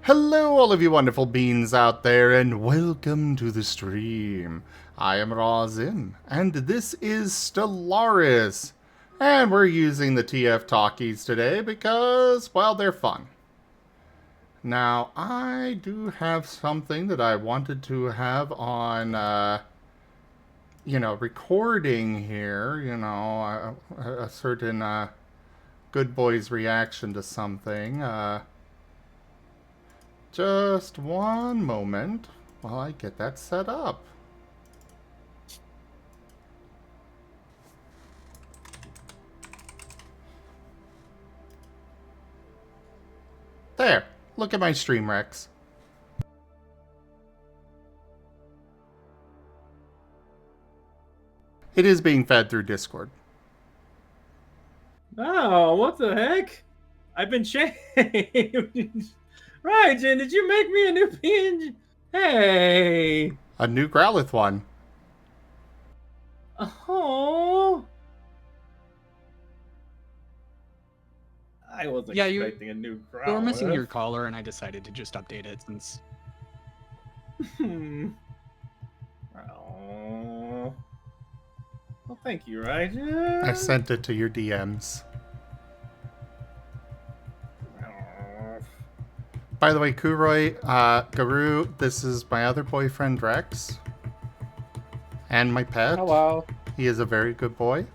Hello, all of you wonderful beings out there, and welcome to the stream. I am Razim, and this is Stellaris. And we're using the TF talkies today because, well, they're fun. Now, I do have something that I wanted to have on, recording here, a certain, good boy's reaction to something, Just one moment while I get that set up. There, look at my stream Rex. It is being fed through Discord. Oh, what the heck? I've been shamed. Right, Jen, did you make me a new PNG? Hey. A new Growlithe one. Oh. I wasn't expecting a new Growlithe. You were missing your collar, and I decided to just update it since. Oh. Well, thank you, Raija. I sent it to your DMs. By the way, Kuroi, Garu, this is my other boyfriend, Rex. And my pet. Hello. He is a very good boy.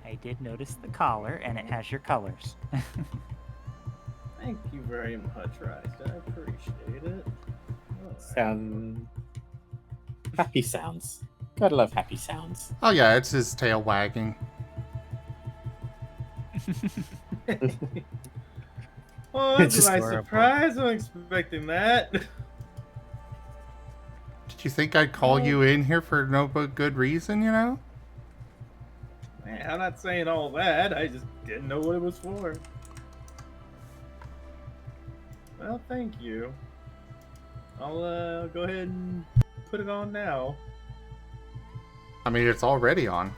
I did notice the collar, and it has your colors. Thank you very much, Raija. I appreciate it. Happy sounds. Gotta love happy sounds. Oh yeah, it's his tail wagging. Oh, that's a nice surprise. I wasn't expecting that. Did you think I'd call you in here for no but good reason, you know? Man, I'm not saying all that. I just didn't know what it was for. Well, thank you. I'll go ahead and put it on now. I mean, it's already on.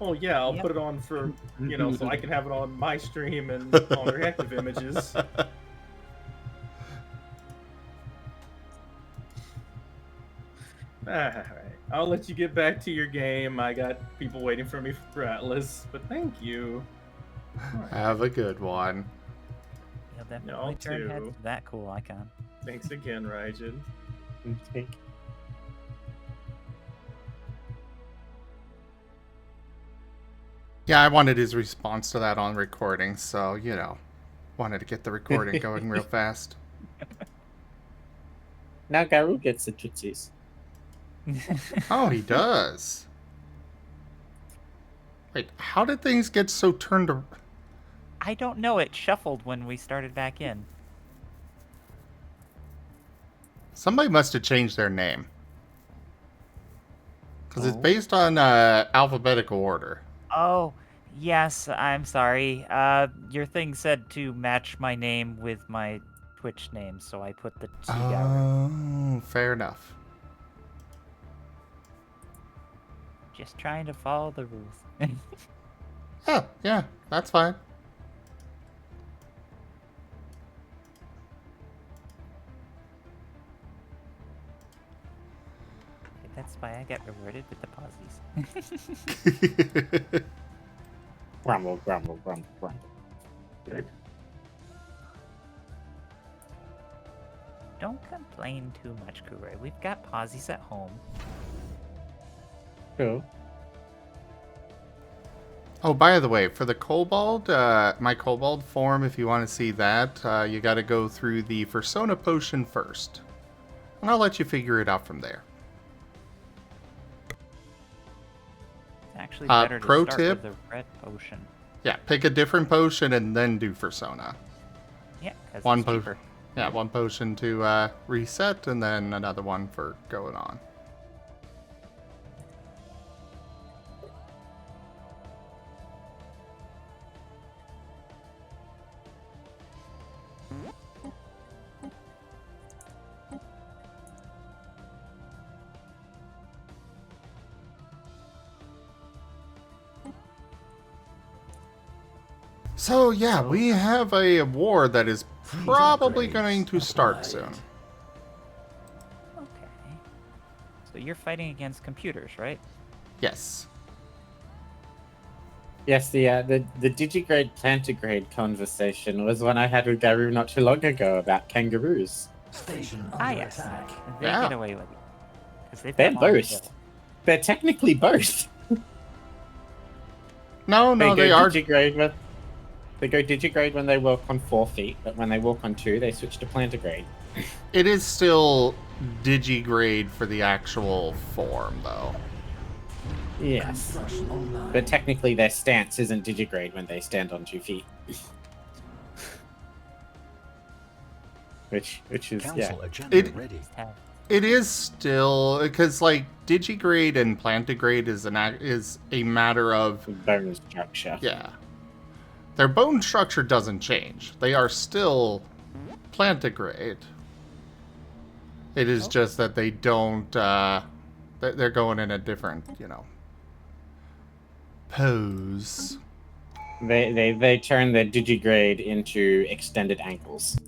Oh yeah, I'll put it on for, so I can have it on my stream and on reactive images. Alright, I'll let you get back to your game. I got people waiting for me for Atlas, but thank you. Right. Have a good one. You'll definitely turn heads with that cool icon. Thanks again, Raijin. Thank you. Yeah, I wanted his response to that on recording, so, wanted to get the recording going real fast. Now Garu gets the jutsus. Oh, he does. Wait, how did things get so turned around? I don't know, it shuffled when we started back in. Somebody must have changed their name. Because it's based on alphabetical order. Oh, yes, I'm sorry. Your thing said to match my name with my Twitch name, so I put the T down. Oh, fair enough. Just trying to follow the rules. Oh, yeah, that's fine. That's why I get rewarded with the pauses. Grumble, grumble, grumble, grumble. Good. Don't complain too much, Kure. We've got pauses at home. True. Oh, by the way, for the kobold, my kobold form, if you want to see that, you got to go through the Fursona potion first. And I'll let you figure it out from there. Actually better to pro start tip, with the red potion. Yeah, pick a different potion and then do Fursona. Yeah, because one it's potion. cheaper. Yeah, one potion to reset and then another one for going on. So yeah, we have a war that is probably going to start soon. Okay. So you're fighting against computers, right? Yes. Yes, the digigrade plantigrade conversation was one I had with Garu not too long ago about kangaroos. Yes. They Yeah. get away with it. 'Cause they've They're got longer both. tails. They're technically both. No, they are. They go digigrade when they walk on 4 feet, but when they walk on 2, they switch to plantigrade. It is still digigrade for the actual form, though. Yes. But technically their stance isn't digigrade when they stand on 2 feet. which is, yeah. It is still because like digigrade and plantigrade is a matter of Bone structure. yeah. Their bone structure doesn't change. They are still plantigrade. It is just that they don't. They're going in a different, pose. They turn their digigrade into extended ankles.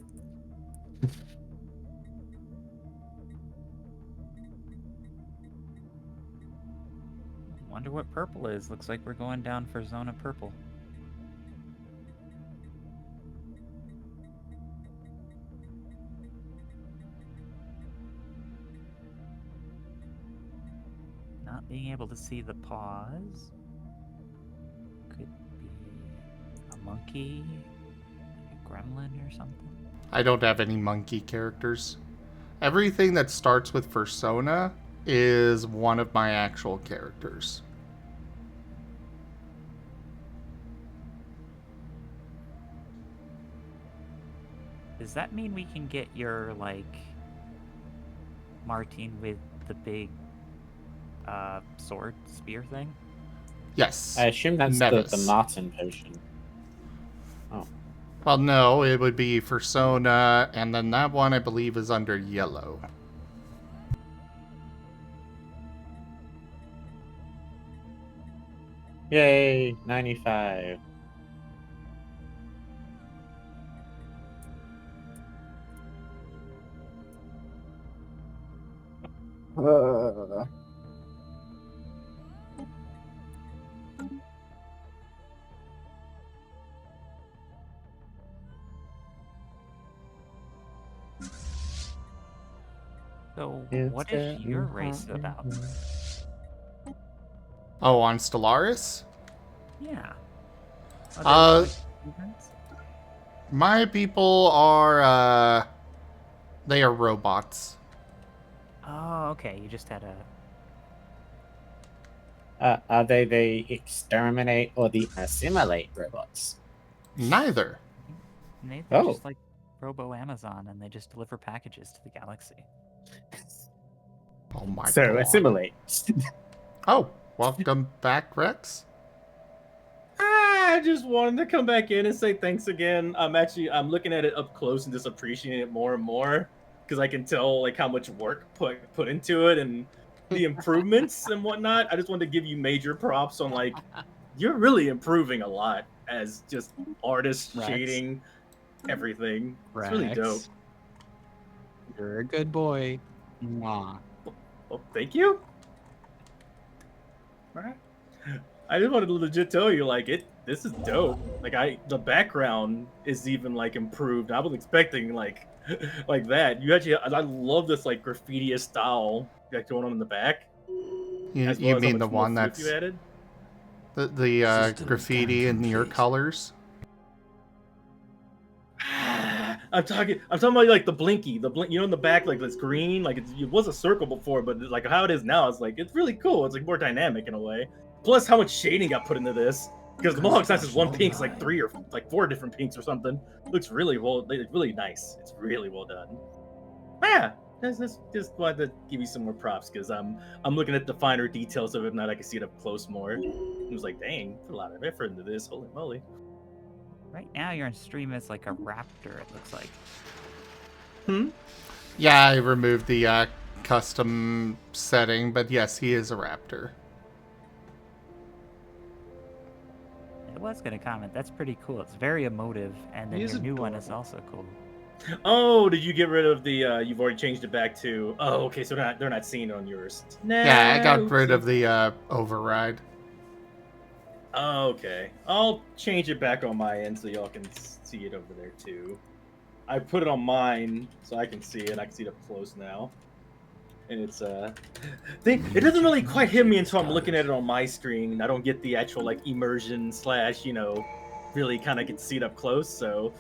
Wonder what purple is. Looks like we're going down for zone of purple. Not being able to see the paws. Could be a monkey, like a gremlin or something. I don't have any monkey characters. Everything that starts with persona is one of my actual characters. Does that mean we can get your, like, Marten with the big sword spear thing? Yes. I assume that's the Nevis. Marten potion. Oh. Well, no, it would be persona, and then that one I believe is under yellow. Yay, 95. So, what is your race about? Oh, on Stellaris? Yeah. My people are, they are robots. Oh, okay. You just had a... Are they the exterminate or the assimilate robots? Neither. They're just like Robo Amazon, and they just deliver packages to the galaxy. Oh my So god. assimilate. Oh, welcome back, Rex. I just wanted to come back in and say thanks again. I'm looking at it up close and just appreciating it more and more because I can tell like how much work put into it and the improvements and whatnot. I just wanted to give you major props on like you're really improving a lot as just artist Rex. shading everything. It's really Rex, dope. You're a good boy. Mwah. Oh, thank you. All right. I just wanted to legit tell you, like, this is dope. Like, the background is even, like, improved. I was expecting, like that. You actually, I love this, like, graffiti style that's going on in the back. You mean the one that's you added? the graffiti in your colors? I'm talking about like the blinky, in the back, like it's green, like it was a circle before, but like how it is now, it's like it's really cool. It's like more dynamic in a way. Plus, how much shading got put into this because the Mohawk's not just one pink, it's like 3 or like 4 different pinks or something. Looks really really nice. It's really well done. Yeah, just wanted to give you some more props because I'm looking at the finer details of it now. I can see it up close more. It was like, dang, put a lot of effort into this. Holy moly. Right now, you're on stream as like a raptor, it looks like. Yeah, I removed the custom setting, but yes, he is a raptor. It was gonna comment. That's pretty cool. It's very emotive, and then He is your new one is adorable. also cool. Oh, did you get rid of the? You've already changed it back to. Oh, okay. So they're not seeing it on yours. Nah, Yeah, I got rid oopsie. of the override. Oh, okay. I'll change it back on my end so y'all can see it over there too. I put it on mine so I can see it. I can see it up close now. And it's it doesn't really quite hit me until I'm looking at it on my screen. I don't get the actual like immersion slash, really kind of get to see it up close. So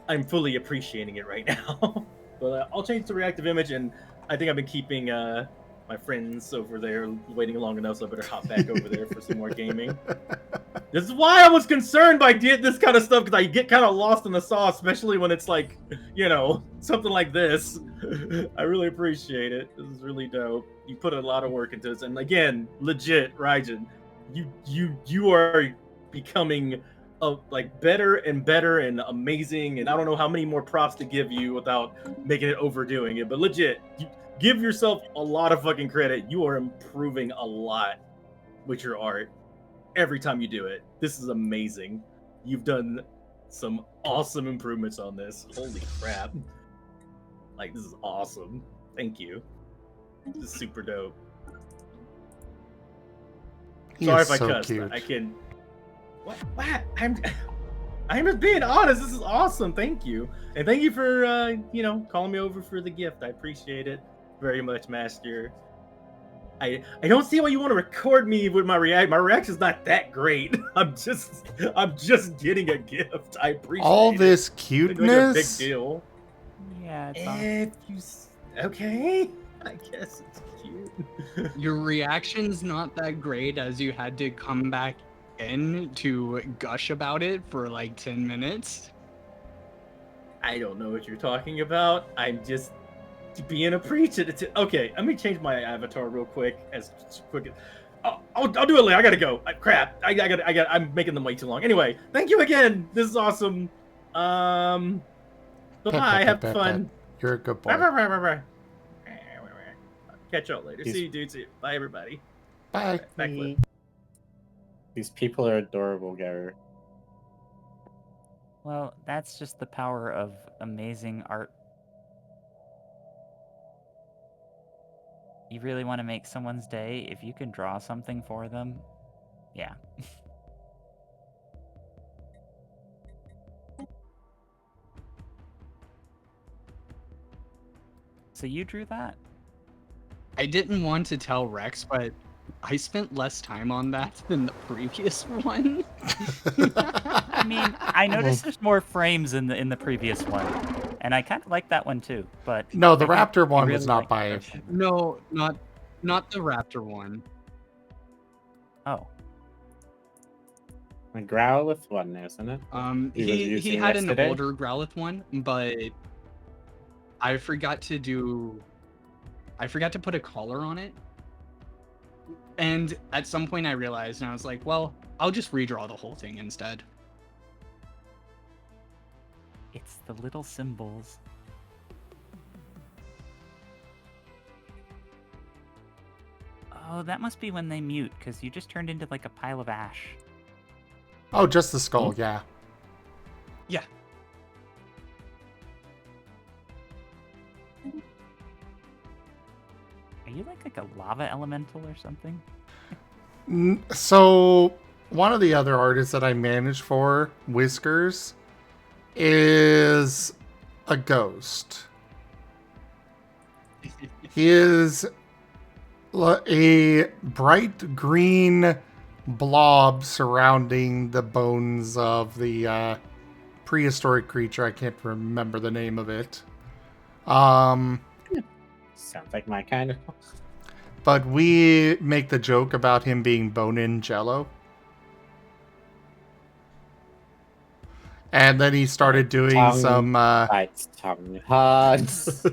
I'm fully appreciating it right now. But I'll change the reactive image, and I think I've been keeping my friends over there waiting long enough, so I better hop back over there for some more gaming. This is why I was concerned by this kind of stuff, because I get kind of lost in the sauce, especially when it's like, something like this. I really appreciate it. This is really dope. You put a lot of work into this, and again, legit, Raijin, you are becoming better and better and amazing, and I don't know how many more props to give you without making it overdoing it, but legit, you give yourself a lot of fucking credit. You are improving a lot with your art every time you do it. This is amazing. You've done some awesome improvements on this. Holy crap. Like, this is awesome. Thank you. This is super dope. He Sorry is if I so cussed. cute. I can. What? I'm just being honest. This is awesome. Thank you. And thank you for, calling me over for the gift. I appreciate it very much, Master. I don't see why you want to record me with my react. My reaction's not that great. I'm just getting a gift. I appreciate All it. this It's like a big cuteness. deal. Yeah, it's awesome. If you okay, I guess it's cute. Your reaction's not that great, as you had to come back in to gush about it for like 10 minutes. I don't know what you're talking about. I'm just being appreciative. Okay, let me change my avatar real quick. I'll do it later. I gotta go. Crap. I'm making them way too long. Anyway, thank you again. This is awesome. Bye. Have fun. You're a good boy. Catch y'all later. See you, dude. See you. Bye, everybody. Bye. Backflip. These people are adorable, Gary. Well, that's just the power of amazing art. You really want to make someone's day, if you can draw something for them, yeah. So you drew that? I didn't want to tell Rex, but I spent less time on that than the previous one. I mean, I noticed there's more frames in the previous one, and I kind of like that one too. But No, the I think raptor you one really was not like by. the first one. No, not the raptor one. Oh, A Growlithe one, isn't it? He was he using had an yesterday? older Growlithe one, but I forgot to put a collar on it. And at some point I realized, and I was like, well, I'll just redraw the whole thing instead. it's the little symbols. Oh, that must be when they mute, because you just turned into like a pile of ash. Oh, just the skull. Yeah. Yeah. Are you like a lava elemental or something? So, one of the other artists that I manage for, Whiskers, is a ghost. He is a bright green blob surrounding the bones of the prehistoric creature. I can't remember the name of it. Sounds like my kind of. But we make the joke about him being bone-in jello. And then he started doing Tongue some... bites, tongue hugs.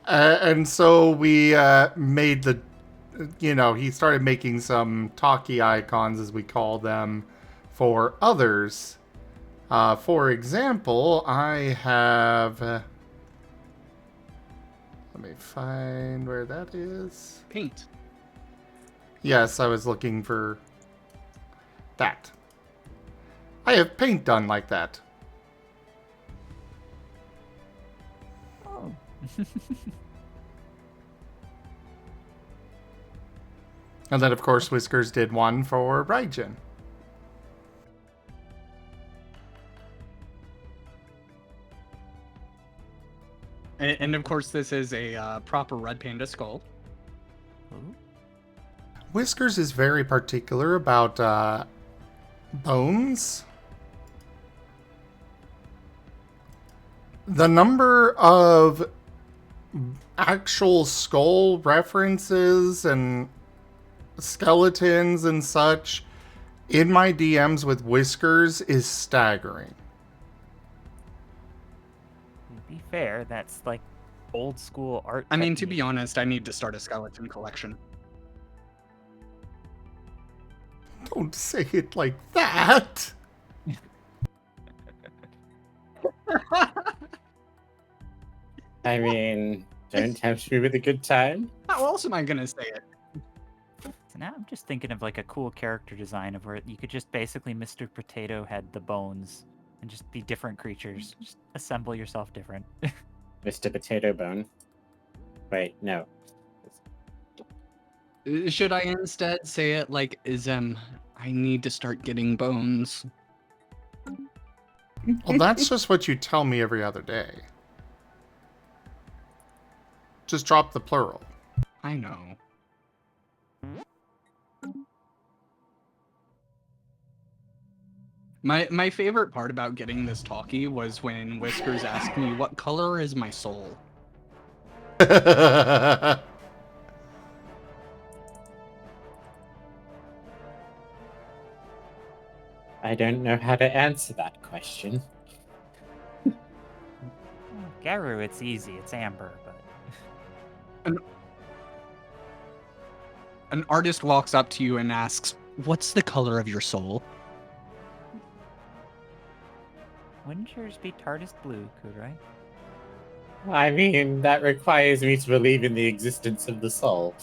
and so we made the... he started making some talkie icons, as we call them, for others. For example, I have... let me find where that is. Paint. Yes, I was looking for That. I have paint done like that. Oh. And then, of course, Whiskers did one for Raijin. And of course, this is a proper red panda skull. Ooh. Whiskers is very particular about bones. The number of actual skull references and skeletons and such in my DMs with Whiskers is staggering. To be fair, that's like old school art. I mean, to technique. be honest, I need to start a skeleton collection. Don't say it like that. I mean, don't tempt me with a good time. How else am I gonna say it? So now I'm just thinking of like a cool character design of where you could just basically Mr. Potato Head the bones and just be different creatures. Just assemble yourself different. Mr. Potato Bone. Wait, no. Should I instead say it like Ism? I need to start getting bones. Well, that's just what you tell me every other day. Just drop the plural. I know. My favorite part about getting this talkie was when Whiskers asked me, "What color is my soul?" I don't know how to answer that question. Garu, it's easy. It's amber, but An artist walks up to you and asks, "What's the color of your soul?" wouldn't yours be TARDIS blue, Kudrai? I mean, that requires me to believe in the existence of the soul.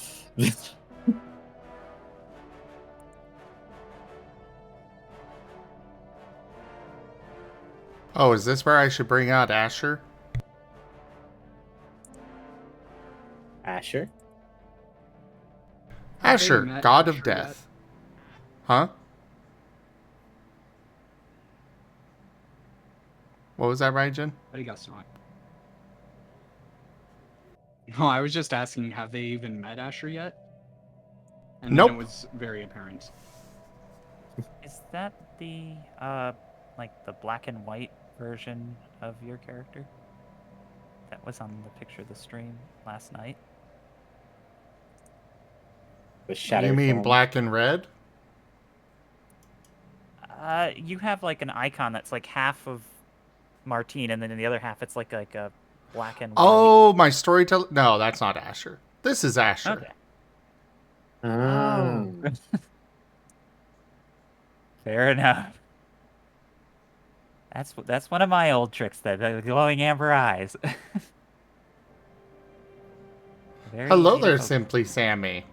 Oh, is this where I should bring out Asher? Asher? Asher, met god of Asher death. Huh? What was that, Raijin? What do you got, Snow? No, I was just asking, have they even met Asher yet? And Nope. then it was very apparent. Is that the like the black and white version of your character? That was on the picture of the stream last night. The shadow You mean form. black and red? You have like an icon that's like half of Marten, and then in the other half it's like a black and white. Oh, my storyteller. No, that's not Asher. This is Asher. Okay. Oh. Fair enough. That's one of my old tricks, the glowing amber eyes. Very Hello easy to there, focus. Simply Sammy.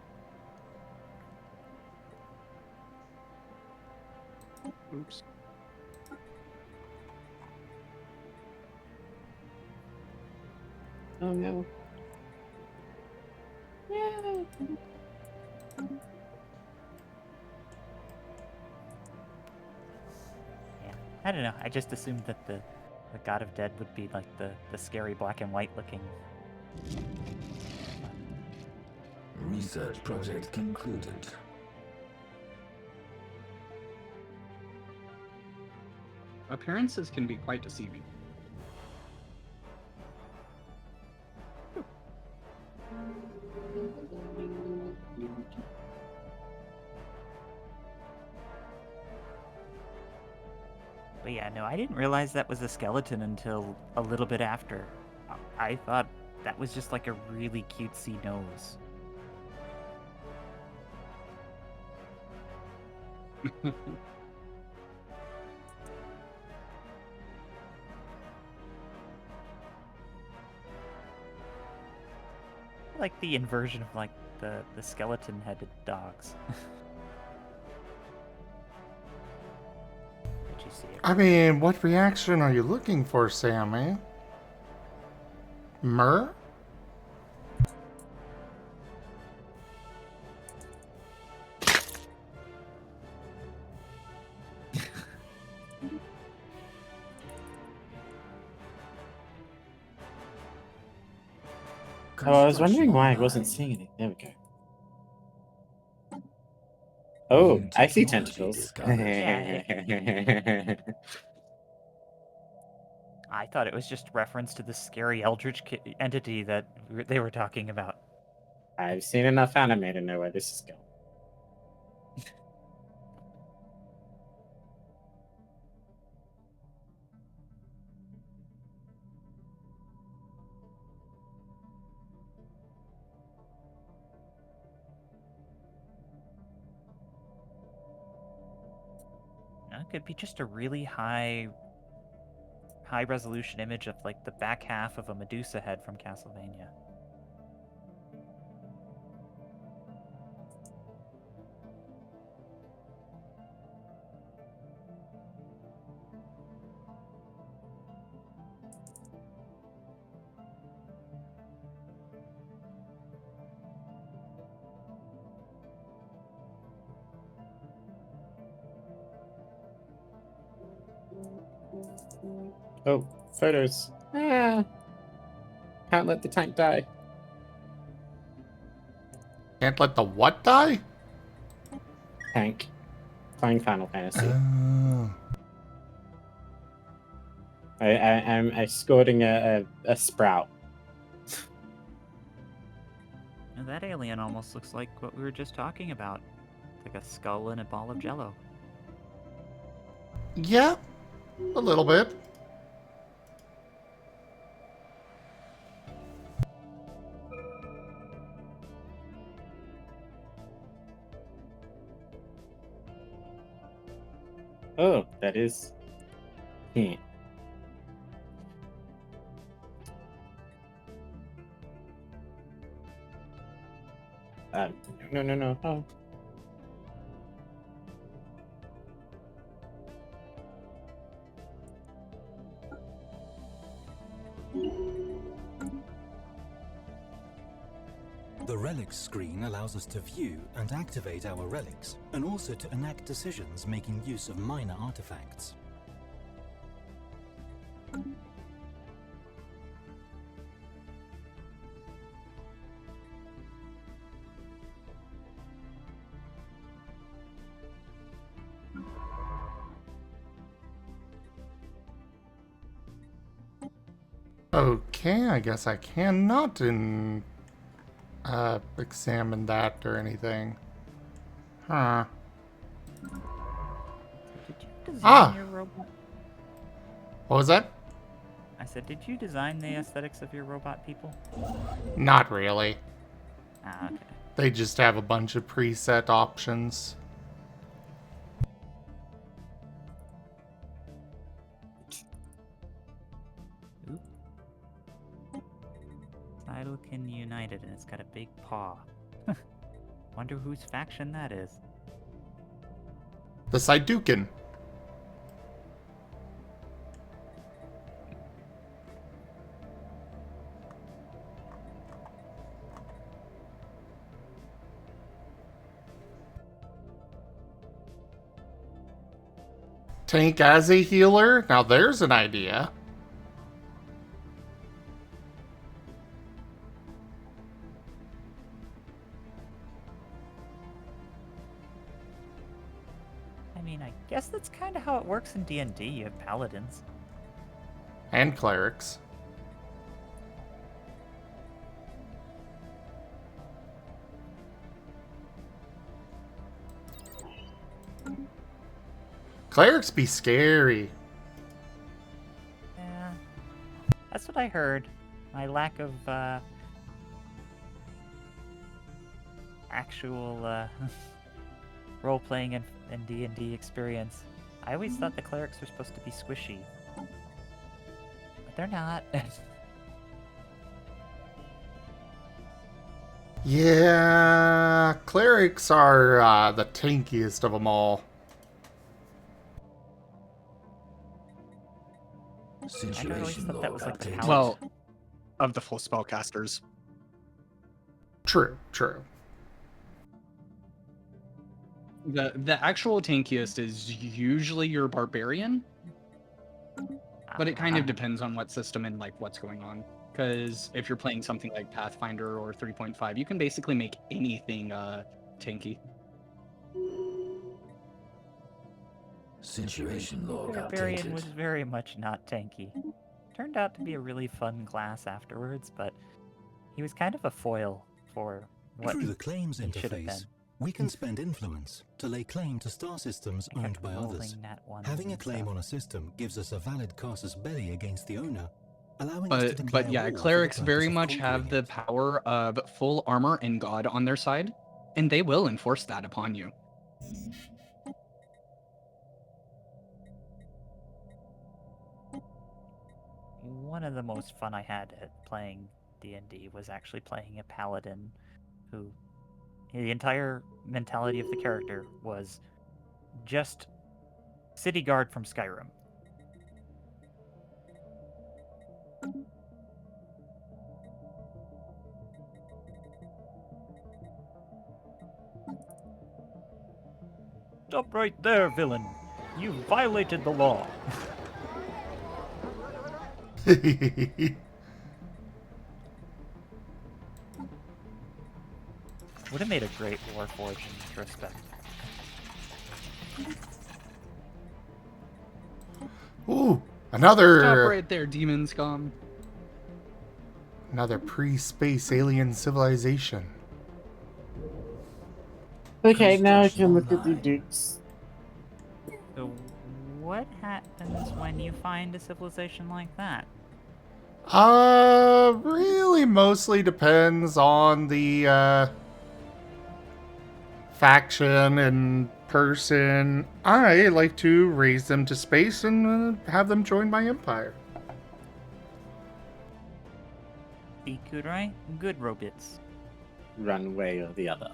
Oops. Oh no. Yeah. I don't know. I just assumed that the God of Dead would be like the scary black and white looking. Research project concluded. Appearances can be quite deceiving. But yeah, no, I didn't realize that was a skeleton until a little bit after. I thought that was just like a really cutesy nose. Like the inversion of like the skeleton-headed dogs. see it. I mean, what reaction are you looking for, Sammy? Myrrh? Oh, I was wondering why I wasn't seeing anything. There we go. Oh, New I see technology tentacles. discovered. I thought it was just reference to the scary eldritch entity that they were talking about. I've seen enough anime to know where this is going. It could be just a really high resolution image of like the back half of a Medusa head from Castlevania. Oh, photos. Ah, can't let the tank die. Can't let the what die? Tank. Playing Final Fantasy. Oh. I'm escorting a sprout. Now that alien almost looks like what we were just talking about. Like a skull and a ball of jello. Yeah, a little bit. Oh, that is. Hmm. No. Oh. The relics screen allows us to view and activate our relics, and also to enact decisions making use of minor artifacts. Okay, I guess I cannot examine that or anything. Huh. Did you design Ah! your robot? What was that? I said, did you design the aesthetics of your robot people? Not really. Ah, okay. They just have a bunch of preset options. Oop. Cytokine United, and it's got a big paw. Wonder whose faction that is. The Saidukin. Tank as a healer? Now there's an idea. I mean, I guess that's kind of how it works in D&D. You have paladins. And clerics. Clerics be scary. Yeah, that's what I heard. My lack of actual role-playing and D&D experience. I always thought the clerics were supposed to be squishy, but they're not. Yeah, clerics are the tankiest of them all. I always thought that was like the updated. paladin. Well, of the full spellcasters. True, true. The actual tankiest is usually your barbarian, but it kind of depends on what system and like what's going on. Because if you're playing something like Pathfinder or 3.5, you can basically make anything tanky. Situation log Barbarian updated. was very much not tanky. Turned out to be a really fun class afterwards, but he was kind of a foil for what Through the claims he should have interface, been. we can spend influence to lay claim to star systems I owned kept by rolling others. nat ones Having a and claim stuff. on a system gives us a valid casus belli against the owner, allowing us to declare But yeah, war for the clerics purpose very of much have conquering the it. power of full armor and god on their side, and they will enforce that upon you. One of the most fun I had at playing D&D was actually playing a paladin who the entire mentality of the character was just city guard from Skyrim. Stop right there, villain! You violated the law! Would have made a great Warforged in retrospect. Ooh, Stop another right there, demon scum. another pre-space alien civilization. Okay, now I Construction can look at the online. dukes. So, what happens when you find a civilization like that? Really mostly depends on the faction and person. I like to raise them to space and have them join my empire. The Kudrai? Good robots. Run way or the other.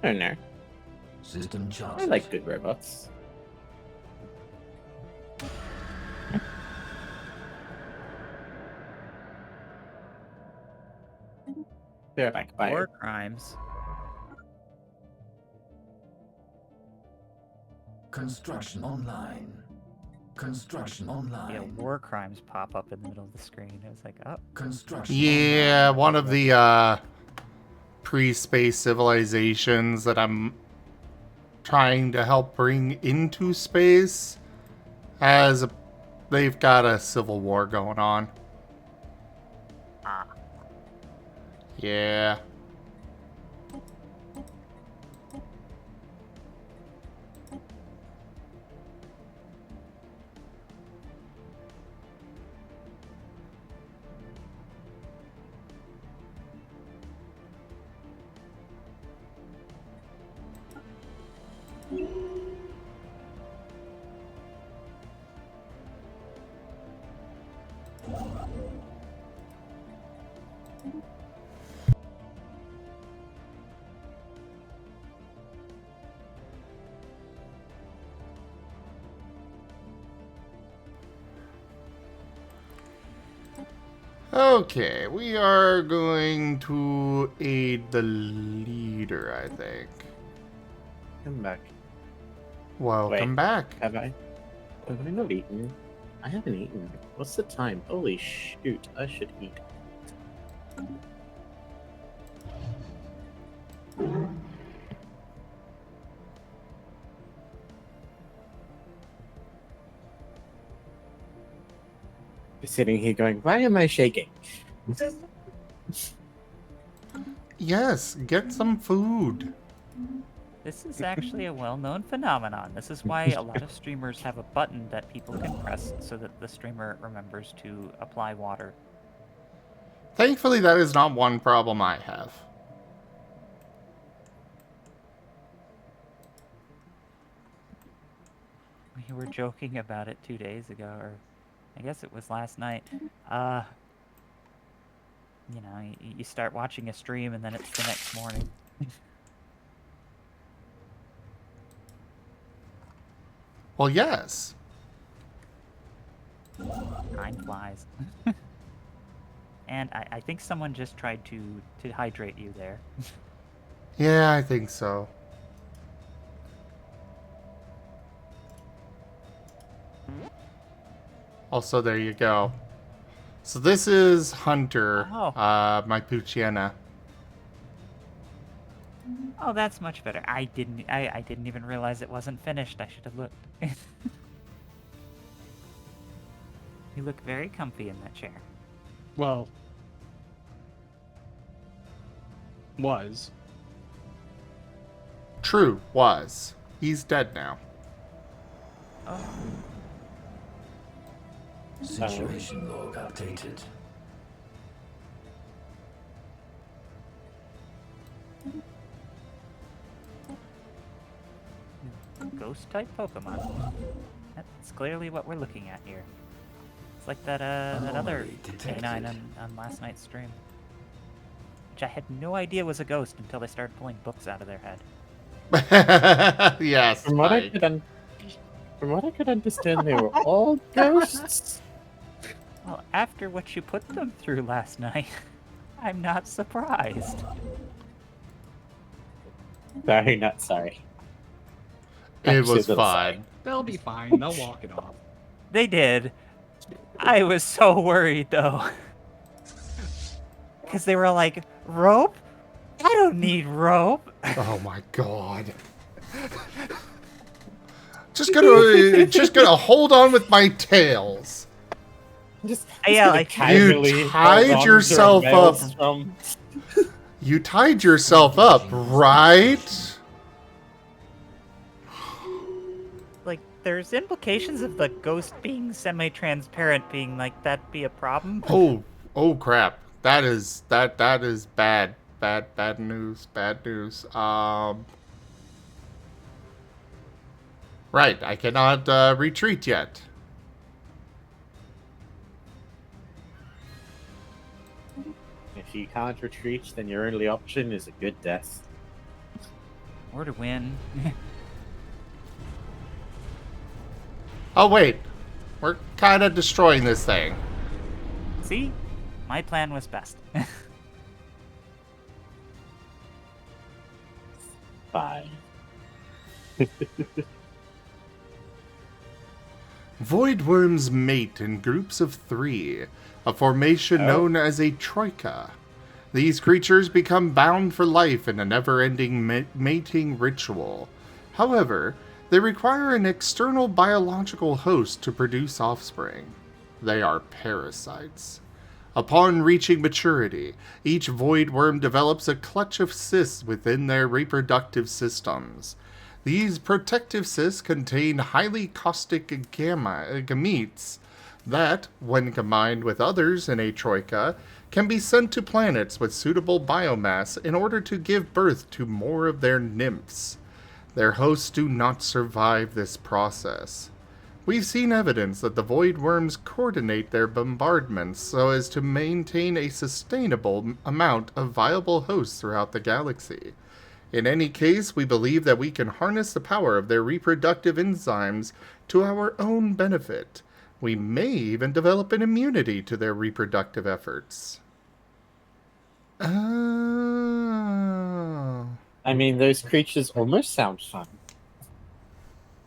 I don't know. System I charted. like good robots. They're back by War crimes. Construction online. Construction Yeah, online. war crimes pop up in the middle of the screen. It was like, oh, Construction Yeah, online. one of the pre-space civilizations that I'm trying to help bring into space they've got a civil war going on. ah. Yeah. Okay, we are going to aid the leader, I think. Come back. Welcome Wait. back. Have I not eaten? I haven't eaten. What's the time? Holy shoot, I should eat. Sitting here going, why am I shaking? Yes, get some food. This is actually a well-known phenomenon. This is why a lot of streamers have a button that people can press so that the streamer remembers to apply water. Thankfully, that is not one problem I have. We were joking about it 2 days ago, or I guess it was last night. You know, you start watching a stream and then it's the next morning. Well, yes. Time flies. And I think someone just tried to hydrate you there. Yeah, I think so. Also, there you go. So this is Hunter, Oh. my Puchiena. Oh, that's much better. I didn't even realize it wasn't finished. I should have looked. You look very comfy in that chair. Well, was. True, was. He's dead now. Oh, Situation log updated. ghost type Pokemon. That's clearly what we're looking at here. It's like that other Anomaly detected. canine on last night's stream, which I had no idea was a ghost until they started pulling books out of their head. Yes. From what I Spike. could understand, they were all ghosts. Well, after what you put them through last night, I'm not surprised. Sorry, not sorry. It Actually, was a little fine. They'll be fine. They'll walk it off. They did. I was so worried though. Because they were like, rope? I don't need rope. Oh my god. Just gonna hold on with my tails. Just Yeah, gonna like- casually You tied hold on to yourself a up. maelstrom. You tied yourself up, right? Like, there's implications of the ghost being semi-transparent being like, that be a problem? Oh crap. That is bad. Bad news. Bad news. Right, I cannot retreat yet. If you can't retreat, then your only option is a good death. Or to win. Oh wait. We're kinda destroying this thing. See? My plan was best. Bye. Voidworms mate in groups of 3, a formation known as a troika. These creatures become bound for life in a never-ending mating ritual. However, they require an external biological host to produce offspring. They are parasites. Upon reaching maturity, each voidworm develops a clutch of cysts within their reproductive systems. These protective cysts contain highly caustic gametes that, when combined with others in a troika, can be sent to planets with suitable biomass in order to give birth to more of their nymphs. Their hosts do not survive this process. We've seen evidence that the voidworms coordinate their bombardments so as to maintain a sustainable amount of viable hosts throughout the galaxy. In any case, we believe that we can harness the power of their reproductive enzymes to our own benefit. We may even develop an immunity to their reproductive efforts. Oh. I mean, those creatures almost sound fun.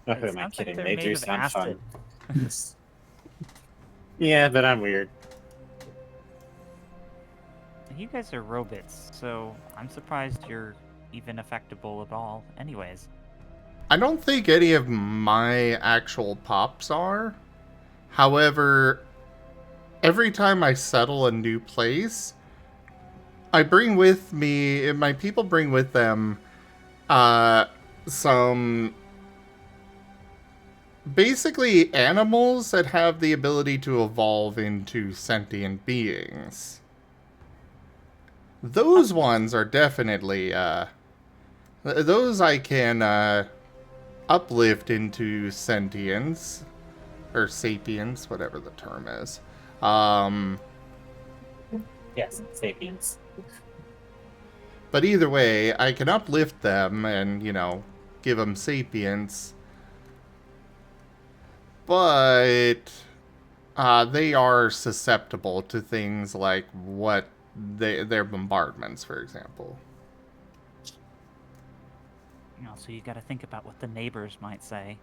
Oh, It who am I sounds like kidding? they're They made do of sound acid. fun. Yeah, but I'm weird. You guys are robots, so I'm surprised you're even affectable at all anyways. I don't think any of my actual pops are. However, every time I settle a new place, I bring with me, my people bring with them, some basically animals that have the ability to evolve into sentient beings. Those ones are definitely, those I can, uplift into sentience, or sapiens, whatever the term is. Yes, sapiens. But either way, I can uplift them and, give them sapience. but they are susceptible to things like their bombardments, for example. So you got to think about what the neighbors might say.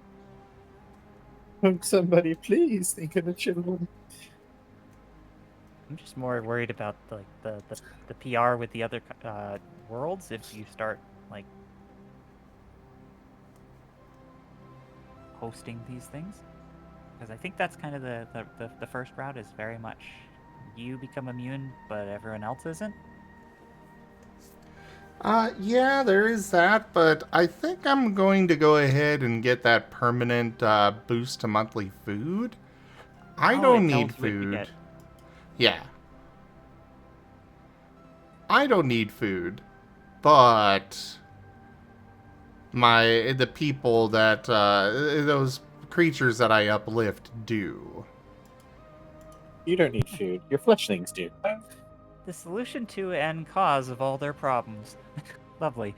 Somebody please think of the children. I'm just more worried about like the PR with the other worlds if you start like hosting these things, because I think that's kind of the first route is very much you become immune, but everyone else isn't. Yeah, there is that, but I think I'm going to go ahead and get that permanent boost to monthly food. I don't need food. Yeah. I don't need food, but the people that those creatures that I uplift do. You don't need food. Your fletchlings do. The solution to and cause of all their problems. Lovely.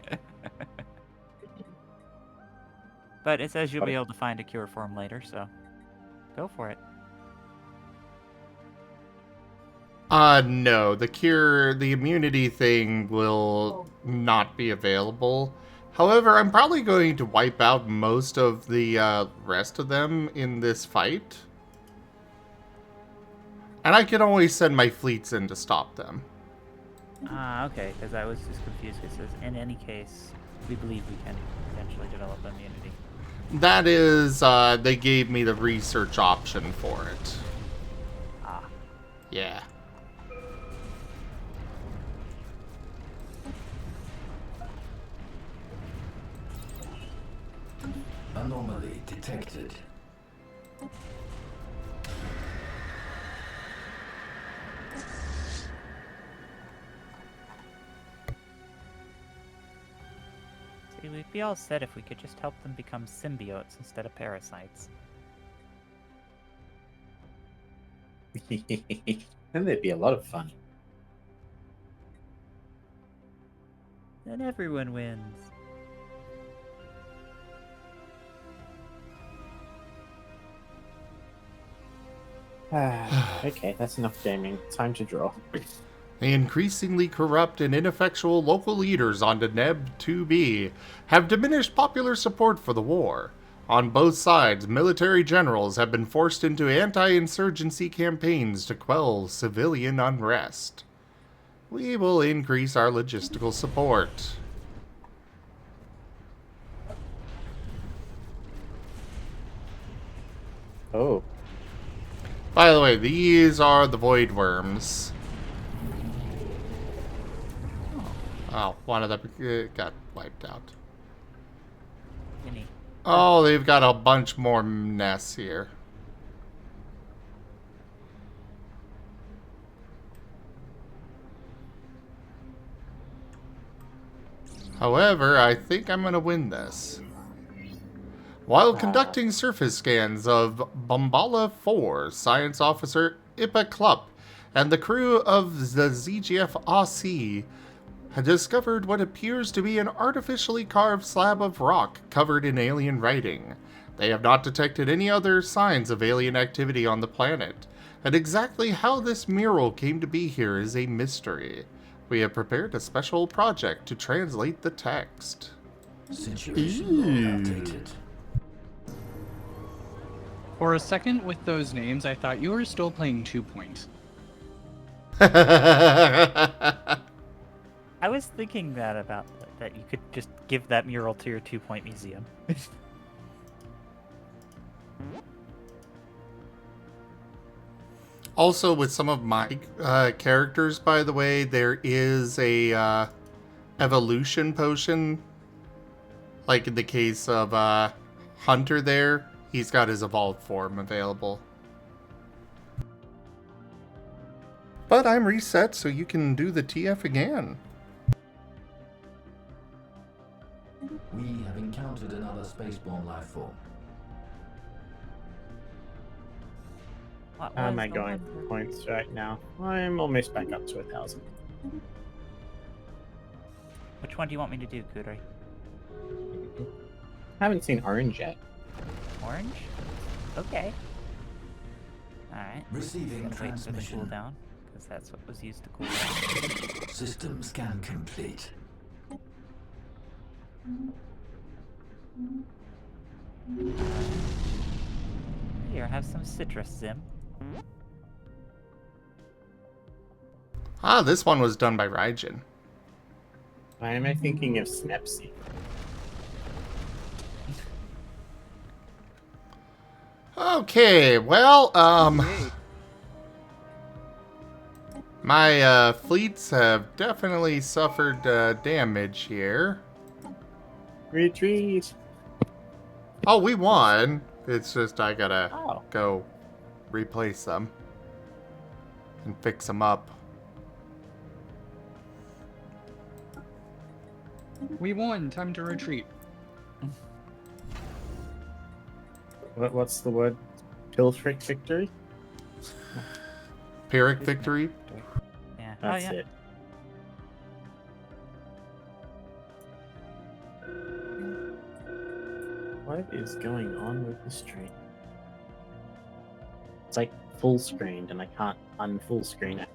But it says you'll be able to find a cure for them later, so go for it. No, the immunity thing will not be available. However, I'm probably going to wipe out most of the rest of them in this fight. And I can always send my fleets in to stop them. Okay, because I was just confused. It says, in any case, we believe we can eventually develop immunity. That is, they gave me the research option for it. Ah. Yeah. Anomaly detected. See, we'd be all set if we could just help them become symbiotes instead of parasites. Then there'd be a lot of fun. Then everyone wins. Okay, that's enough gaming. Time to draw. The increasingly corrupt and ineffectual local leaders on the E22 have diminished popular support for the war. On both sides, military generals have been forced into anti-insurgency campaigns to quell civilian unrest. We will increase our logistical support. Oh. By the way, these are the void worms. Oh, one of them got wiped out. Guinea. Oh, they've got a bunch more nests here. However, I think I'm going to win this. While conducting surface scans of Bombala 4, Science Officer Ipa Klupp and the crew of the ZGF AC had discovered what appears to be an artificially carved slab of rock covered in alien writing. They have not detected any other signs of alien activity on the planet, and exactly how this mural came to be here is a mystery. We have prepared a special project to translate the text. Situation log updated. For a second with those names, I thought you were still playing 2 Point. I was thinking that about that you could just give that mural to your 2 Point museum. Also, with some of my characters, by the way, there is a evolution potion. Like in the case of Hunter there, he's got his evolved form available. But I'm reset, so you can do the TF again. We have encountered another spaceborne life form. How am I going for points right now? I'm almost back up to 1,000. Which one do you want me to do, Kudri? Haven't seen orange yet. Orange? Okay. Alright. Receiving Gotta wait for the transmission. cooldown, because that's what was used to cool down. System scan complete. Here, have some citrus, Zim. Ah, this one was done by Raijin. Why am I thinking of Snapseed? Okay, well, Yay. my fleets have definitely suffered damage here. Retreat! Oh, we won. It's just I gotta Oh. go replace them and fix them up. We won. Time to retreat. What's the word? Pilfric victory? Pyrrhic victory. Yeah. That's oh, yeah. it. What is going on with the stream? It's like full screened and I can't unfull screen it.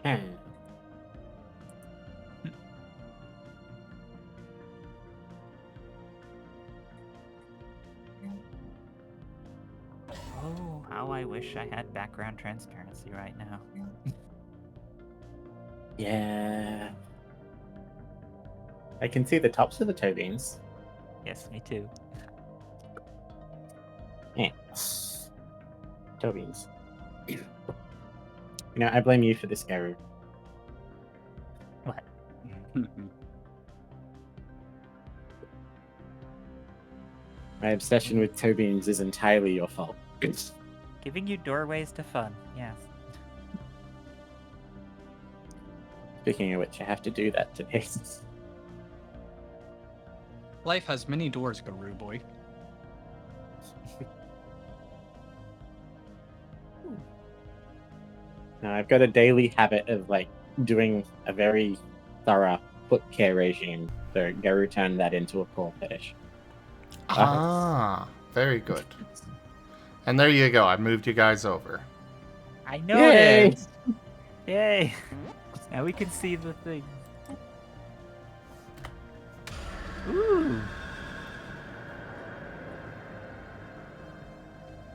Hmm. Oh, how I wish I had background transparency right now. Yeah. I can see the tops of the toe beans. Yes, me too. Yeah. Toe beans. You know, I blame you for this, Garu. What? My obsession with toe beans is entirely your fault. Giving you doorways to fun. Yes. Speaking of which, I have to do that today. Life has many doors, Guru boy. Now, I've got a daily habit of like doing a very thorough foot care regime. So Garu turned that into a paw fetish. Ah, very good. And there you go. I moved you guys over. I noticed! Yay! Now we can see the thing. Ooh!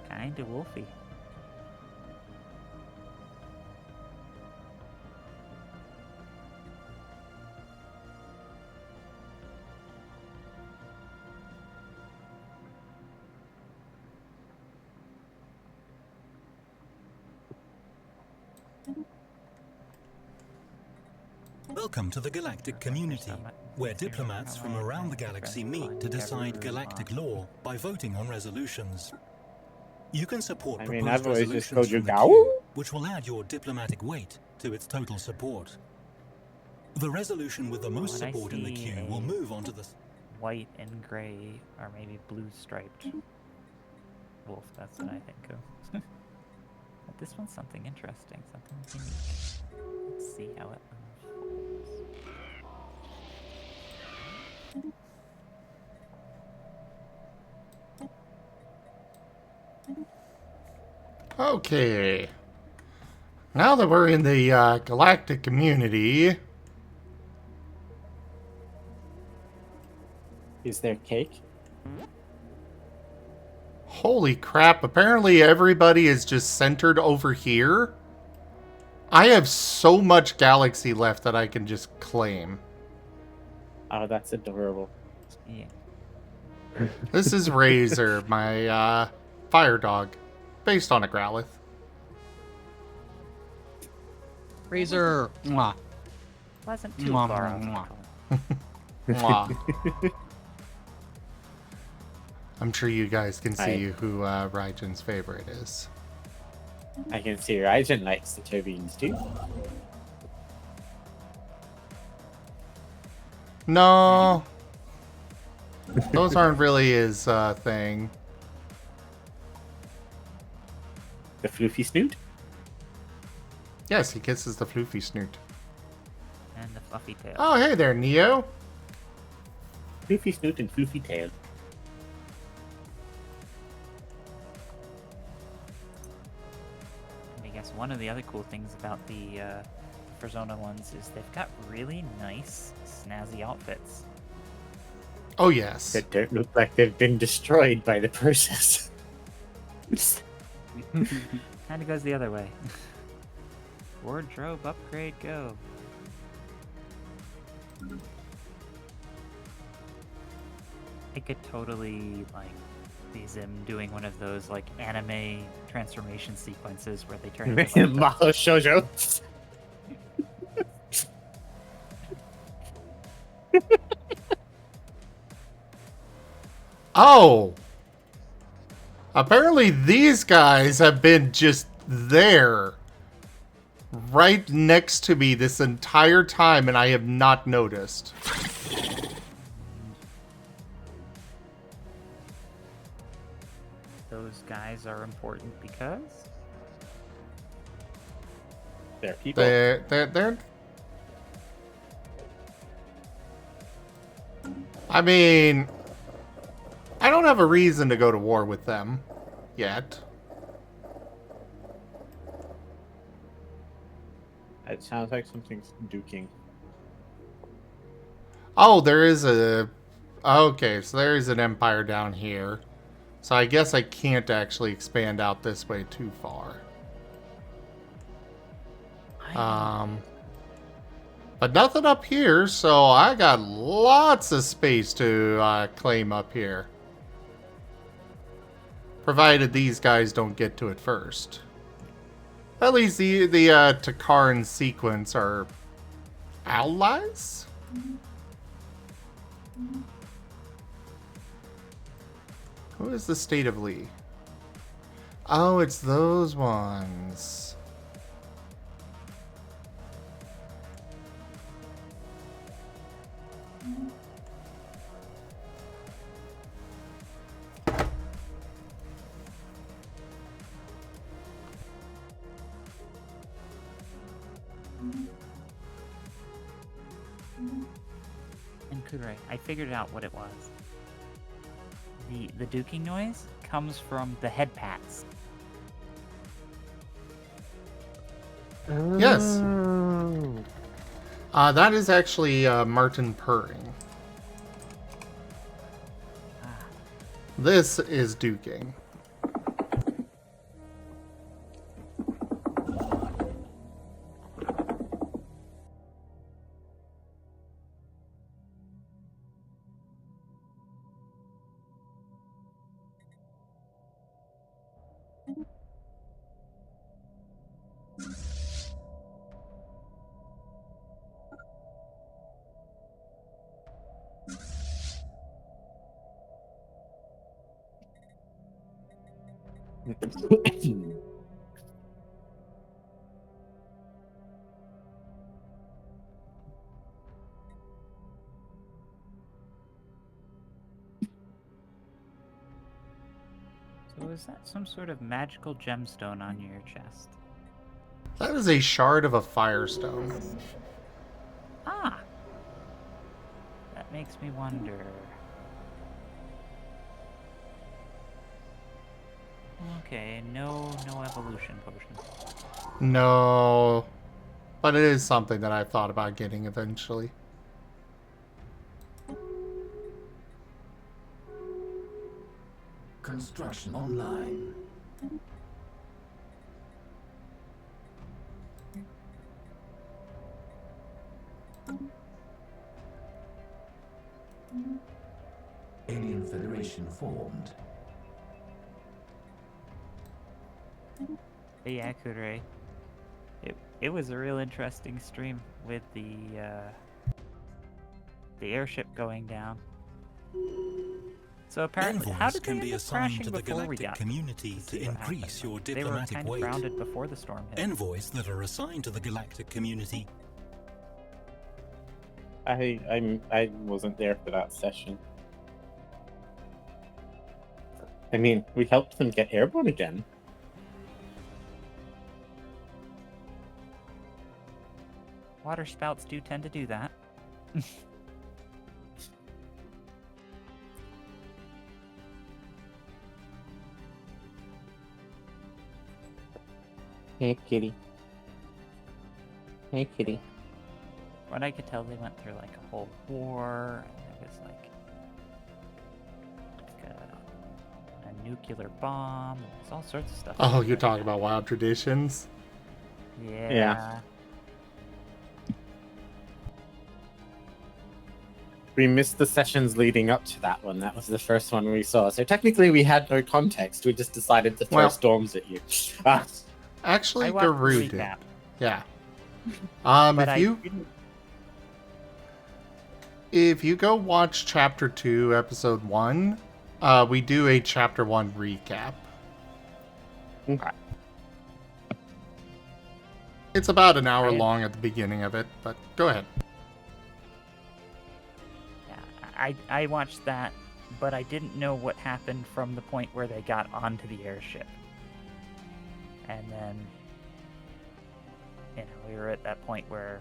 Kinda wolfy. Welcome to the galactic community, where diplomats from around the galaxy meet to decide galactic law by voting on resolutions. You can support I proposed mean, I've always just resolutions called you from the Gao. queue, which will add your diplomatic weight to its total support. The resolution with the most When I support in the see queue a- will move on to the... White and gray, or maybe blue striped wolf, that's what I think of. But this one's something interesting, something unique. Let's see how it unfolds. Okay. Now that we're in the galactic community, Is there cake? holy crap, apparently everybody is just centered over here. I have so much galaxy left that I can just claim. Oh, that's adorable. Yeah. This is Razor, my fire dog, based on a Growlithe. Razor. Mwah. Wasn't too Mwah, far mwah, off. mwah. Mwah. I'm sure you guys can see Hi. who Raijin's favorite is. I can see Raijin likes the toe beans too. No. Those aren't really his thing. The floofy snoot? Yes, he kisses the floofy snoot. And the fluffy tail. Oh, hey there, Neo. Floofy snoot and floofy tail. one of the other cool things about the Persona ones is they've got really nice, snazzy outfits. Oh, yes. That don't look like they've been destroyed by the process. Kind of goes the other way. Wardrobe upgrade, go. I could totally see Zim doing one of those anime transformation sequences where they turn into Maho Shoujo. Oh! Apparently these guys have been just there. Right next to me this entire time, and I have not noticed. Those guys are important because They're people. They're... I mean, I don't have a reason to go to war with them yet. It sounds like something's duking. Oh, there is a... Okay, so there is an empire down here. So I guess I can't actually expand out this way too far. But nothing up here, so I got lots of space to claim up here. Provided these guys don't get to it first. At least the Takaran sequence are allies? Who is the State of Lee? Oh, it's those ones. And Kudrai, I figured out what it was. The duking noise comes from the head pats. Yes. That is actually Marten purring. This is duking. So is that some sort of magical gemstone on your chest? That is a shard of a firestone. Ah! That makes me wonder. Okay, no evolution potion. No. But it is something that I've thought about getting eventually. Construction online. Alien Federation formed. But yeah, Kudrai. It was a real interesting stream with the airship going down. So apparently, how Envoys did can they be end up assigned crashing to the before we galactic got community see to what increase happened? your They were diplomatic kind of weight. grounded before the storm hit. Envoys that are assigned to the galactic community. I wasn't there for that session. I mean, we helped them get airborne again. Water spouts do tend to do that. Hey, kitty. Hey, kitty. What I could tell, they went through like a whole war, and there was like a nuclear bomb. There's all sorts of stuff. Oh, you're talking about wild traditions? Yeah. We missed the sessions leading up to that one. That was the first one we saw. So technically we had no context. We just decided to throw Well- storms at you. Actually, I watched the Garu did. recap, Yeah. but I If you didn't. if you go watch Chapter 2, Episode 1, we do a Chapter 1 recap. Okay. It's about an hour Right. long at the beginning of it, but go ahead. Yeah, I watched that, but I didn't know what happened from the point where they got onto the airship. And then, we were at that point where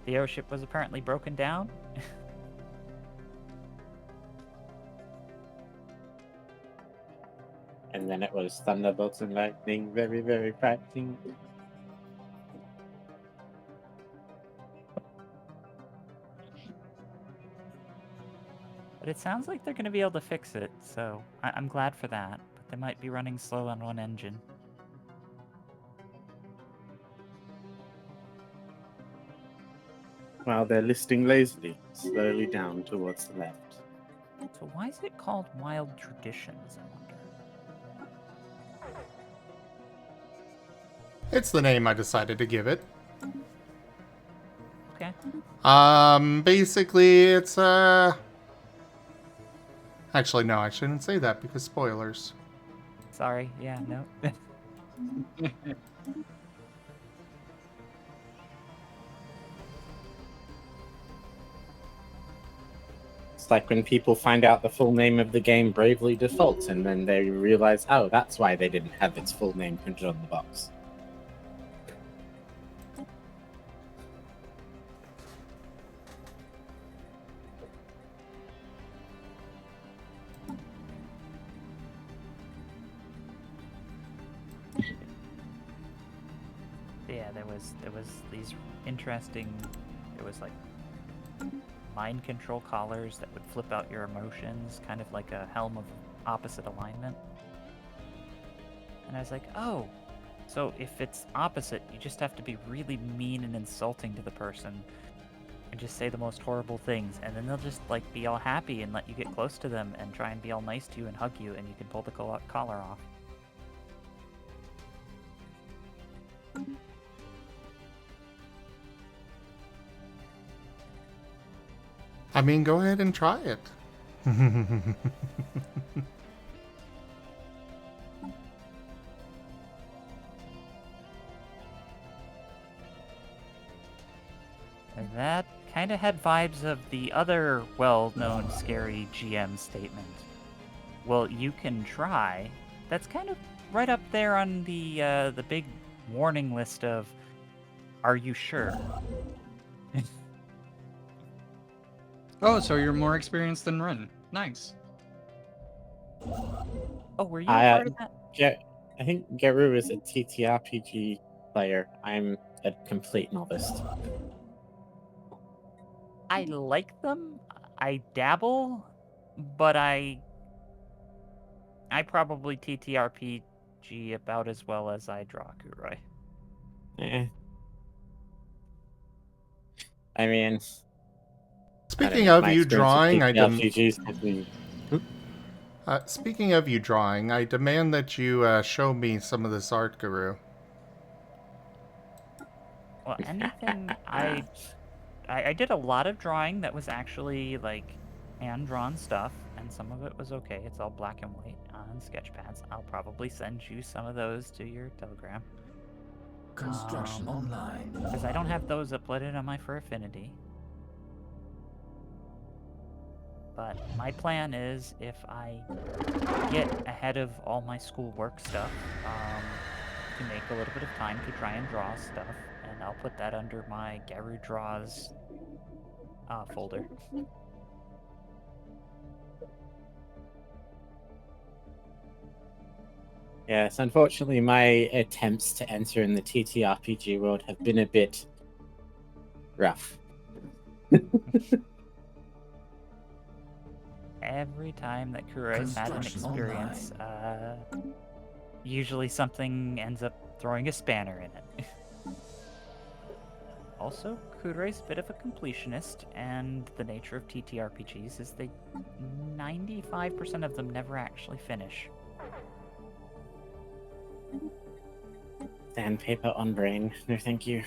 the airship was apparently broken down. And then it was thunderbolts and lightning, very, very frightening. But it sounds like they're going to be able to fix it, so I'm glad for that. But they might be running slow on one engine. While they're listing lazily, slowly down towards the left. So why is it called Wild Traditions, I wonder? It's the name I decided to give it. Okay. Basically, it's, Actually, no, I shouldn't say that because spoilers. Sorry, yeah, no. It's like when people find out the full name of the game Bravely Default, and then they realize, oh, that's why they didn't have its full name printed on the box. Yeah, there was these interesting. There was like mind control collars that would flip out your emotions, kind of like a helm of opposite alignment. And I was like, oh, so if it's opposite, you just have to be really mean and insulting to the person, and just say the most horrible things, and then they'll just like be all happy and let you get close to them and try and be all nice to you and hug you, and you can pull the collar off. I mean, go ahead and try it. And that kind of had vibes of the other well-known scary GM statement. Well, you can try. That's kind of right up there on the big warning list of, are you sure? Oh, so you're more experienced than Ren. Nice. Oh, were you I, a part of that? I think Geru is a TTRPG player. I'm a complete novice. I like them. I dabble, but I probably TTRPG about as well as I draw Kuroi. Eh. I mean, Speaking my of you experience with drawing, TTRPGs has been- speaking of you drawing, I demand that you show me some of this art, Guru. Well, anything I did a lot of drawing that was actually like hand-drawn stuff, and some of it was okay. It's all black and white on sketch pads. I'll probably send you some of those to your Telegram. Construction online. Because I don't have those uploaded on my For Affinity. But my plan is, if I get ahead of all my schoolwork stuff, to make a little bit of time to try and draw stuff, and I'll put that under my Garu Draws folder. Yes, unfortunately, my attempts to enter in the TTRPG world have been a bit rough. Every time that Kuroi's had an Construction experience, usually something ends up throwing a spanner in it. Also, Kuroi's a bit of a completionist, and the nature of TTRPGs is 95% of them never actually finish. Sandpaper on brain. No, thank you.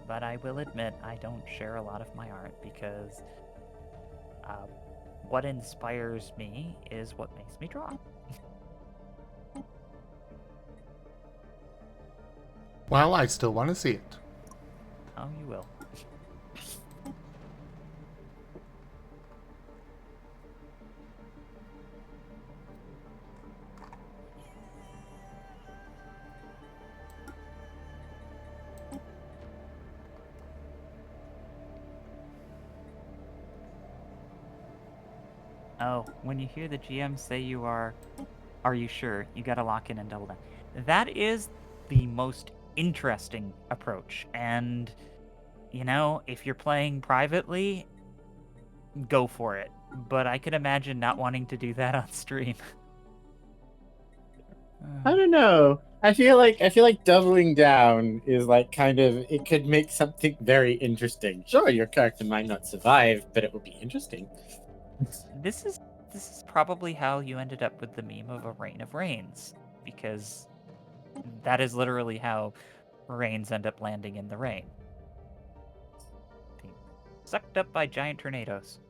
But I will admit, I don't share a lot of my art because what inspires me is what makes me draw. Well, I still want to see it. Oh, you will. Oh, when you hear the GM say are you sure? You gotta lock in and double down. That is the most interesting approach. And, you know, if you're playing privately, go for it. But I could imagine not wanting to do that on stream. I don't know. I feel like doubling down is like kind of it could make something very interesting. Sure, your character might not survive, but it will be interesting. This is probably how you ended up with the meme of a rain of rains, because that is literally how rains end up landing in the rain. Being sucked up by giant tornadoes.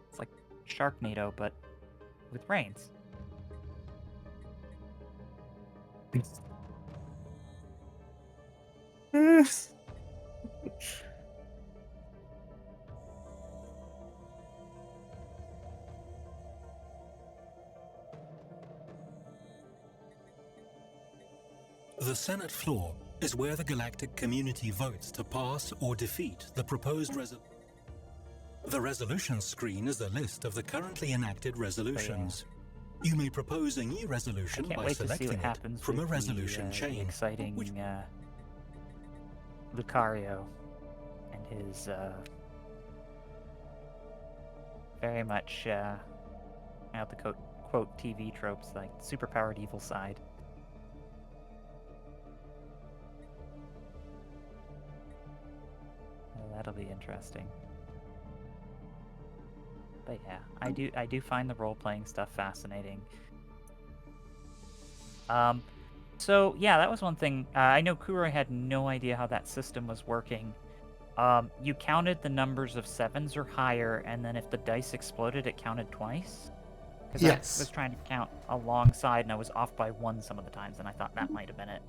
It's like Sharknado, but with rains. The Senate floor is where the galactic community votes to pass or defeat the proposed resolution. The resolutions screen is a list of the currently enacted resolutions. You may propose a new I resolution can't by wait to see selecting what it happens from a with resolution the chain. exciting which- Lucario and his very much out the quote TV tropes, like superpowered evil side. Well, that'll be interesting. But yeah, I do find the role-playing stuff fascinating. So yeah, that was one thing. I know Kuroi had no idea how that system was working. You counted the numbers of 7s or higher, and then if the dice exploded, it counted twice? Because Yes. I was trying to count alongside, and I was off by 1 some of the times, and I thought that might have been it.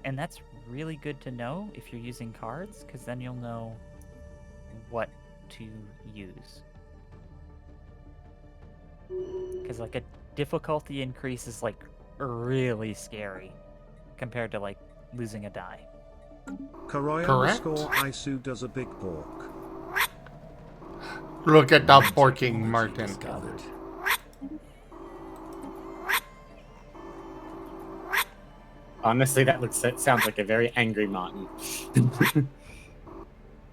And that's really good to know if you're using cards, because then you'll know what to use. Because like a difficulty increase is like really scary compared to like losing a die. Karoi Correct. underscore Isu does a big pork. Look at the New porking, technology Marten. discovered. Honestly, sounds like a very angry Marten.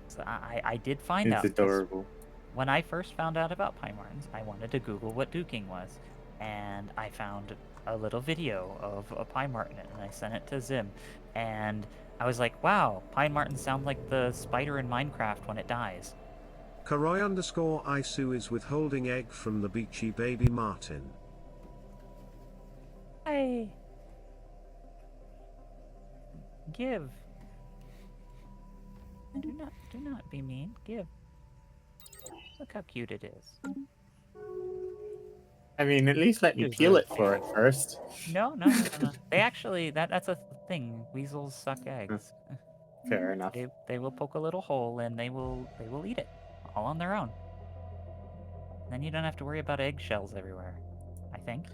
So I did find It's out. 'Cause adorable. when I first found out about Pine Martens, I wanted to Google what duking was. And I found a little video of a Pine Marten, and I sent it to Zim. And I was like, wow, Pine Martens sound like the spider in Minecraft when it dies. Karoi underscore Isu is withholding egg from the beachy baby Marten. Hey! Give. Do not be mean. Give. Look how cute it is. I mean, at least let me peel it for it first. No. They actually, that's a thing. Weasels suck eggs. Fair enough. They will poke a little hole and they will eat it all on their own. Then you don't have to worry about eggshells everywhere, I think.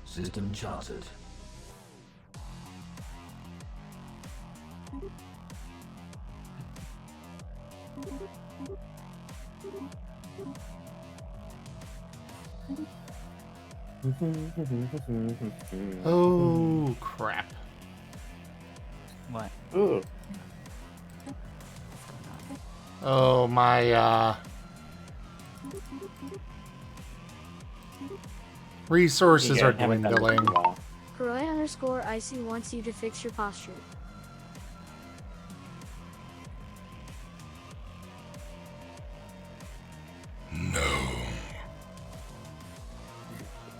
System charted. Oh, crap. What? Ooh. Oh, my, resources are dwindling. Karai_IC wants you to fix your posture.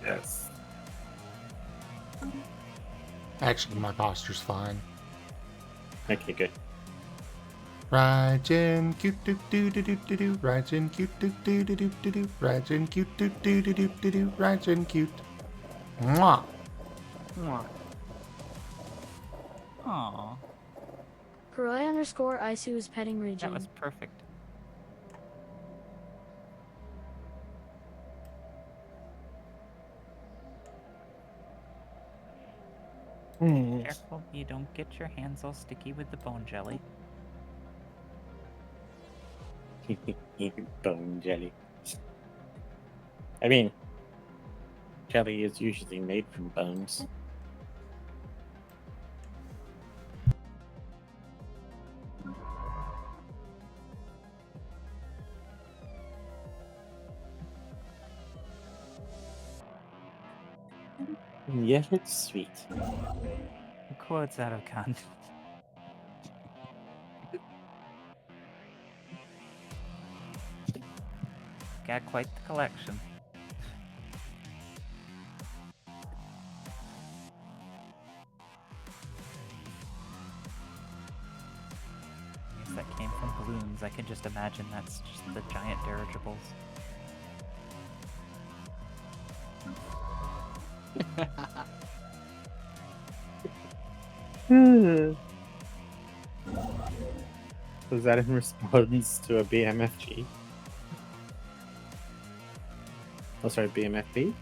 Yes. Actually, my posture's fine. Okay, good. Raijin, cute doo doo doo doo doo doo. Raijin, cute doo doo doo doo doo doo. Raijin, cute doo doo doo doo doo doo. Raijin, cute. Mwah. Aww, Karai_IC is petting Regine. that was perfect. Careful, you don't get your hands all sticky with the bone jelly. Bone jelly. I mean, jelly is usually made from bones. And yet it's sweet. Quotes out of context. Got quite the collection. I guess that came from balloons. I can just imagine that's just the giant dirigibles. Was that in response to a BMFG? Oh, sorry, BMFB?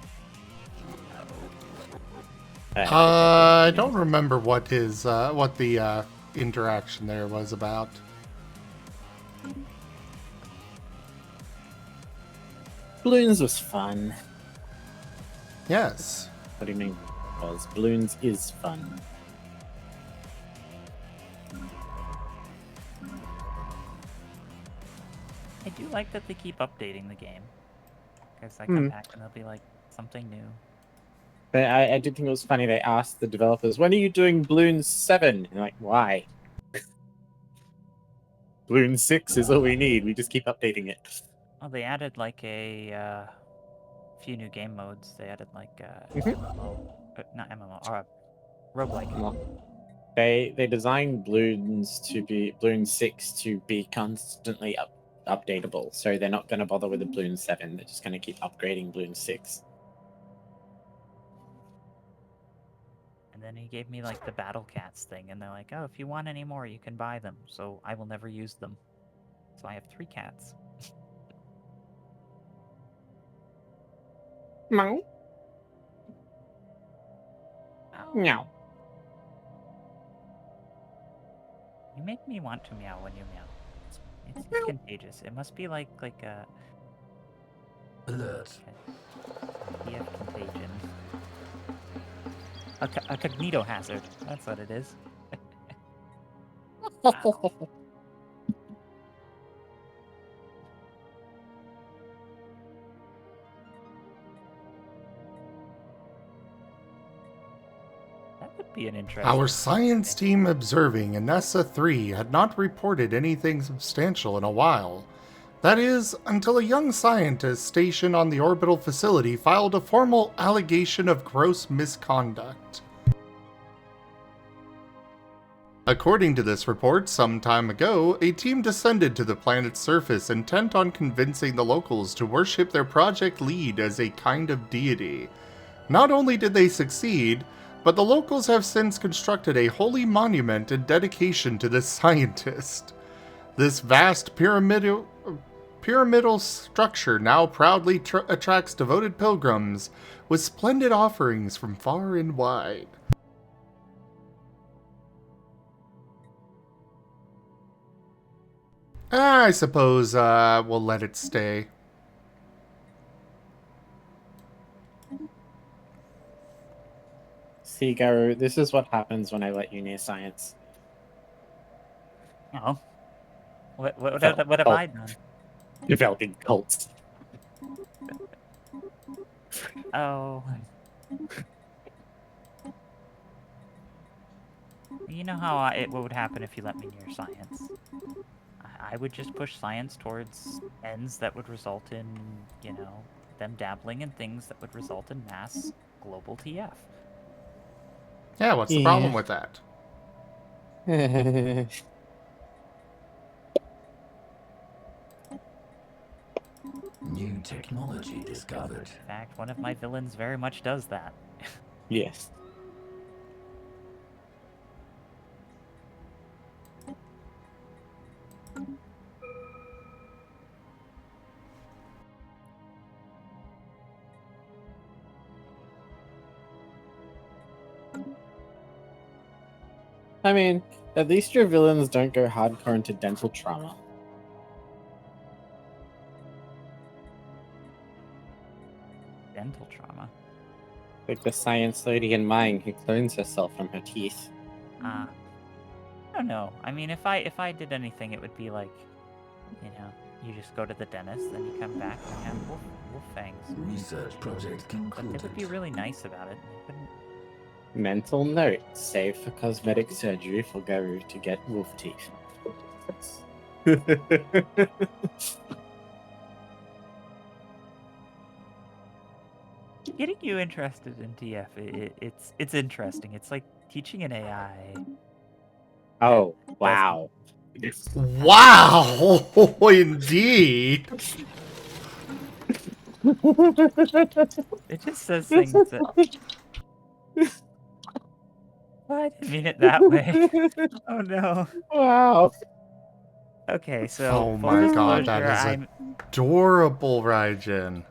I don't remember what his, what the, interaction there was about. Balloons was fun. Yes. What do you mean? Was balloons is fun. I do like that they keep updating the game. Because I come back and they'll be like, something new. But I did think it was funny. They asked the developers, "When are you doing Bloons 7?" And like, why? Bloons 6 is all we need. We just keep updating it. Well, they added like a few new game modes. They added like Mhm. MMO, not MMO, roguelike. Well, they designed Bloons 6 to be constantly updatable. So they're not going to bother with the Bloons 7. They're just going to keep upgrading Bloons 6. And then he gave me like the battle cats thing, and they're like, "Oh, if you want any more, you can buy them." So I will never use them. So I have 3 cats. Meow. Meow. You make me want to meow when you meow. It's contagious. It must be like a Alert. PF contagion. A cognito hazard. That's what it is. Wow. That would be an interesting. Our science team observing Inessa 3 had not reported anything substantial in a while. That is, until a young scientist stationed on the orbital facility filed a formal allegation of gross misconduct. According to this report, some time ago, a team descended to the planet's surface intent on convincing the locals to worship their project lead as a kind of deity. Not only did they succeed, but the locals have since constructed a holy monument in dedication to this scientist. This vast pyramidal structure now proudly attracts devoted pilgrims with splendid offerings from far and wide. I suppose we'll let it stay. See, Garu, this is what happens when I let you near science. Oh. What have I done? Developing cults. Oh. You know how what would happen if you let me near science? I would just push science towards ends that would result in, you know, them dabbling in things that would result in mass global TF. Yeah, what's the problem with that? New technology discovered. In fact, one of my villains very much does that. Yes. I mean, at least your villains don't go hardcore into dental trauma. Dental trauma? Like the science lady in mine who clones herself from her teeth. I don't know. I mean, if I did anything, it would be like, you know, you just go to the dentist, then you come back and you have wolf fangs. Research project But concluded. they would be really nice about it. They wouldn't. Mental note: save for cosmetic surgery for Garu to get wolf teeth. Getting you interested in TF, it's interesting. It's like teaching an AI. Oh, wow. Wow! Indeed! It just says things that. Well, I didn't mean it that way. Oh no. Wow. Okay, so Oh full my god, disclosure, that is I'm adorable, Raijin.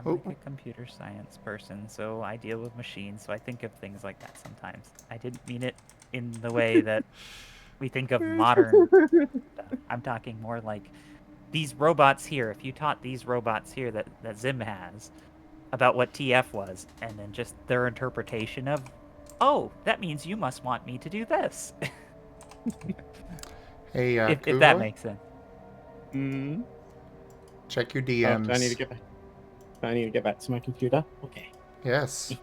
like a computer science person, so I deal with machines, so I think of things like that sometimes. I didn't mean it in the way that we think of modern stuff. I'm talking more like these robots here. If you taught these robots here that Zim has about what TF was, and then just their interpretation of, oh, that means you must want me to do this. Hey, if Kuroy, that makes sense. Mm. check your Oh, DMs. do I need to get back? Do I need to get back to my computer? Okay. Yes.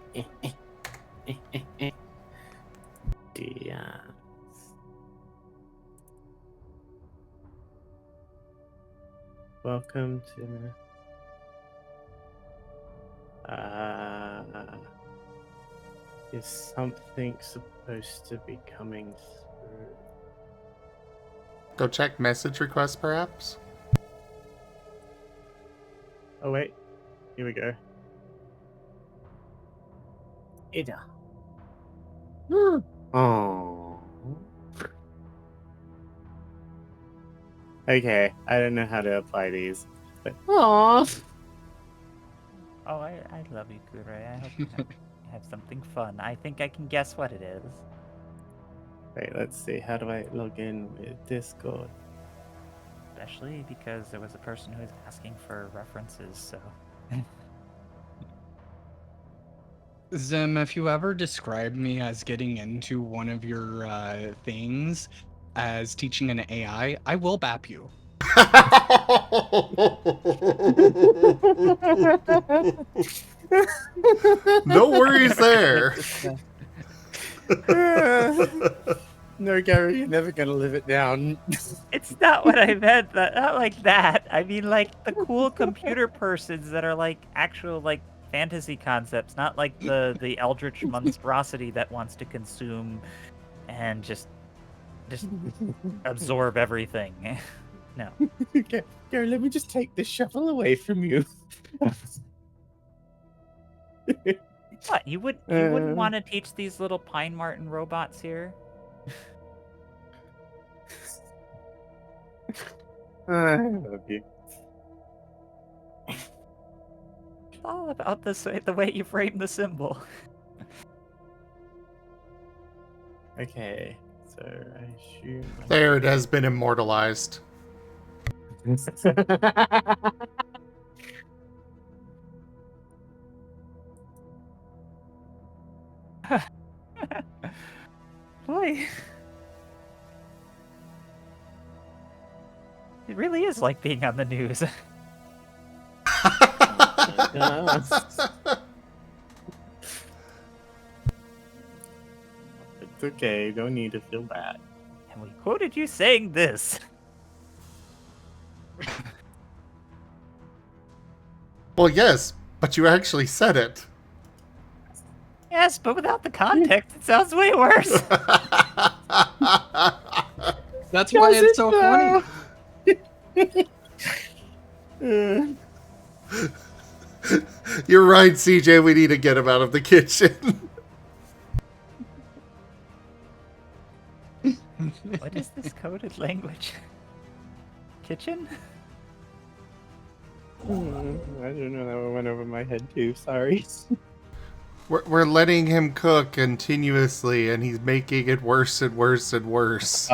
Yeah. Welcome to. Is something supposed to be coming through? Go check message requests, perhaps? Oh wait, here we go. Ida. Oh. Okay, I don't know how to apply these, but aww. Oh, I love you, Kuroy. I hope you have something fun. I think I can guess what it is. Wait, let's see. How do I log in with Discord? Especially because there was a person who was asking for references, so... Zim, if you ever describe me as getting into one of your things as teaching an AI, I will bap you. No worries there. No, Gary, you're never gonna live it down. It's not what I meant, not like that. I mean, like, the cool computer persons that are, like, actual, like, fantasy concepts, not like the eldritch monstrosity that wants to consume and just absorb everything. No. Okay, Gary, let me just take this shovel away from you. What? You wouldn't want to teach these little pine marten robots here? I love you. It's all about the way you frame the symbol. Okay, so I assume. There, it has been immortalized. Boy. It really is like being on the news. It's okay, don't need to feel bad. And we quoted you saying this. Well, yes, but you actually said it. Yes, but without the context, it sounds way worse. That's why it's so funny. You're right, CJ. We need to get him out of the kitchen. What is this coded language? Kitchen? I don't know, that one went over my head too, sorry. We're letting him cook continuously, and he's making it worse and worse and worse.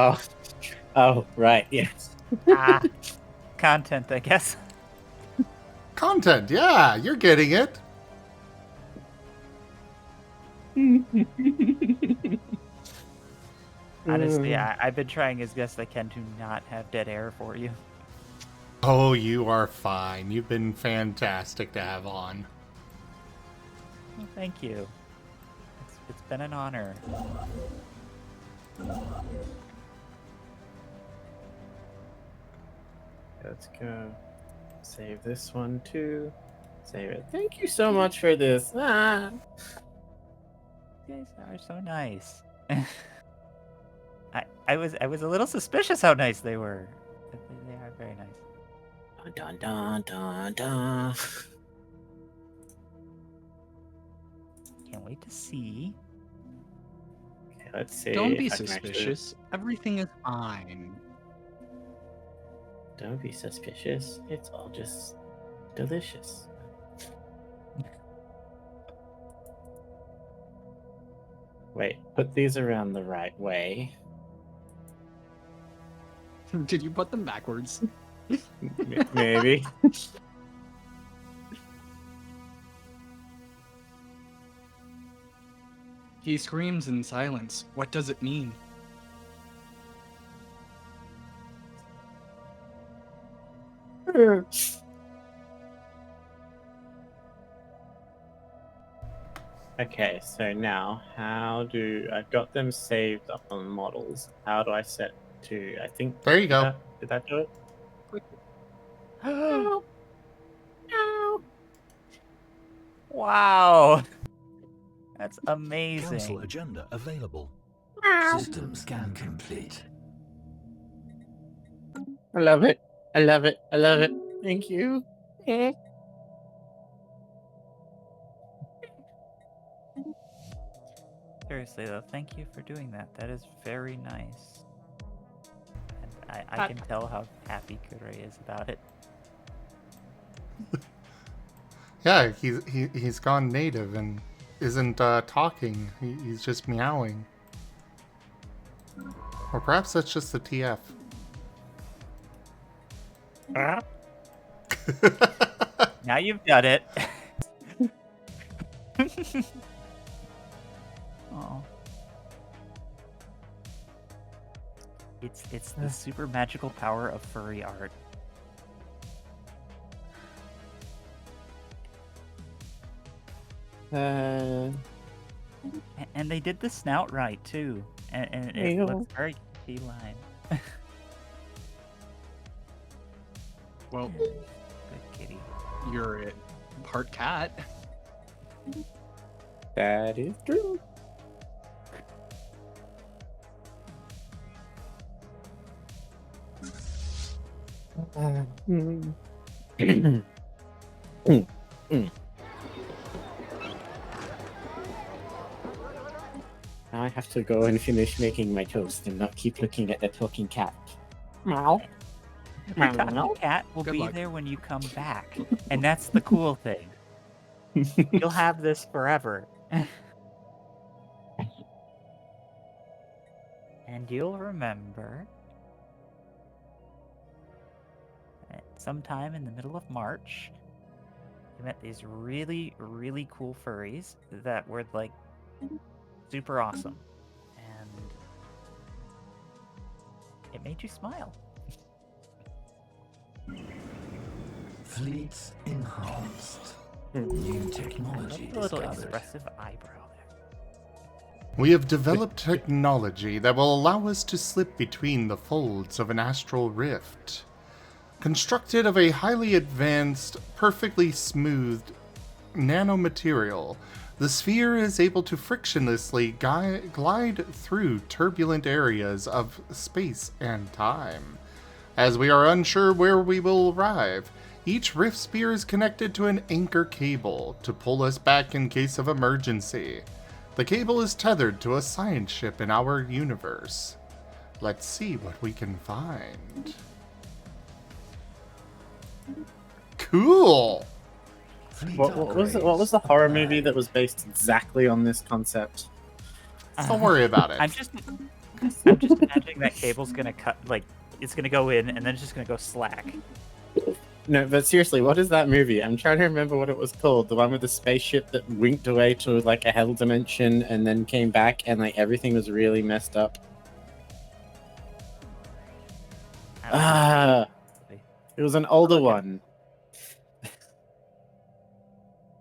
Oh, right, yes. Content, I guess. Content, yeah, you're getting it. Honestly, I've been trying as best I can to not have dead air for you. Oh, you are fine. You've been fantastic to have on. Well, thank you. It's been an honor. Let's go. Save this one too. Save it. Thank you so much for this. You guys are so nice. I was a little suspicious how nice they were. But they are very nice. Dun dun dun dun. Can't wait to see. Okay, let's see. Don't be if I can suspicious. Everything is fine. Don't be suspicious. It's all just delicious. Wait, put these around the right way. Did you put them backwards? Maybe. He screams in silence. What does it mean? Okay, so now I've got them saved up on models. How do I set to, I think... There you go. Did that do it? No. Wow. That's amazing. Council agenda available. System scan complete. I love it. I love it. I love it. Thank you. Seriously though, thank you for doing that. That is very nice. And I can tell how happy Kure is about it. Yeah, he's gone native and isn't talking. He's just meowing. Or perhaps that's just the TF. Now you've done it. Oh. It's the super magical power of furry art. And they did the snout right too, and it looks very feline. Well, Good kitty. you're part cat. That is true. Now I have to go and finish making my toast and not keep looking at the talking cat. Meow. The talking cat will Good be luck. there when you come back, and that's the cool thing. You'll have this forever. And you'll remember that sometime in the middle of March, you met these really, really cool furries that were like super awesome. And it made you smile. Fleets enhanced. New I love technology the little discovered. expressive eyebrow there. We have developed technology that will allow us to slip between the folds of an astral rift. Constructed of a highly advanced, perfectly smoothed nanomaterial, the sphere is able to frictionlessly glide through turbulent areas of space and time. As we are unsure where we will arrive, each rift sphere is connected to an anchor cable to pull us back in case of emergency. The cable is tethered to a science ship in our universe. Let's see what we can find. Cool! Fleet What was the upgrades horror applied. movie that was based exactly on this concept? Don't worry about it. I'm just imagining that cable's gonna cut, like, it's gonna go in and then it's just gonna go slack. No, but seriously, what is that movie? I'm trying to remember what it was called. The one with the spaceship that winked away to like a hell dimension and then came back and like everything was really messed up. I don't know. Ah, it was an older one.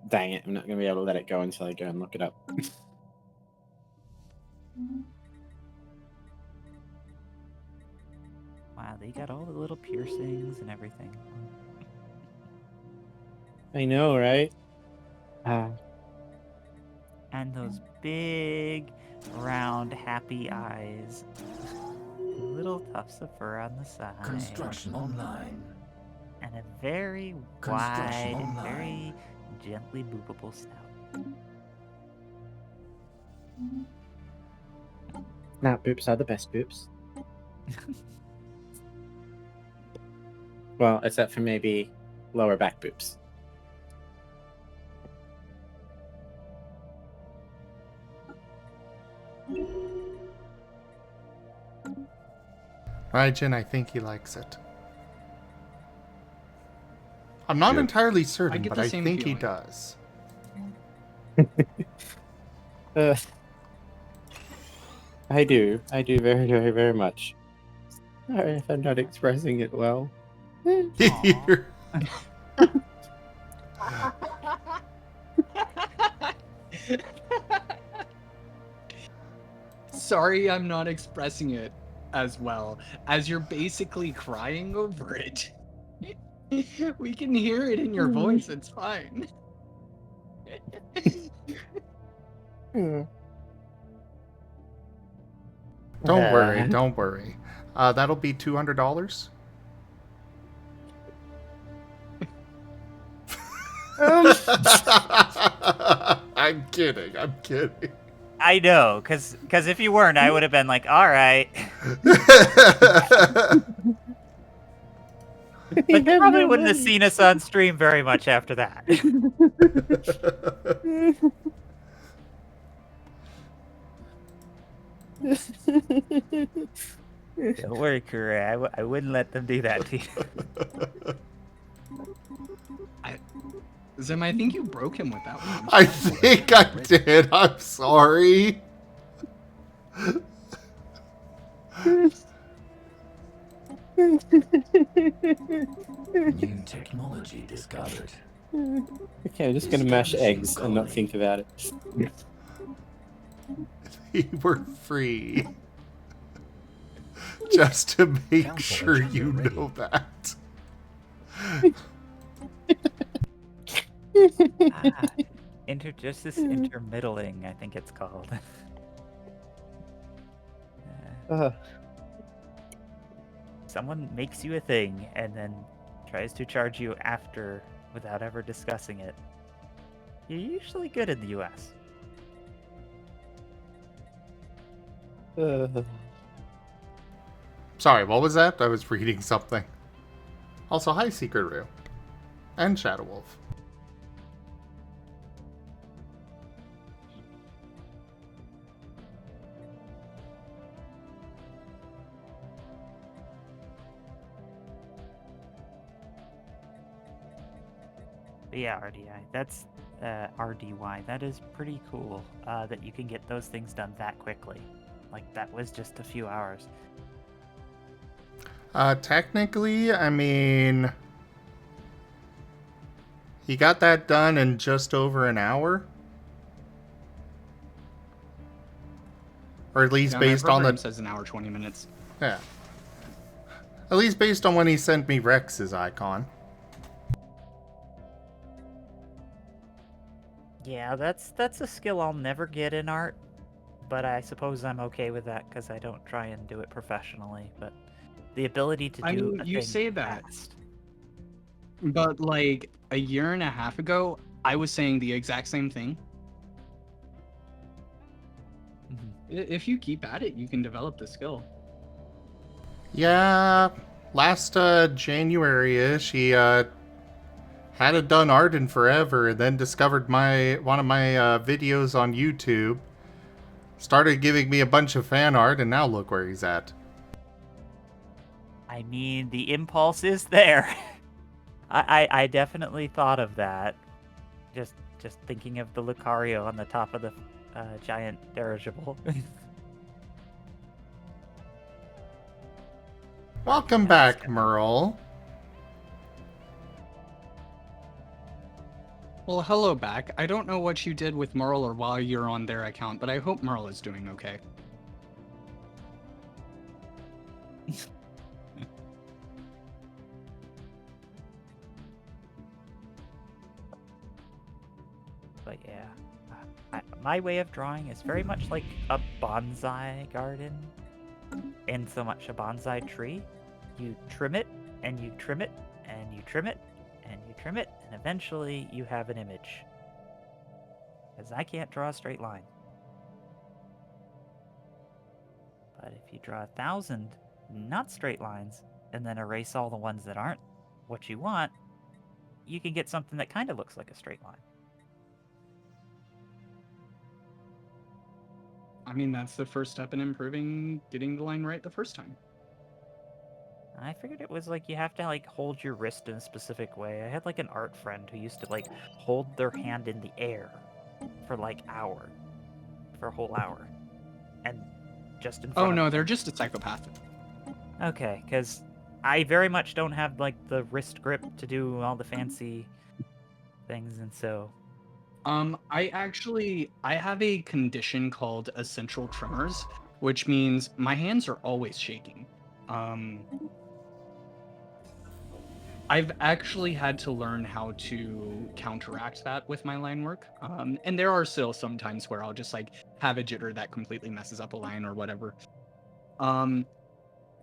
Dang it, I'm not gonna be able to let it go until I go and look it up. Wow, they got all the little piercings and everything. I know, right? And those big, round, happy eyes. Little tufts of fur on the side. Construction online. And a very Construction wide, online. very gently boopable snout. Snout boops are the best boops. Well, except for maybe lower back boops. Raijin, I think he likes it. I'm not entirely certain, get but the I same think he feeling. does. I do very, very, very much. Sorry if I'm not expressing it well. Here. Sorry, I'm not expressing it as well, as you're basically crying over it. We can hear it in your voice, it's fine. Don't worry, don't worry. That'll be $200. I'm kidding. I'm kidding. I know, cause if you weren't, I would have been like, all right. But you probably wouldn't have seen us on stream very much after that. Don't worry, Kure. I wouldn't let them do that to you. Zim, I think you broke him with that one. I think I did. I'm sorry. New technology discovered. Okay, I'm just gonna mash eggs and not think about it. They were free. Just to make Council sure agenda you ready. know that. Just intermiddling, I think it's called. someone makes you a thing and then tries to charge you after without ever discussing it, you're usually good in the US. Sorry, what was that? I was reading something. Also, hi, Secret Roo. And Shadow Wolf. But yeah, that's RDY. That is pretty cool that you can get those things done that quickly. Like, that was just a few hours. Technically, I mean, he got that done in just over an hour. Or at least Yeah, based my on program the... says an hour 20 minutes. Yeah. At least based on when he sent me Rex's icon. Yeah, that's a skill I'll never get in art, but I suppose I'm okay with that because I don't try and do it professionally. But the ability to I do mean, a you thing say that, fast. but like a year and a half ago, I was saying the exact same thing. If you keep at it, you can develop the skill. Yeah, last January-ish, he hadn't done art in forever, and then discovered one of my videos on YouTube. Started giving me a bunch of fan art, and now look where he's at. I mean, the impulse is there. I definitely thought of that. Just thinking of the Lucario on the top of the giant dirigible. Welcome back, Merle. Well, hello back. I don't know what you did with Merle or while you're on their account, but I hope Merle is doing okay. But yeah, my way of drawing is very much like a bonsai garden, in so much a bonsai tree. You trim it, and you trim it, and you trim it, and you trim it, and eventually you have an image. Because I can't draw a straight line. But if you draw 1,000 not straight lines, and then erase all the ones that aren't what you want, you can get something that kind of looks like a straight line. I mean, that's the first step in improving getting the line right the first time. I figured it was like you have to like hold your wrist in a specific way. I had like an art friend who used to like hold their hand in the air for like for a whole hour. And just in front Oh of no, them. they're just a psychopath. Okay, because I very much don't have like the wrist grip to do all the fancy things, and so I have a condition called essential tremors, which means my hands are always shaking. I've actually had to learn how to counteract that with my line work. And there are still some times where I'll just like have a jitter that completely messes up a line or whatever.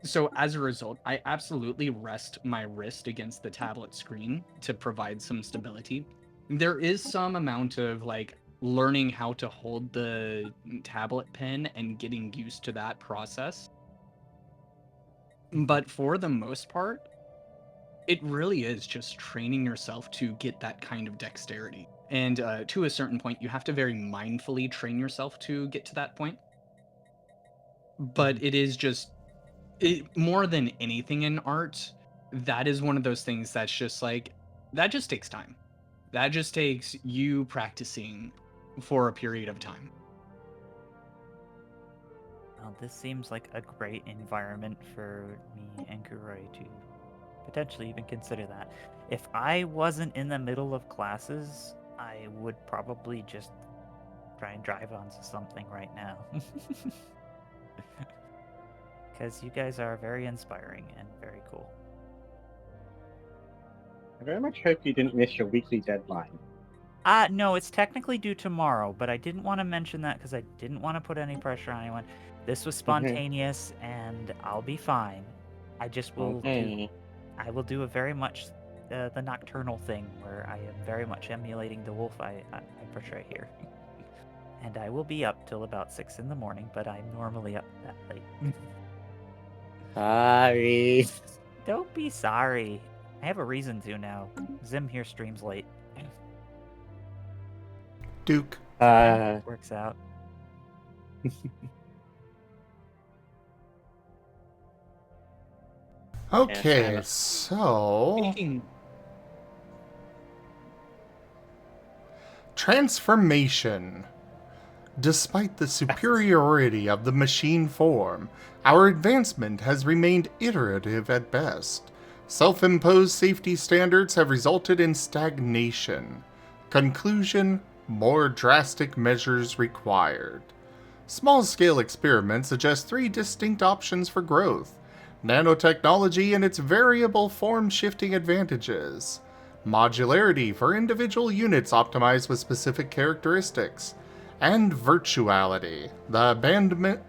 So as a result, I absolutely rest my wrist against the tablet screen to provide some stability. There is some amount of like learning how to hold the tablet pen and getting used to that process. But for the most part, it really is just training yourself to get that kind of dexterity. And to a certain point, you have to very mindfully train yourself to get to that point. But it is just more than anything in art, that is one of those things that's just like, that just takes time. That just takes you practicing for a period of time. Well, this seems like a great environment for me and Kuroi to potentially even consider that. If I wasn't in the middle of classes, I would probably just try and drive onto something right now. Because you guys are very inspiring and very cool. I very much hope you didn't miss your weekly deadline. No, it's technically due tomorrow, but I didn't want to mention that because I didn't want to put any pressure on anyone. This was spontaneous, and I'll be fine. I just will do. I will do a very much the nocturnal thing where I am very much emulating the wolf I portray here. And I will be up till about 6 in the morning, but I'm normally up that late. Sorry. Don't be sorry. I have a reason to now. Zim here streams late. Duke. Works out. Okay, Yes, so Speaking, transformation. Despite the superiority of the machine form, our advancement has remained iterative at best. Self-imposed safety standards have resulted in stagnation. Conclusion: more drastic measures required. Small-scale experiments suggest 3 distinct options for growth: nanotechnology and its variable form-shifting advantages, modularity for individual units optimized with specific characteristics, and virtuality, the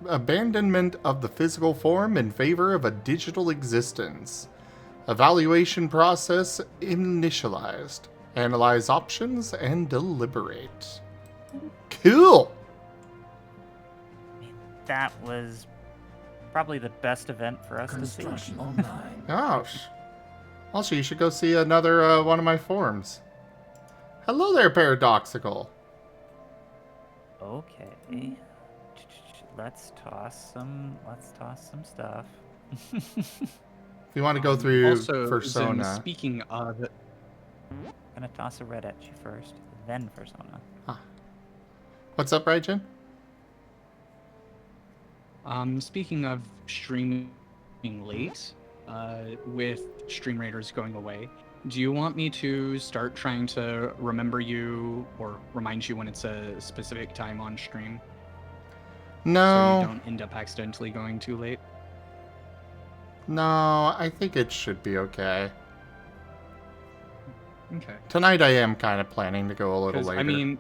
abandonment of the physical form in favor of a digital existence. Evaluation process initialized. Analyze options and deliberate. Cool! That was probably the best event for us to see. Construction online. Gosh. Also, you should go see another one of my forums. Hello there, Paradoxical. Okay. Let's toss some stuff. If you want to go through also, Persona. Zim, speaking of, I'm gonna toss a red at you first, then Persona. What's up, Raijin? speaking of streaming late, with Stream Raiders going away, do you want me to start trying to remember you or remind you when it's a specific time on stream? So No. you don't end up accidentally going too late? No, I think it should be okay. Okay. Tonight I am kind of planning to go a little 'Cause, later. I mean,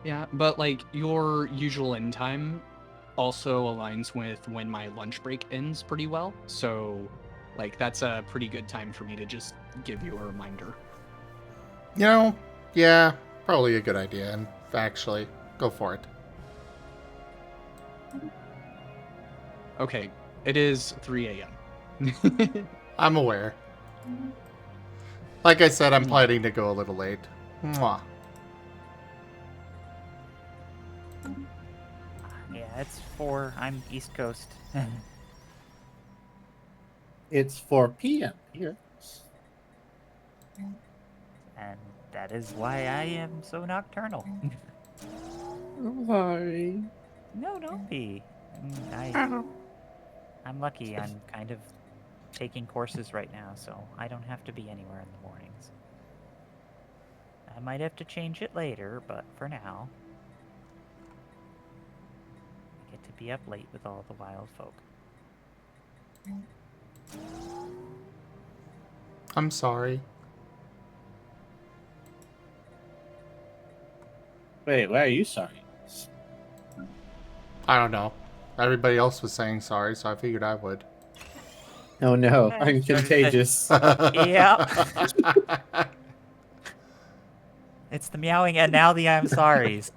yeah, but like your usual end time also aligns with when my lunch break ends pretty well. So, like, that's a pretty good time for me to just give you a reminder. You know, yeah, probably a good idea. And actually, go for it. Okay, it is 3 a.m. I'm aware. Like I said, I'm planning to go a little late. Mwah. Yeah, it's 4. I'm East Coast. It's 4 p.m. here. And that is why I am so nocturnal. I'm sorry. No, don't be. I'm lucky. I'm kind of taking courses right now, so I don't have to be anywhere in the mornings. I might have to change it later, but for now, I get to be up late with all the wild folk. I'm sorry. Wait, why are you sorry? I don't know. Everybody else was saying sorry, so I figured I would. Oh no, Eh, I'm contagious. Yeah. It's the meowing and now the I'm sorries.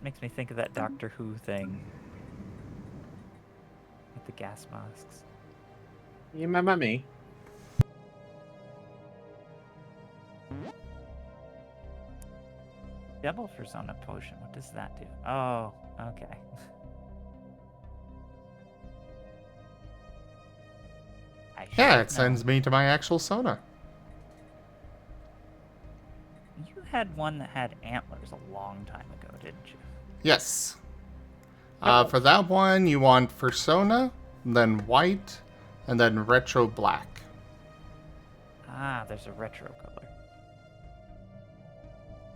Makes me think of that Doctor Who thing with the gas masks. You my mummy. Double Persona potion. What does that do? Oh, okay. Yeah, should it sends me to my actual Sona. You had one that had antlers a long time ago, didn't you? Yes. For that one, you want Persona, then white, and then retro black. Ah, there's a retro color.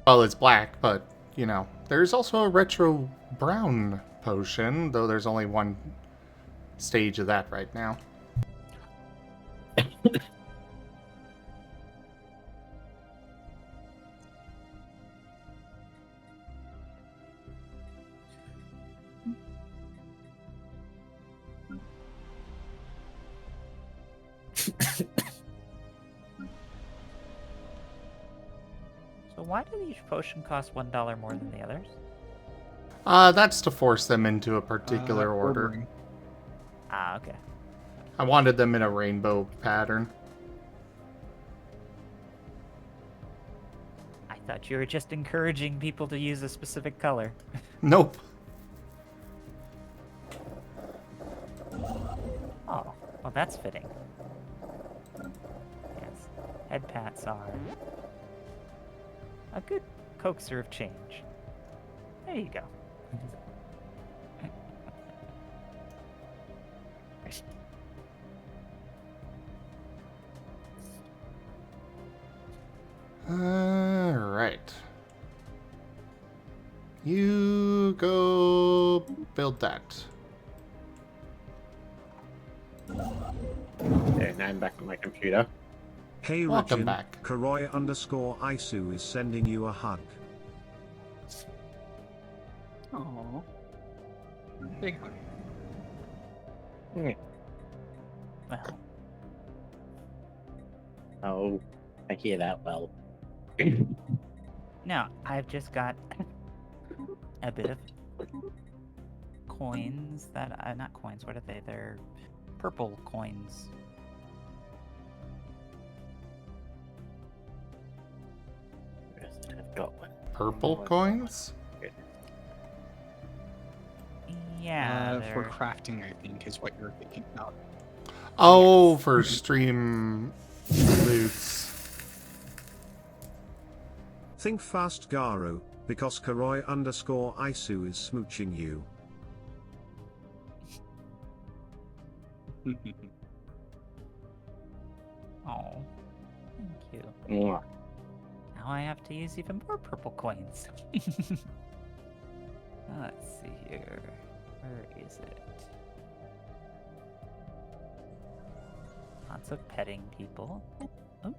Well, it's black, but, you know. There's also a retro brown potion, though there's only one stage of that right now. why did each potion cost $1 more than the others? That's to force them into a particular order. Ordering. Ah, okay. I wanted them in a rainbow pattern. I thought you were just encouraging people to use a specific color. Nope. Oh, well, that's fitting. Yes, head pats are a good coaxer of change. There you go. Alright. You go build that. Okay, now I'm back on my computer. Hey Welcome Regin, back. Karoi_Isu is sending you a hug. Oh. Big hug. Well, Oh, I hear that well. now I've just got a bit of coins that not coins. What are they? They're purple coins. I've got one. Purple coins? Yeah, For they're- crafting, I think, is what you're thinking about. Oh, for stream loots. Think fast, Garu, because Karoi_Isu is smooching you. Oh, thank you. Mwah. Now I have to use even more purple coins. Let's see here. Where is it? Lots of petting people. Oh.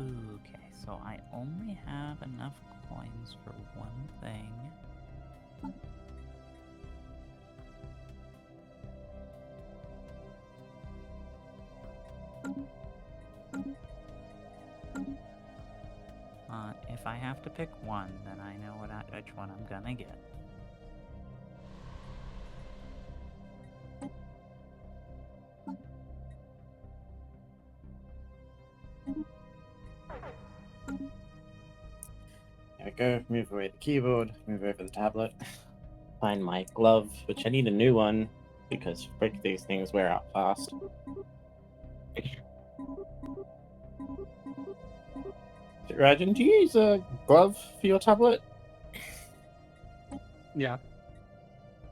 Okay, so I only have enough coins for one thing. If I have to pick one, then I know which one I'm gonna get. There we go. Move away the keyboard. Move over the tablet. Find my glove, which I need a new one because frick, these things wear out fast. Rajan, do you use a glove for your tablet? Yeah.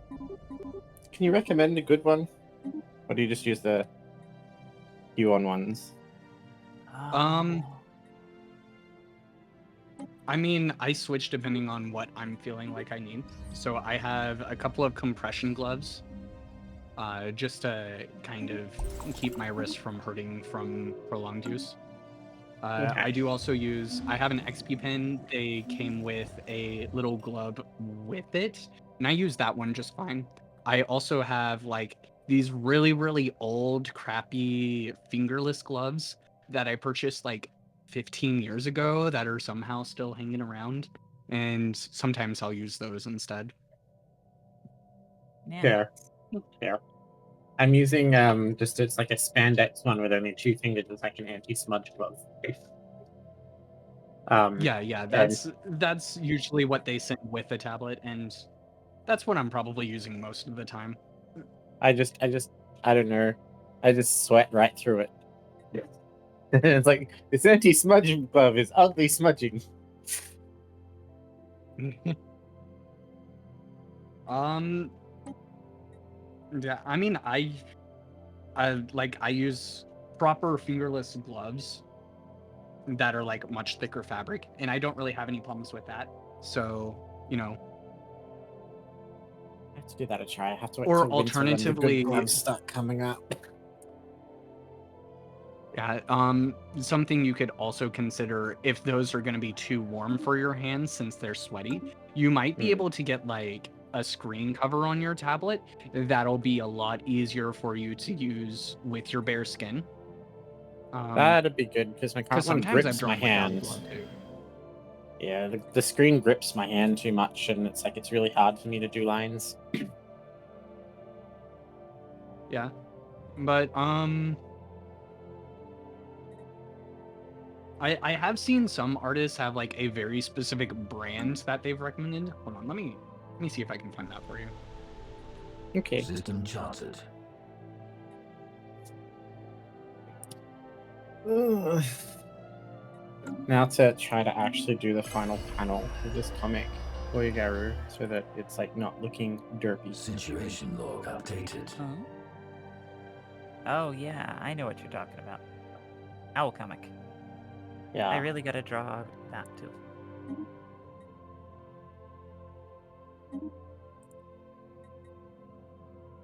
Can you recommend a good one? Or do you just use the Huon ones? Um, I mean, I switch depending on what I'm feeling like I need. So I have a couple of compression gloves, just to kind of keep my wrist from hurting from prolonged use. Okay. I do also use, I have an XP pen. They came with a little glove with it, and I use that one just fine. I also have like these really, really old, crappy fingerless gloves that I purchased like 15 years ago that are somehow still hanging around, and sometimes I'll use those instead. Yeah. Fair. Fair. I'm using just it's like a spandex one with only 2 fingers. It's like an anti-smudge glove. Yeah, that's usually what they send with the tablet, and that's what I'm probably using most of the time. I don't know. I just sweat right through it. It's like this anti-smudging glove is ugly smudging. Yeah, I mean, I use proper fingerless gloves that are like much thicker fabric, and I don't really have any problems with that. So, you know. I have to give that a try. I have to wait Or till winter when the alternatively- good gloves start coming up. Yeah, something you could also consider if those are going to be too warm for your hands since they're sweaty, you might be able to get like a screen cover on your tablet, that'll be a lot easier for you to use with your bare skin. That'd be good because my current one sometimes I've grips my drawn without hand. blood too. Yeah, the screen grips my hand too much, and it's really hard for me to do lines. Yeah, but I have seen some artists have like a very specific brand that they've recommended. Hold on, let me see if I can find that for you. Okay. System charted. Now to try to actually do the final panel of this comic, Oigaru, so that it's like not looking derpy. Situation log updated. Oh yeah, I know what you're talking about. Owl comic. Yeah. I really gotta draw that too.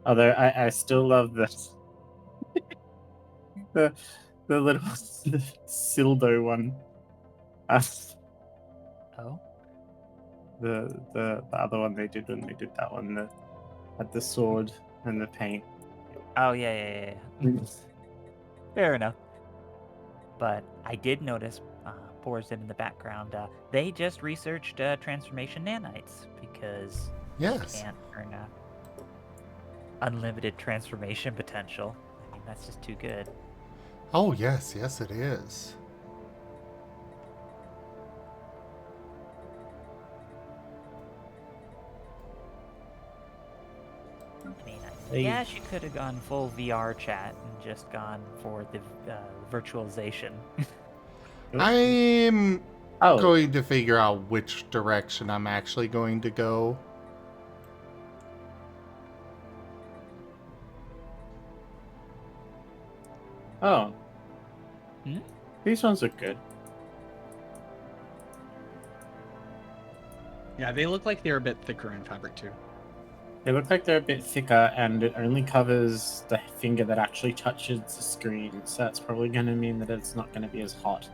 Although I still love this. the little Sildo one. Oh? The other one they did when they did that one, had the sword and the paint. Oh yeah. Fair enough. But I did notice, pours in the background, they just researched transformation nanites because Yes. you can't earn unlimited transformation potential. I mean, that's just too good. Oh, yes, yes, it is. I mean, yeah, she could have gone full VR chat and just gone for the virtualization. I'm Oh, going to figure out which direction I'm actually going to go. oh. Hmm? These ones look good. Yeah, they look like they're a bit thicker in fabric too. They look like they're a bit thicker, and it only covers the finger that actually touches the screen, so that's probably going to mean that it's not going to be as hot.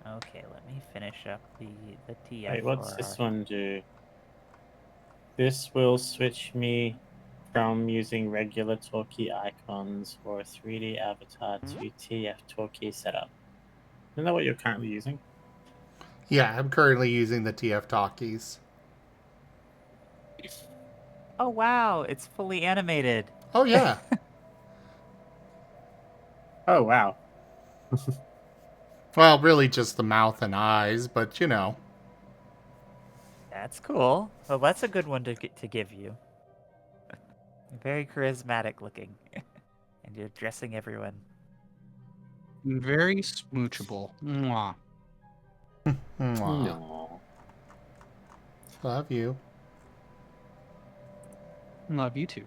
Okay, let me finish up the TF. Wait, what's for this our- one do? This will switch me from using regular talkie icons or a 3D avatar to TF talkie setup. Isn't that what you're currently using? Yeah, I'm currently using the TF talkies. Oh wow, it's fully animated. Oh, yeah. Oh, wow. Well, really just the mouth and eyes, but you know. That's cool. Well, that's a good one to give you. Very charismatic looking, and you're dressing everyone. Very smoochable. Mwah. Mwah. No. Love you. Love you too.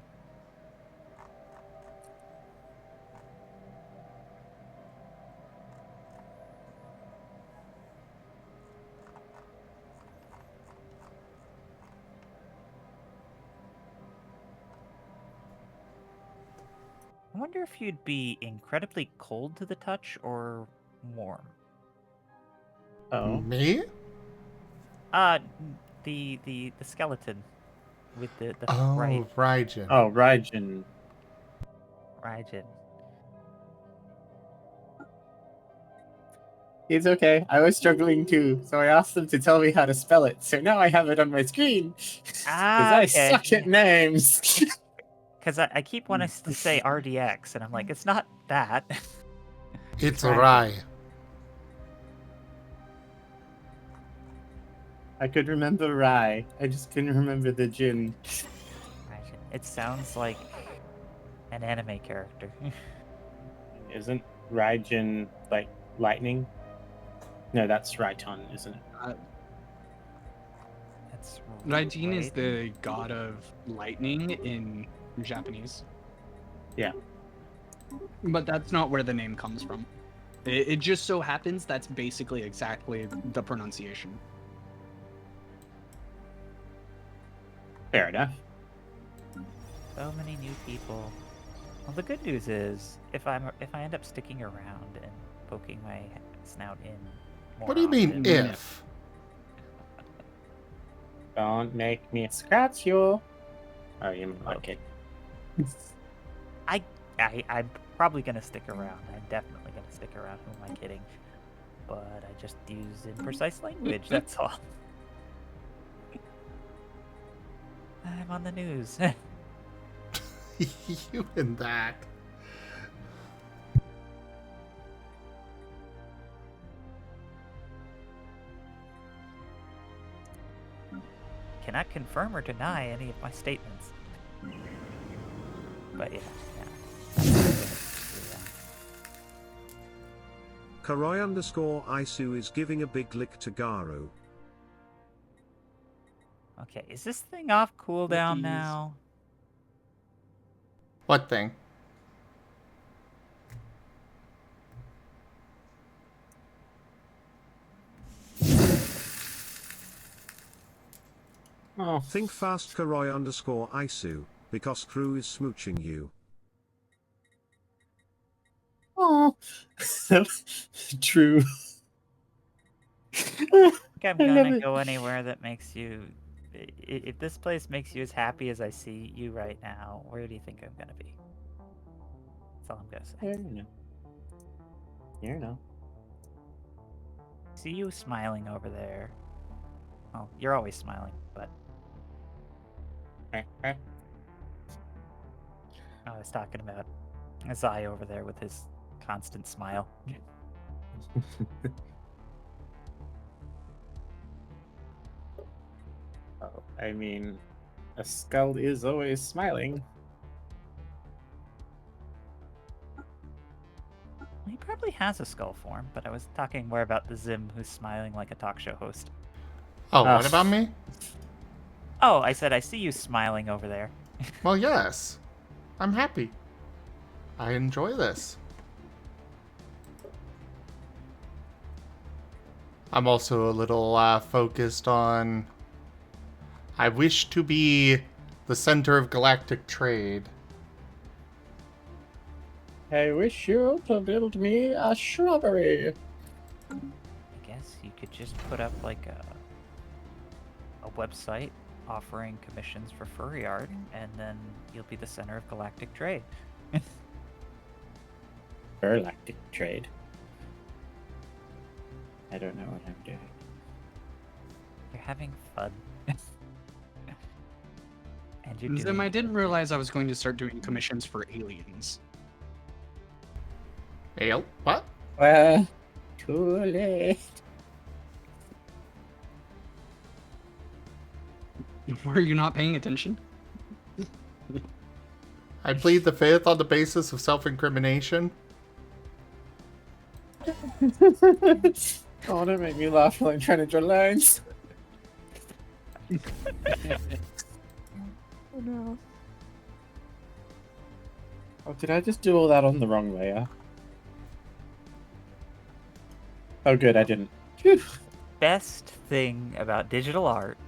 I wonder if you'd be incredibly cold to the touch or warm. Oh. Me? The skeleton with the Oh, Raijin. Oh, Raijin. Raijin. It's okay. I was struggling too, so I asked them to tell me how to spell it. So now I have it on my screen. Because I Okay. suck at names. Because I keep wanting to say RDX, and I'm like, it's not that. It's Raijin. Rai. I could remember Rai. I just couldn't remember the Jin. Raijin. It sounds like an anime character. Isn't Raijin like lightning? No, that's Raiton, isn't it? Raijin is right. the god of lightning in Japanese. Yeah. But that's not where the name comes from. It just so happens that's basically exactly the pronunciation. Fair enough. So many new people. Well, the good news is, if I end up sticking around and poking my snout in more What do you mean, often- Yeah. if? Don't make me scratch you. Oh, you mean like it. I'm probably gonna stick around. I'm definitely gonna stick around. Who am I kidding? But I just use imprecise language. That's all. I'm on the news. You and that. Cannot confirm or deny any of my statements. But yeah. Karoi_Isu is giving a big lick to Garu. Okay, is this thing off cooldown Cookies. now? What thing? Oh, Think fast Karoi_Isu, because crew is smooching you. oh. True. I think I'm I love gonna it. go anywhere that makes you. If this place makes you as happy as I see you right now, where do you think I'm gonna be? That's all I'm gonna say. You know. See you smiling over there. Well, you're always smiling, but I was talking about Azai over there with his constant smile. Oh, I mean, a skull is always smiling. He probably has a skull form, but I was talking more about the Zim who's smiling like a talk show host. Oh, Ah. what about me? Oh, I said I see you smiling over there. Well, yes. I'm happy. I enjoy this. I'm also a little focused on... I wish to be the center of galactic trade. I wish you to build me a shrubbery. I guess you could just put up like a website offering commissions for furry art, and then you'll be the center of galactic trade. Galactic trade. I don't know what I'm doing. You're having fun. And you're Zim, doing I didn't realize I was going to start doing commissions for aliens. Ale? What? Well, too late. Were you not paying attention? I plead the fifth on the basis of self-incrimination. Oh, don't make me laugh while I'm trying to draw lines. Oh no. Oh, did I just do all that on the wrong layer? Oh, good, I didn't. Phew. best thing about digital art.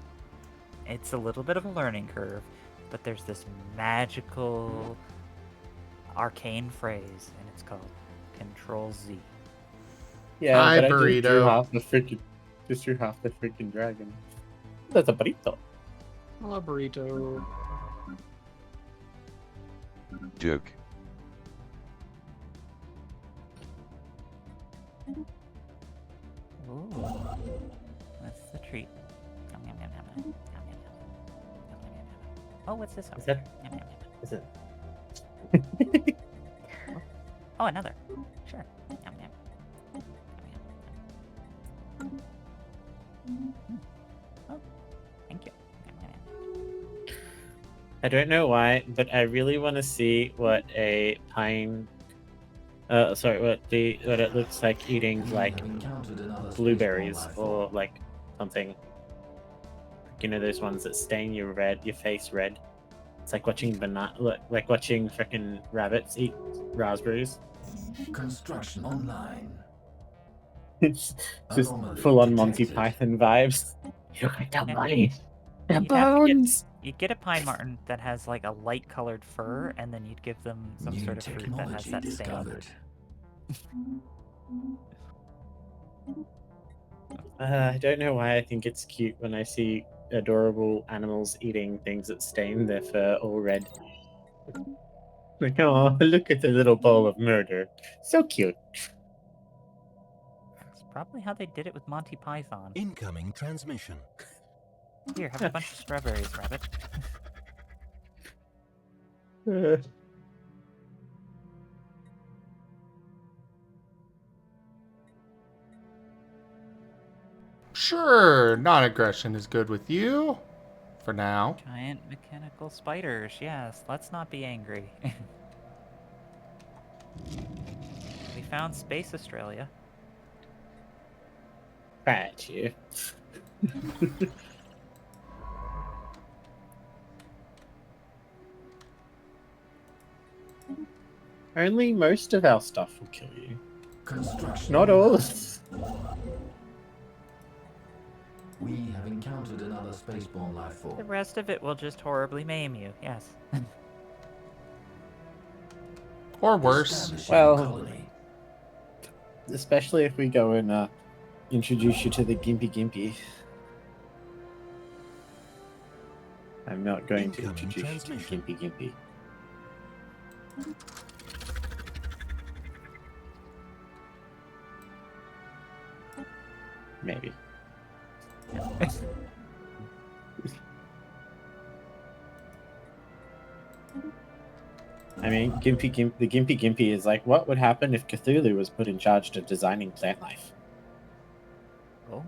It's a little bit of a learning curve, but there's this magical arcane phrase, and it's called Control Z. Yeah, Hi, but I just drew burrito. half the freaking dragon. That's a burrito. Hello, burrito. Joke. Ooh, that's the treat. Yum, yum, yum, yum, yum, yum, yum, yum. Yum, yum, yum, yum. Oh, what's this? Is that- Yum, yum, yum. Is it? Oh, another. Sure. Yum, yum. Yum, yum, yum. Oh, thank you. Yum, yum, yum. I don't know why, but I really want to see what a pine. What it looks like eating like blueberries or like something. You know those ones that stain your face red. It's like watching like watching freaking rabbits eat raspberries. Construction online. It's just Anomaly full on Monty detected. Python vibes. Look at the Yeah. money. The You'd have to bones. You'd get a pine marten that has like a light colored fur, and then you'd give them some New sort of fruit that has technology that stain. discovered. I don't know why I think it's cute when I see adorable animals eating things that stain their fur all red. Like, oh, look at the little bowl of murder. So cute. That's probably how they did it with Monty Python. Incoming transmission. Here, have a bunch of strawberries, rabbit. Sure, non-aggression is good with you. For now. Giant mechanical spiders, yes. Let's not be angry. We found Space Australia. Right, you. Only most of our stuff will kill you. Construction Not all. We have encountered another spaceborne life The form. rest of it will just horribly maim you, yes. Or worse. Establishing Well- colony. Especially if we go and introduce you to the Gimpy Gimpy. I'm not going to Incoming introduce you to the transmission. Gimpy Gimpy. Maybe. I mean, the Gimpy Gimpy is like, what would happen if Cthulhu was put in charge of designing plant life? Oh.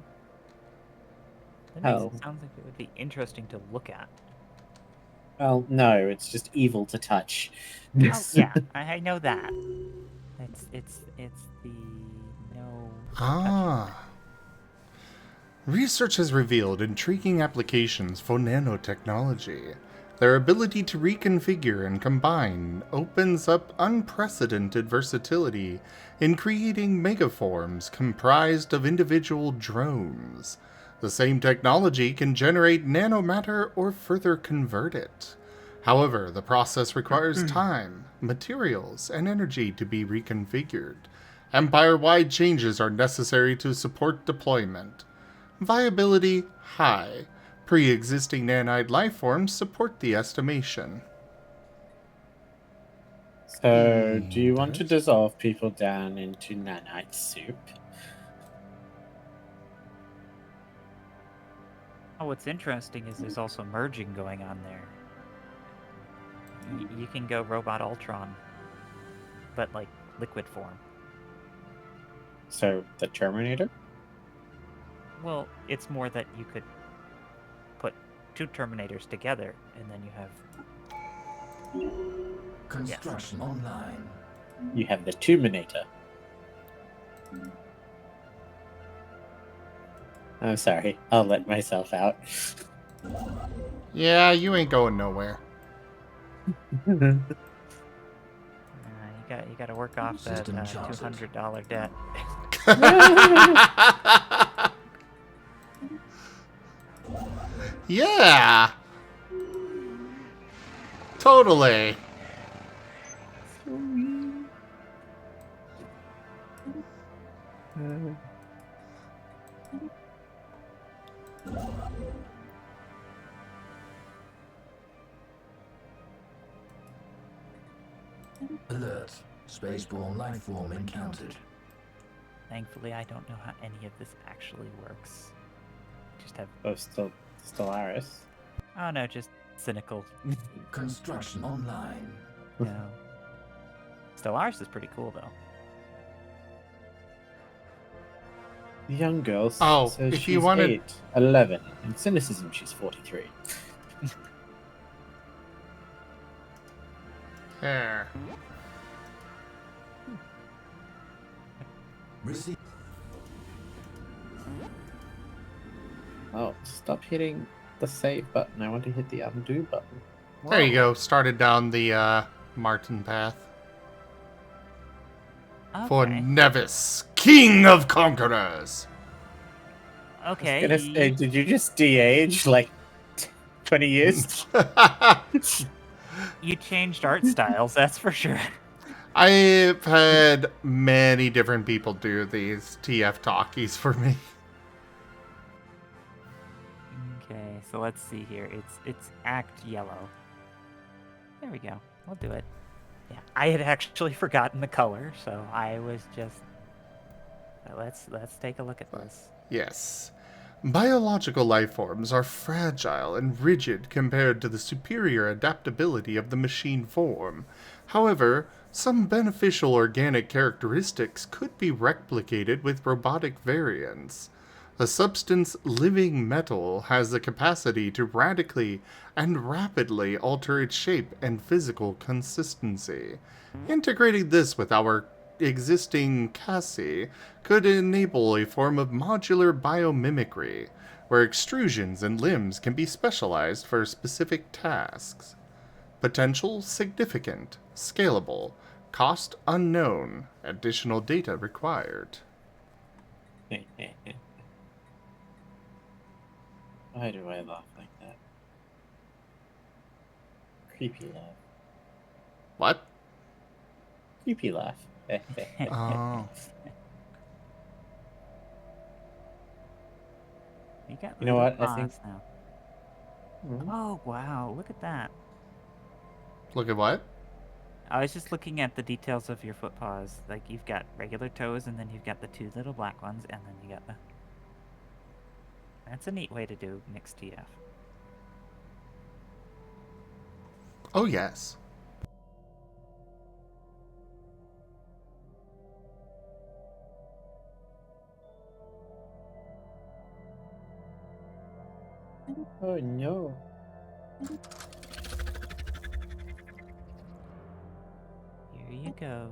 That makes Oh. it sound like it would be interesting to look at. Well, no, it's just evil to touch. Oh yeah, I know that. It's the no. Ah. Research has revealed intriguing applications for nanotechnology. Their ability to reconfigure and combine opens up unprecedented versatility in creating megaforms comprised of individual drones. The same technology can generate nanomatter or further convert it. However, the process requires time, materials, and energy to be reconfigured. Empire-wide changes are necessary to support deployment. Viability high. Pre-existing nanite lifeforms support the estimation. So, do you want to dissolve people down into nanite soup? Oh, what's interesting is there's also merging going on there. You can go Robot Ultron, but like liquid form. So, the Terminator? Well, it's more that you could put two Terminators together, and then you have... Construction online. You have the Terminator. I'm sorry, I'll let myself out. Yeah, you ain't going nowhere. you got to work off that System charted. $200 debt. Yeah! Totally. Alert. Spaceborne life form encountered. Thankfully, I don't know how any of this actually works. Just have... Oh, Stellaris. Oh no, just cynical. Construction online. No. Stellaris is pretty cool, though. The young girl Oh, says if she's you wanted- 8, 11. In cynicism, she's 43. There. Receive. Oh, stop hitting the save button. I want to hit the undo button. There you Whoa. go. Started down the Marten path. For Okay. Nevis, King of Conquerors. Okay. Gonna say, did you just de-age like 20 years? You changed art styles, that's for sure. I've had many different people do these TF talkies for me. Okay, so let's see here. It's act yellow. There we go. We'll do it. Yeah, I had actually forgotten the color, so I was just. Let's take a look at this. Yes. Biological life forms are fragile and rigid compared to the superior adaptability of the machine form. However, some beneficial organic characteristics could be replicated with robotic variants. The substance living metal has the capacity to radically and rapidly alter its shape and physical consistency. Integrating this with our existing chassis could enable a form of modular biomimicry, where extrusions and limbs can be specialized for specific tasks. Potential significant, scalable, cost unknown, additional data required. Why do I laugh like that? Creepy laugh. What? Creepy laugh. Oh. You got You know little what? I think- paws now. Mhm. Oh wow! Look at that. Look at what? I was just looking at the details of your foot paws. Like you've got regular toes, and then you've got the two little black ones, and then you got the. That's a neat way to do mixed TF. Oh, yes. Oh no. Here you go.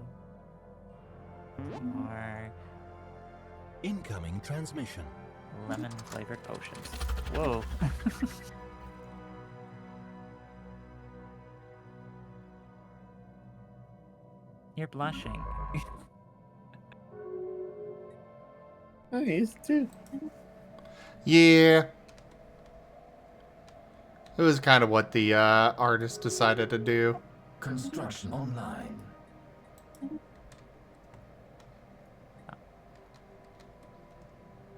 More Incoming transmission. lemon flavored potions. Whoa. You're blushing. Oh, he's too. Yeah. It was kind of what the artist decided to do. Construction online.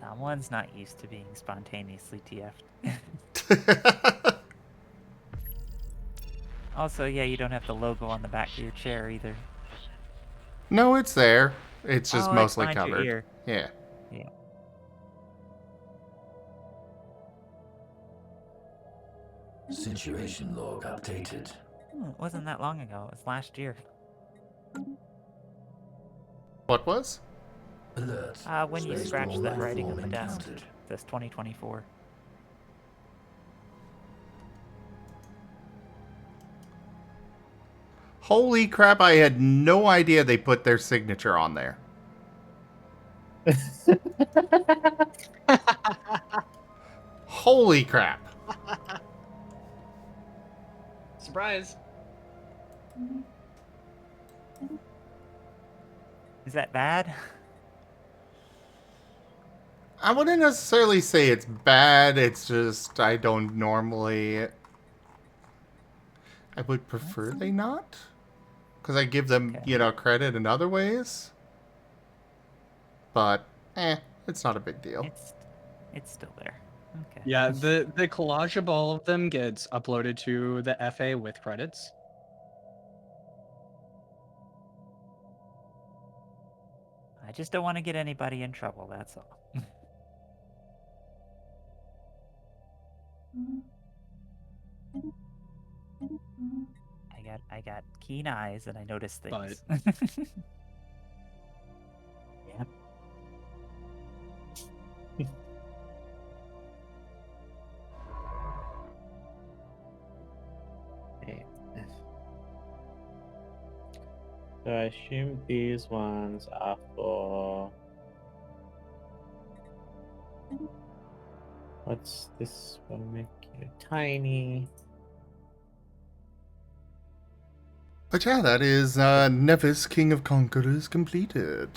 Someone's not used to being spontaneously TF'd. Also, yeah, you don't have the logo on the back of your chair either. No, it's there. It's just Oh, it's mostly behind your covered. ear. Yeah. Yeah. Situation log updated. It wasn't that long ago. It was last year. What was? Alert. When you Space scratch core that life writing on form the desk. encountered. It says 2024. Holy crap, I had no idea they put their signature on there. Holy crap. Surprise. Is that bad? I wouldn't necessarily say it's bad, it's just I don't normally... I would prefer they not. Because I give them, Okay. you know, credit in other ways. But, it's not a big deal. It's still there. Okay. Yeah, the collage of all of them gets uploaded to the FA with credits. I just don't want to get anybody in trouble, that's all. I got keen eyes and I notice things. Yep. Okay. So I assume these ones are for... What's this one make you tiny? But yeah, that is Nevis, King of Conquerors, completed.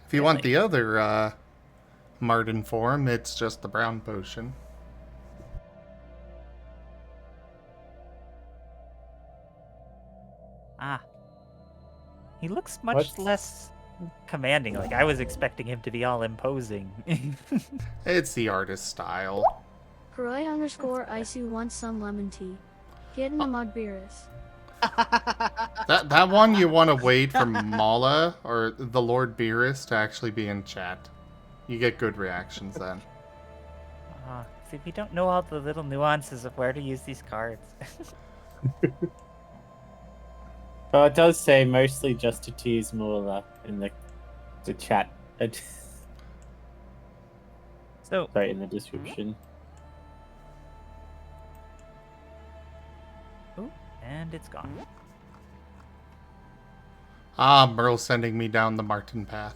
If you want the other Marten form, it's just the brown potion. Ah. He looks much What's- less commanding. Like, I was expecting him to be all imposing. It's the artist style. Roy underscore Isu wants some lemon tea. Get in the mud beerus. That one you want to wait for Mala or the Lord Beerus to actually be in chat. You get good reactions then. See, we don't know all the little nuances of where to use these cards. Well, it does say mostly just to tease Mula in the chat. So, Right in the description. and it's gone. Ah, Merle's sending me down the Marten path.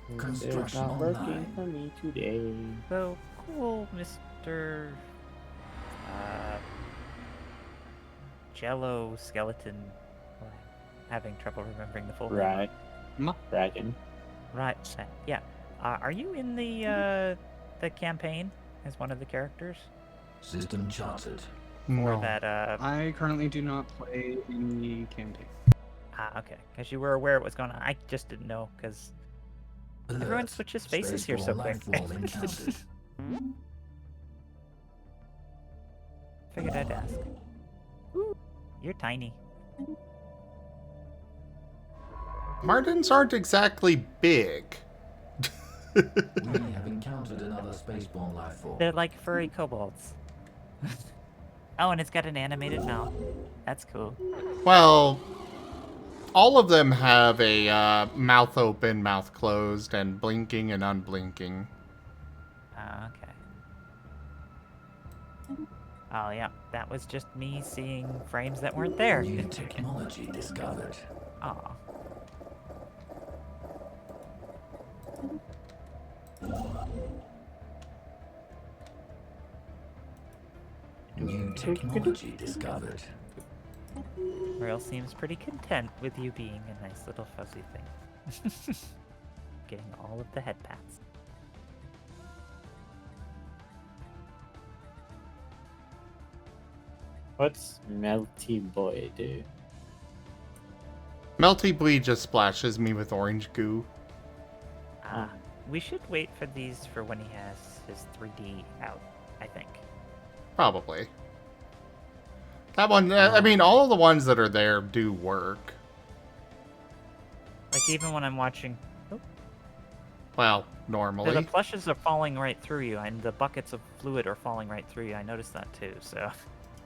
It's Construction not working online. for me today. So, cool, Mr. Jello Skeleton. Well, I'm having trouble remembering the full name. Right. Ma- Dragon. Right. Yeah. Are you in the campaign as one of the characters? System charted. Or No. that I currently do not play in the campaign. okay. Because you were aware it was going on. I just didn't know because everyone Alert. switches faces here so Spaceborne quick. life form encountered. Figured I'd ask. Ooh, you're tiny. Martens aren't exactly big. We have encountered another spaceborne life form. They're like furry kobolds. Oh, and it's got an animated mouth. That's cool. Well, all of them have a mouth open, mouth closed, and blinking and unblinking. Okay. Oh, yeah. That was just me seeing frames that weren't there. New technology discovered. Aw. New technology discovered. Merle seems pretty content with you being a nice little fuzzy thing. Getting all of the head pats. What's Melty Boy do? Melty Bleed just splashes me with orange goo. We should wait for these for when he has his 3D out, I think. Probably. That one, I mean, all of the ones that are there do work. Like, even when I'm watching... Oh, Well, the normally. plushes are falling right through you, and the buckets of fluid are falling right through you. I noticed that too, so...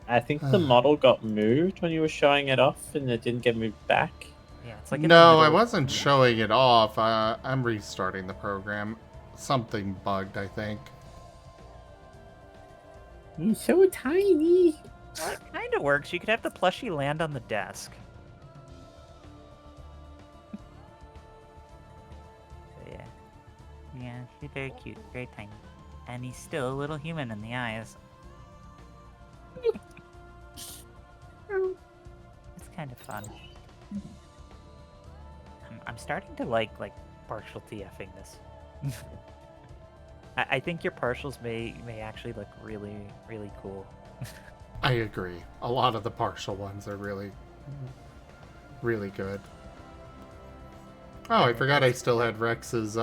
I think the model got moved when you were showing it off and it didn't get moved back. Yeah, it's like in the No, I middle. wasn't showing it off. I'm restarting the program. Something bugged, I think. He's so tiny. Well, it kind of works. You could have the plushie land on the desk. So, yeah. Yeah, she's very cute. Very tiny. And he's still a little human in the eyes. It's kind of fun. I'm starting to like partial TFing this. I think your partials may actually look really, really cool. I agree. A lot of the partial ones are really, really good. Oh, I forgot I still had Rex's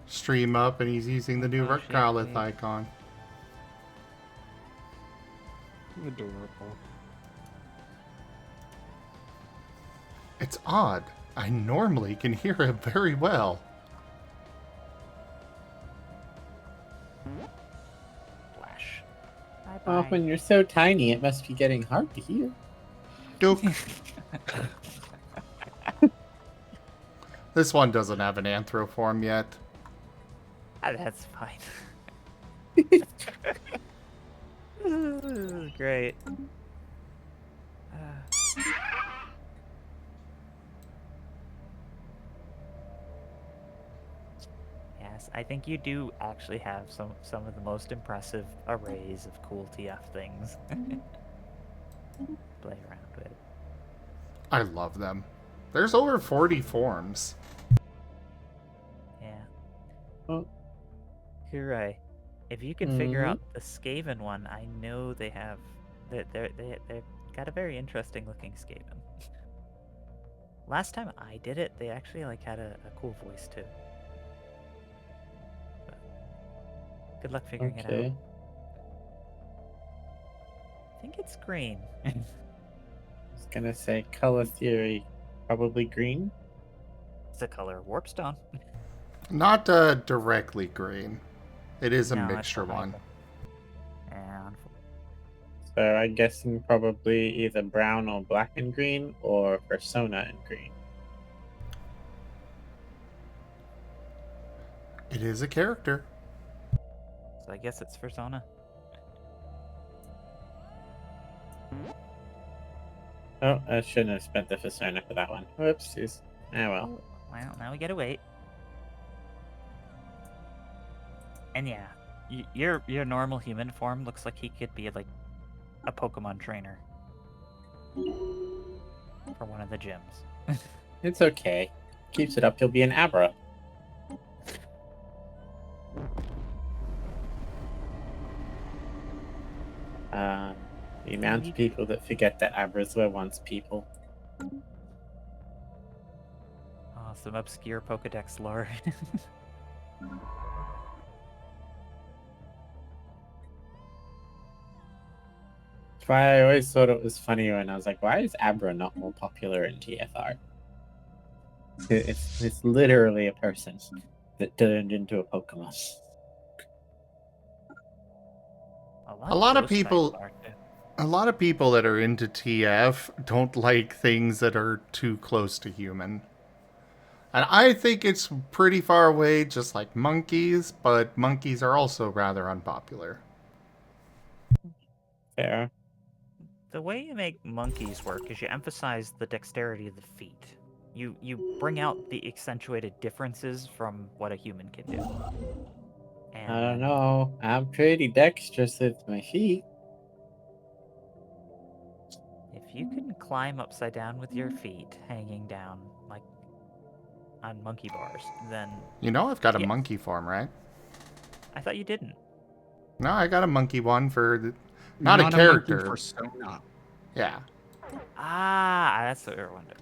stream up and he's using the new Oh, shit, Recalith yeah. icon. Adorable. It's odd. I normally can hear him very well. Flash. Oh, Bye-bye. when you're so tiny, it must be getting hard to hear. Duke. This one doesn't have an anthroform yet. Ah, that's fine. This is great. Yes, I think you do actually have some of the most impressive arrays of cool TF things. Play around with. I love them. There's over 40 forms. Yeah. Oh. You're right. If you can figure out the Skaven one, I know they have. They've got a very interesting looking Skaven. Last time I did it, they actually like had a cool voice too. But good luck figuring it out. Okay. I think it's green. I was gonna say color theory, probably green. It's the color of Warpstone. Not directly green. It is a No, it's mixture the one. hyper. And So I'm guessing probably either brown or black and green, or persona and green. It is a character. so I guess it's Persona. Oh, I shouldn't have spent the persona for that one. Whoopsies. Ah well. Oh, well, now we gotta wait. And yeah, your normal human form looks like he could be like a Pokemon trainer for one of the gyms. It's okay. Keeps it up, he'll be an Abra. The amount of people that forget that Abras were once people. Oh, some obscure Pokedex lore. That's why I always thought it was funny when I was like, why is Abra not more popular in TFR? It's literally a person that turned into a Pokemon. A lot of ghost types people- are too. A lot of people that are into TF don't like things that are too close to human. And I think it's pretty far away, just like monkeys, but monkeys are also rather unpopular. Fair. The way you make monkeys work is you emphasize the dexterity of the feet. You bring out the accentuated differences from what a human can do. And I don't know. I'm pretty dexterous with my feet. if you can climb upside down with your feet hanging down, like on monkey bars, then You know I've got a Yeah. monkey form, right? I thought you didn't. No, I got a monkey one for the... You're Not a monkey character. persona. Yeah. Ah, that's what we were wondering.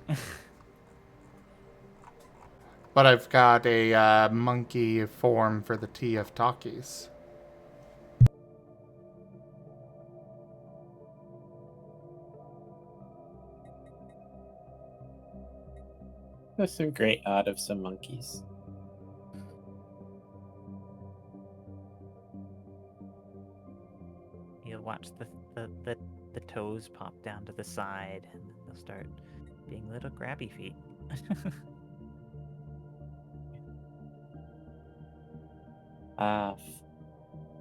But I've got a monkey form for the TF talkies. There's some great art of some monkeys. You'll watch the toes pop down to the side, and they'll start being little grabby feet.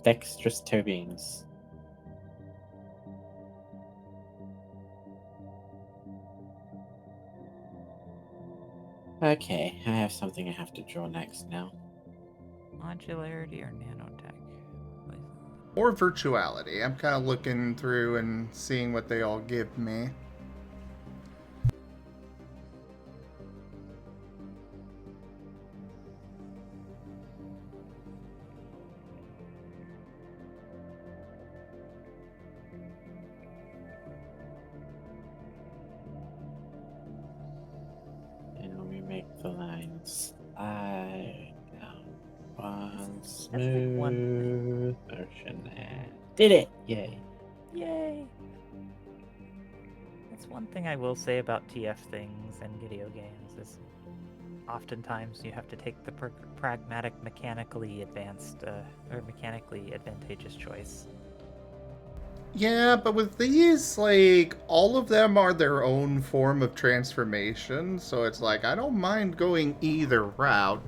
Dexterous toe beans. Okay, I have something I have to draw next now. Modularity or nanotech? Or virtuality. I'm kind of looking through and seeing what they all give me. And we make the lines slide down one the one smooth motion and did it! Yay! Yay! That's one thing I will say about TF things and video games is oftentimes you have to take the pragmatic, mechanically advanced, or mechanically advantageous choice. Yeah, but with these, like, all of them are their own form of transformation, so it's like, I don't mind going either route.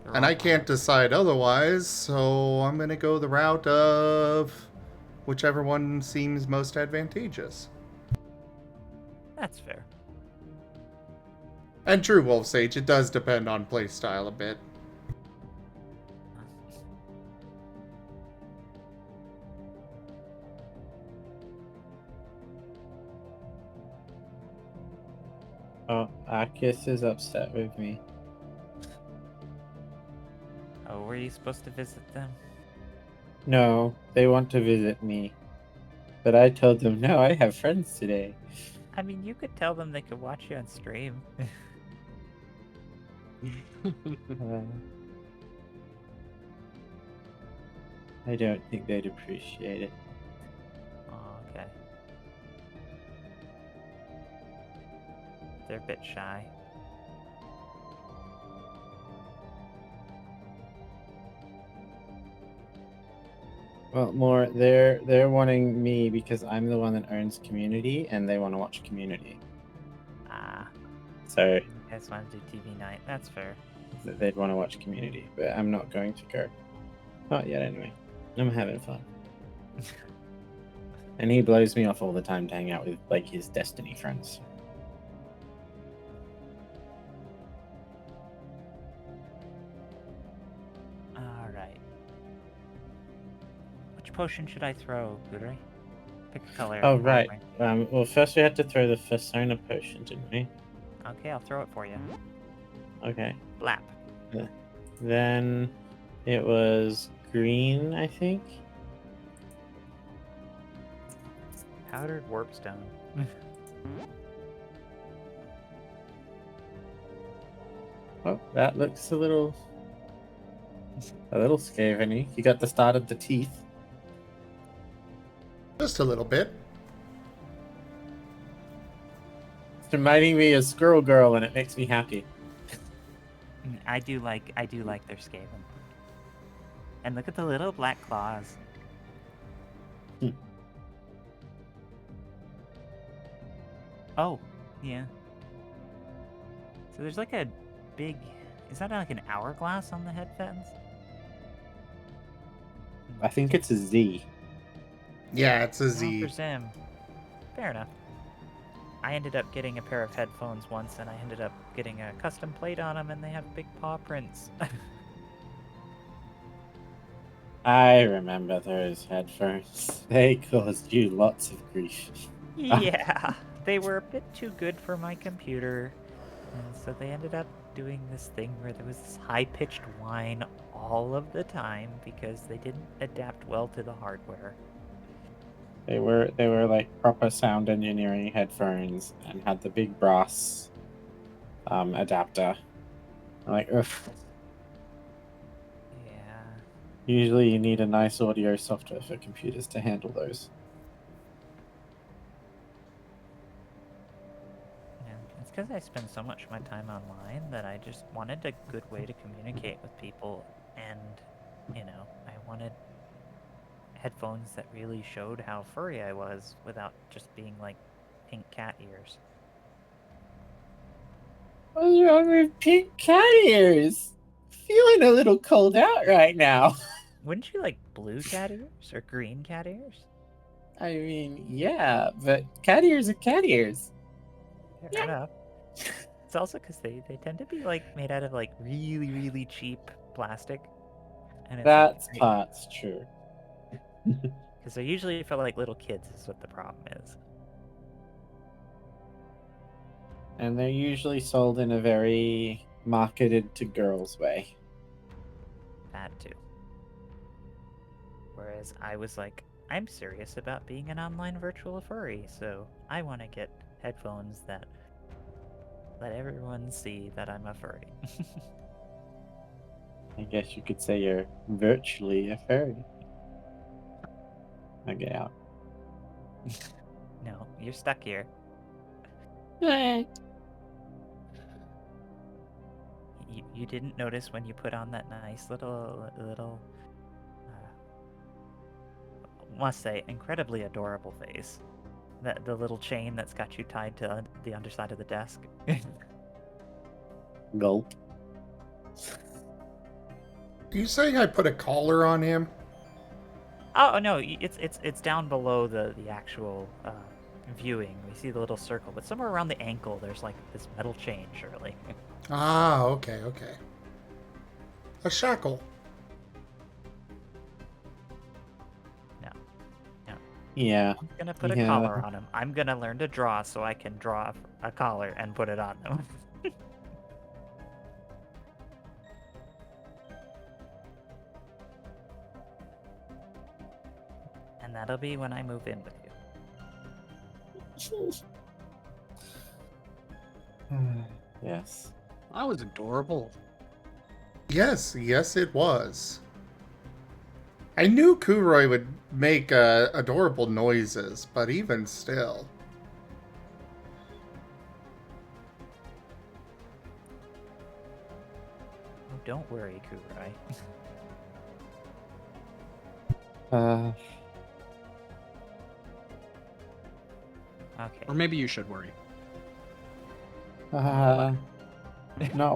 They're And all I can't fine. decide otherwise, so I'm gonna go the route of whichever one seems most advantageous. That's fair. And true, Wolf Sage, it does depend on playstyle a bit. Oh, Arcus is upset with me. Oh, were you supposed to visit them? No, they want to visit me. But I told them, no, I have friends today. I mean, you could tell them they could watch you on stream. Uh, I don't think they'd appreciate it. Oh, okay. They're a bit shy. Well, more they're wanting me because I'm the one that owns Community, and they want to watch Community. Ah, So you guys want to do TV night? That's fair. they'd want to watch Community, but I'm not going to go. Not yet, anyway. I'm having fun. And he blows me off all the time to hang out with like his Destiny friends. All right. Which potion should I throw, Gudry? Pick a color. Oh I'll right. rank. Well, first we had to throw the Persona potion, didn't we? Okay, I'll throw it for you. Okay. Blap. Then it was green, I think. Powdered warpstone. Oh, that looks a little scary. You got the start of the teeth. Just a little bit. It's reminding me of Squirrel Girl, and it makes me happy. I do like their Skaven. And look at the little black claws. Oh, yeah. So there's like a big... Is that like an hourglass on the head fence? I think it's a Z. Yeah, it's a Oh, Z. for Zim. Fair enough. I ended up getting a pair of headphones once, and I ended up getting a custom plate on them, and they have big paw prints. I remember those headphones. They caused you lots of grief. Yeah, they were a bit too good for my computer, and so they ended up doing this thing where there was this high-pitched whine all of the time because they didn't adapt well to the hardware. They were like proper sound engineering headphones and had the big brass adapter. I'm like, ugh. Yeah. Usually you need a nice audio software for computers to handle those. Yeah, it's because I spend so much of my time online that I just wanted a good way to communicate with people, and, you know, I wanted headphones that really showed how furry I was without just being like pink cat ears. What's wrong with pink cat ears? Feeling a little cold out right now. Wouldn't you like blue cat ears or green cat ears? I mean, yeah, but cat ears are cat ears. Fair enough. It's also because they tend to be like made out of like really, really cheap plastic. And it's That's part's true. because they're usually for like little kids is what the problem is. And they're usually sold in a very marketed to girls way. That too. Whereas I was like, I'm serious about being an online virtual furry, so I want to get headphones that let everyone see that I'm a furry. I guess you could say you're virtually a fairy. Now get out. No, you're stuck here. You didn't notice when you put on that nice little must say, incredibly adorable face. The little chain that's got you tied to the underside of the desk. Gulp. Are you saying I put a collar on him? Oh no, it's down below the actual viewing. We see the little circle, but somewhere around the ankle, there's like this metal chain, surely. Ah, okay. A shackle. Yeah. I'm gonna put a collar on him. I'm gonna learn to draw so I can draw a collar and put it on them. And that'll be when I move in with you. Yes. That was adorable. Yes, it was. I knew Kuroi would make adorable noises, but even still. Oh, don't worry, Kuroi. Okay. Or maybe you should worry. Not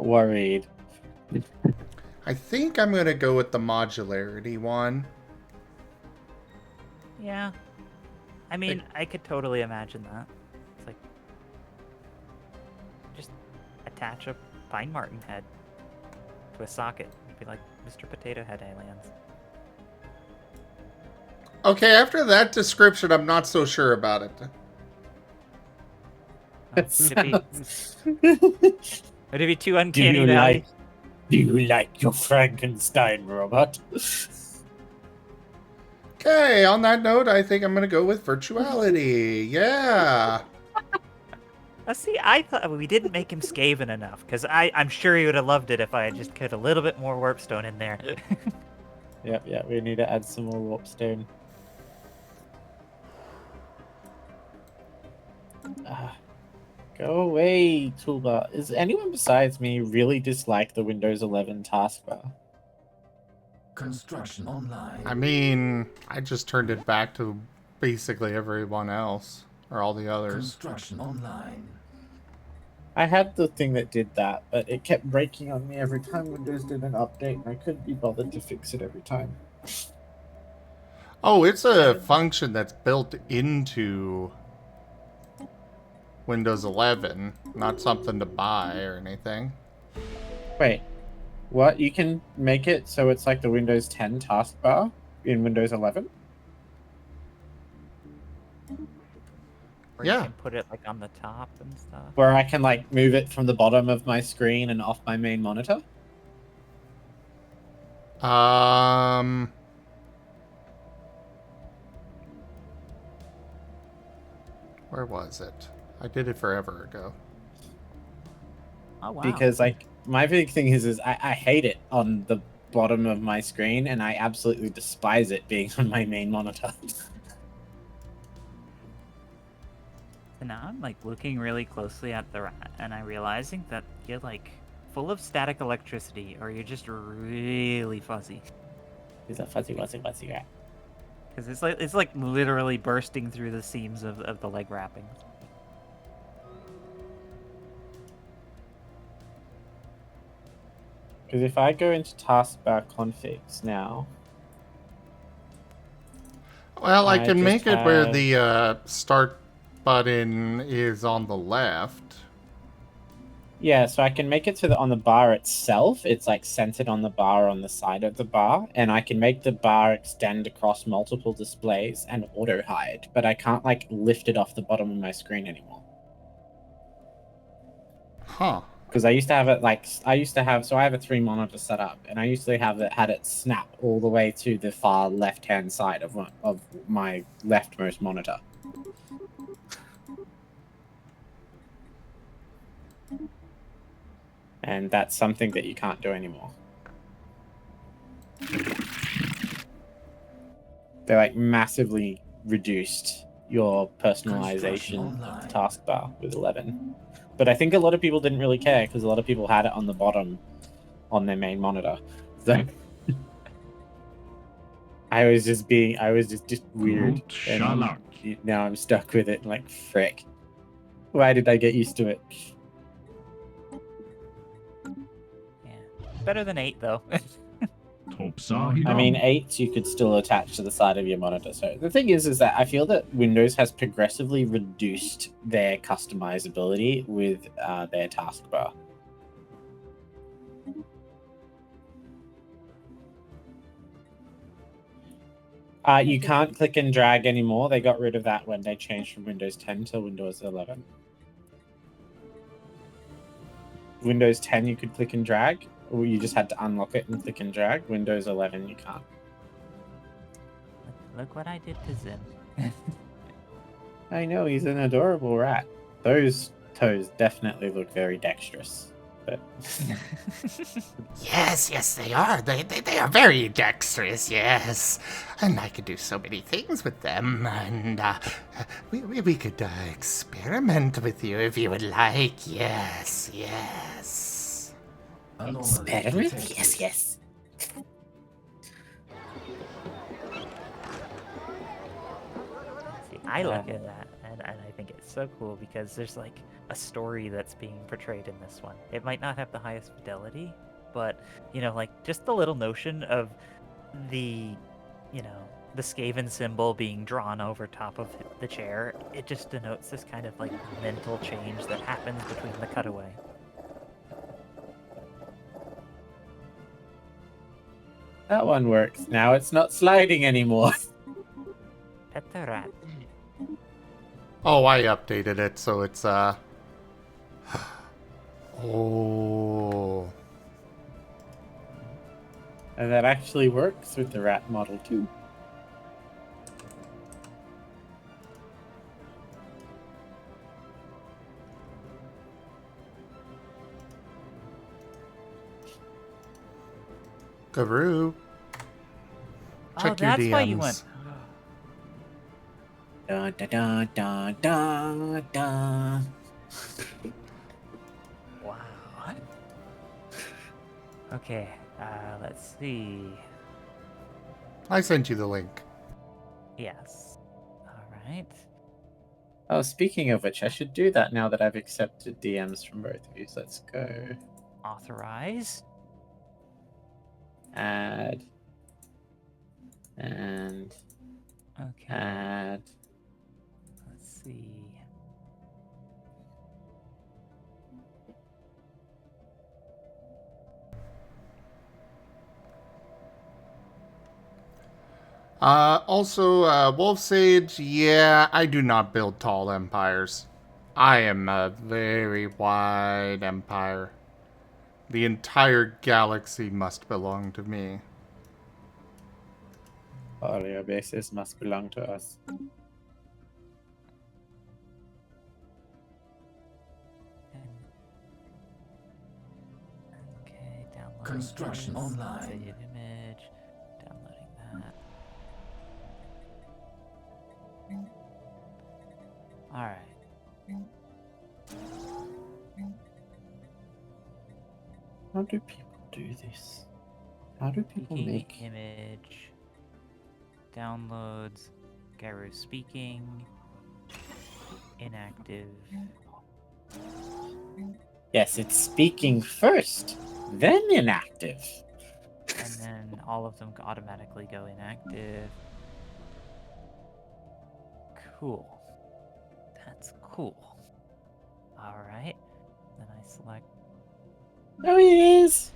worried. I think I'm going to go with the modularity one. Yeah. I mean, I could totally imagine that. It's like, just attach a pine marten head to a socket. It'd be like Mr. Potato Head aliens. Okay, after that description, I'm not so sure about it. Would it be too uncanny valley? Do you like your Frankenstein robot? Okay, on that note, I think I'm going to go with virtuality. Yeah. See, I thought we didn't make him Skaven enough, because I'm sure he would have loved it if I had just put a little bit more warpstone in there. Yeah, we need to add some more warpstone. Go away, toolbar. Is anyone besides me really dislike the Windows 11 taskbar? Construction online. I mean, I just turned it back to basically everyone else, or all the others. Construction online. I had the thing that did that, but it kept breaking on me every time Windows did an update, and I couldn't be bothered to fix it every time. Oh, it's a function that's built into Windows 11, not something to buy or anything. Wait, what? You can make it so it's like the Windows 10 taskbar in Windows 11? Or Yeah. you can put it like on the top and stuff. Where I can like move it from the bottom of my screen and off my main monitor? Where was it? I did it forever ago. Oh wow. Because like my big thing is I hate it on the bottom of my screen, and I absolutely despise it being on my main monitor. And now I'm like looking really closely at the rat, and I'm realizing that you're like full of static electricity, or you're just really fuzzy. He's a fuzzy rat. Because it's like literally bursting through the seams of the leg wrappings. Because if I go into taskbar configs now, Well, I I can just make it where have- the start button is on the left. yeah, so I can make it on the bar itself. It's like centered on the bar on the side of the bar, and I can make the bar extend across multiple displays and auto hide, but I can't like lift it off the bottom of my screen anymore. Huh. Because I used to have it I have a 3-monitor setup, and I used to had it snap all the way to the far left-hand side of my leftmost monitor. And that's something that you can't do anymore. They like massively reduced your personalization taskbar with 11. But I think a lot of people didn't really care because a lot of people had it on the bottom on their main monitor. So I was just weird. And now I'm stuck with it. Like, frick. Why did I get used to it? Yeah. Better than 8, though. I mean, 8 you could still attach to the side of your monitor. So the thing is that I feel that Windows has progressively reduced their customizability with their taskbar. You can't click and drag anymore. They got rid of that when they changed from Windows 10 to Windows 11. Windows 10 you could click and drag, or you just had to unlock it and click and drag. Windows 11 you can't. Look what I did to Zim. I know, he's an adorable rat. Those toes definitely look very dexterous. But Yes, they are. They are very dexterous, yes. And I could do so many things with them. And we could experiment with you if you would like. Yes. experiment? Yes. See, I look at that and I think it's so cool because there's like a story that's being portrayed in this one. It might not have the highest fidelity, but like just the little notion of the the Skaven symbol being drawn over top of the chair, it just denotes this kind of like mental change that happens between the cutaway. That one works. Now it's not sliding anymore. Pet the rat. Oh, I updated it, so it's oh. And that actually works with the rat model too. Guru. Check your that's DMs. why you went. Da da da da da. Wow. Okay, let's see. I sent you the link. Yes. All right. Oh, speaking of which, I should do that now that I've accepted DMs from both of you. So let's go. Authorize. Add. And Okay. add. Let's see. Also, Wolf Sage, yeah, I do not build tall empires. I am a very wide empire. The entire galaxy must belong to me. All your bases must belong to us. Okay, downloading Construction this, online. Save image. Downloading that. All right. How do people do this? How do people Speaking make image. Downloads. Garu speaking. Inactive. Yes, it's speaking first, then inactive. And then all of them automatically go inactive. Cool. That's cool. Alright. Then I select. Oh, it is.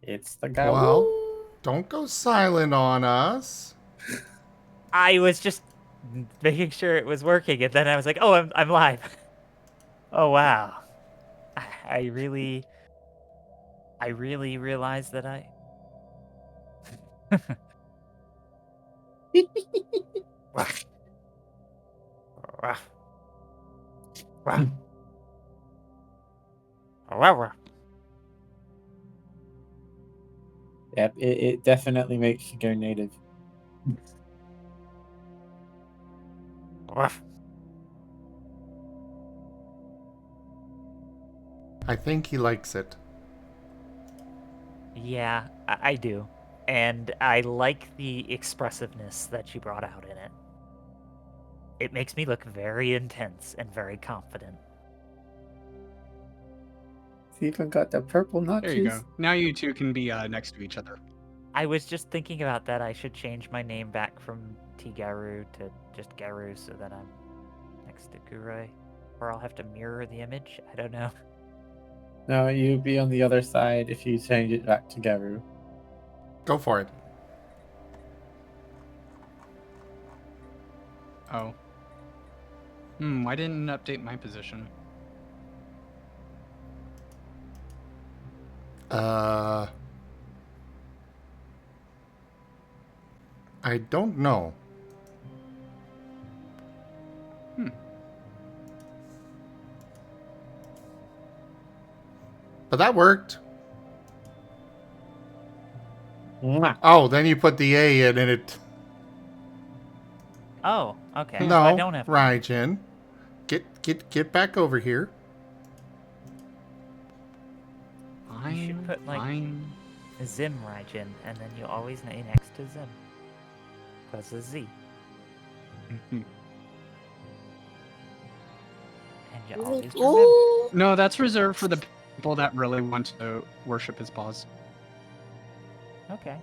It's the guy. Well, don't go silent on us. I was just making sure it was working, and then I was like, "Oh, I'm live." Oh wow, I really realized that I. Yep, it definitely makes you go native. I think he likes it. Yeah, I do. And I like the expressiveness that you brought out in it. It makes me look very intense and very confident. It's even got the purple notches. There you go. Now you two can be next to each other. I was just thinking about that. I should change my name back from T-Garu to just Garu so that I'm next to Kuroi. Or I'll have to mirror the image. I don't know. No, you'd be on the other side if you change it back to Garu. Go for it. Oh. Why didn't it update my position? I don't know. But that worked. Mwah. Oh, then you put the A in and it... Oh, okay. So No, I don't have to. Raijin. Get back over here. You should put, like, Fine. Zim Raijin, and then you always lay next to Zim. Because of Z. And you always remember. No, that's reserved for the people that really want to worship his paws. Okay.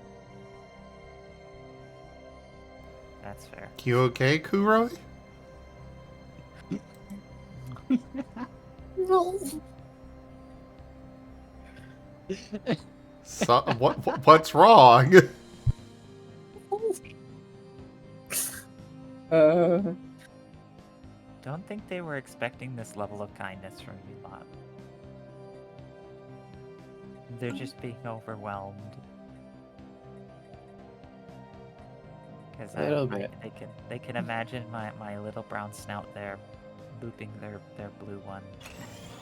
That's fair. You okay, Kuroi? No. So, what's wrong? Don't think they were expecting this level of kindness from you lot. They're just being overwhelmed. Because Little bit. they can imagine my little brown snout there, looping their blue one,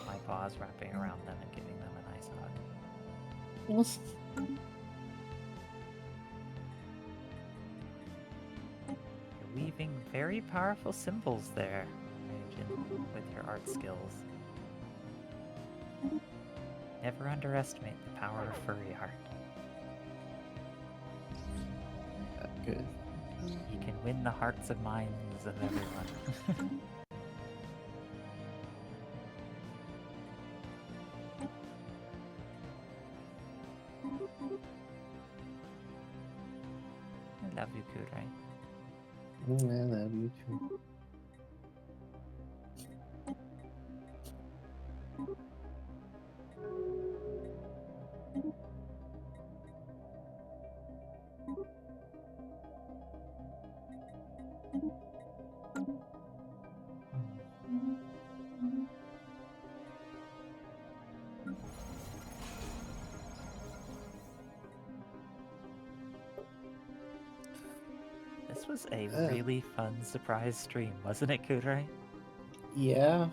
my paws wrapping around them and giving them a nice hug. You're weaving very powerful symbols there, Raijin, with your art skills. Never underestimate the power of furry art. Good. You can win the hearts and minds of everyone. I love you, Kurai. I love you too. This was a really fun surprise stream, wasn't it, Kurai? Yeah.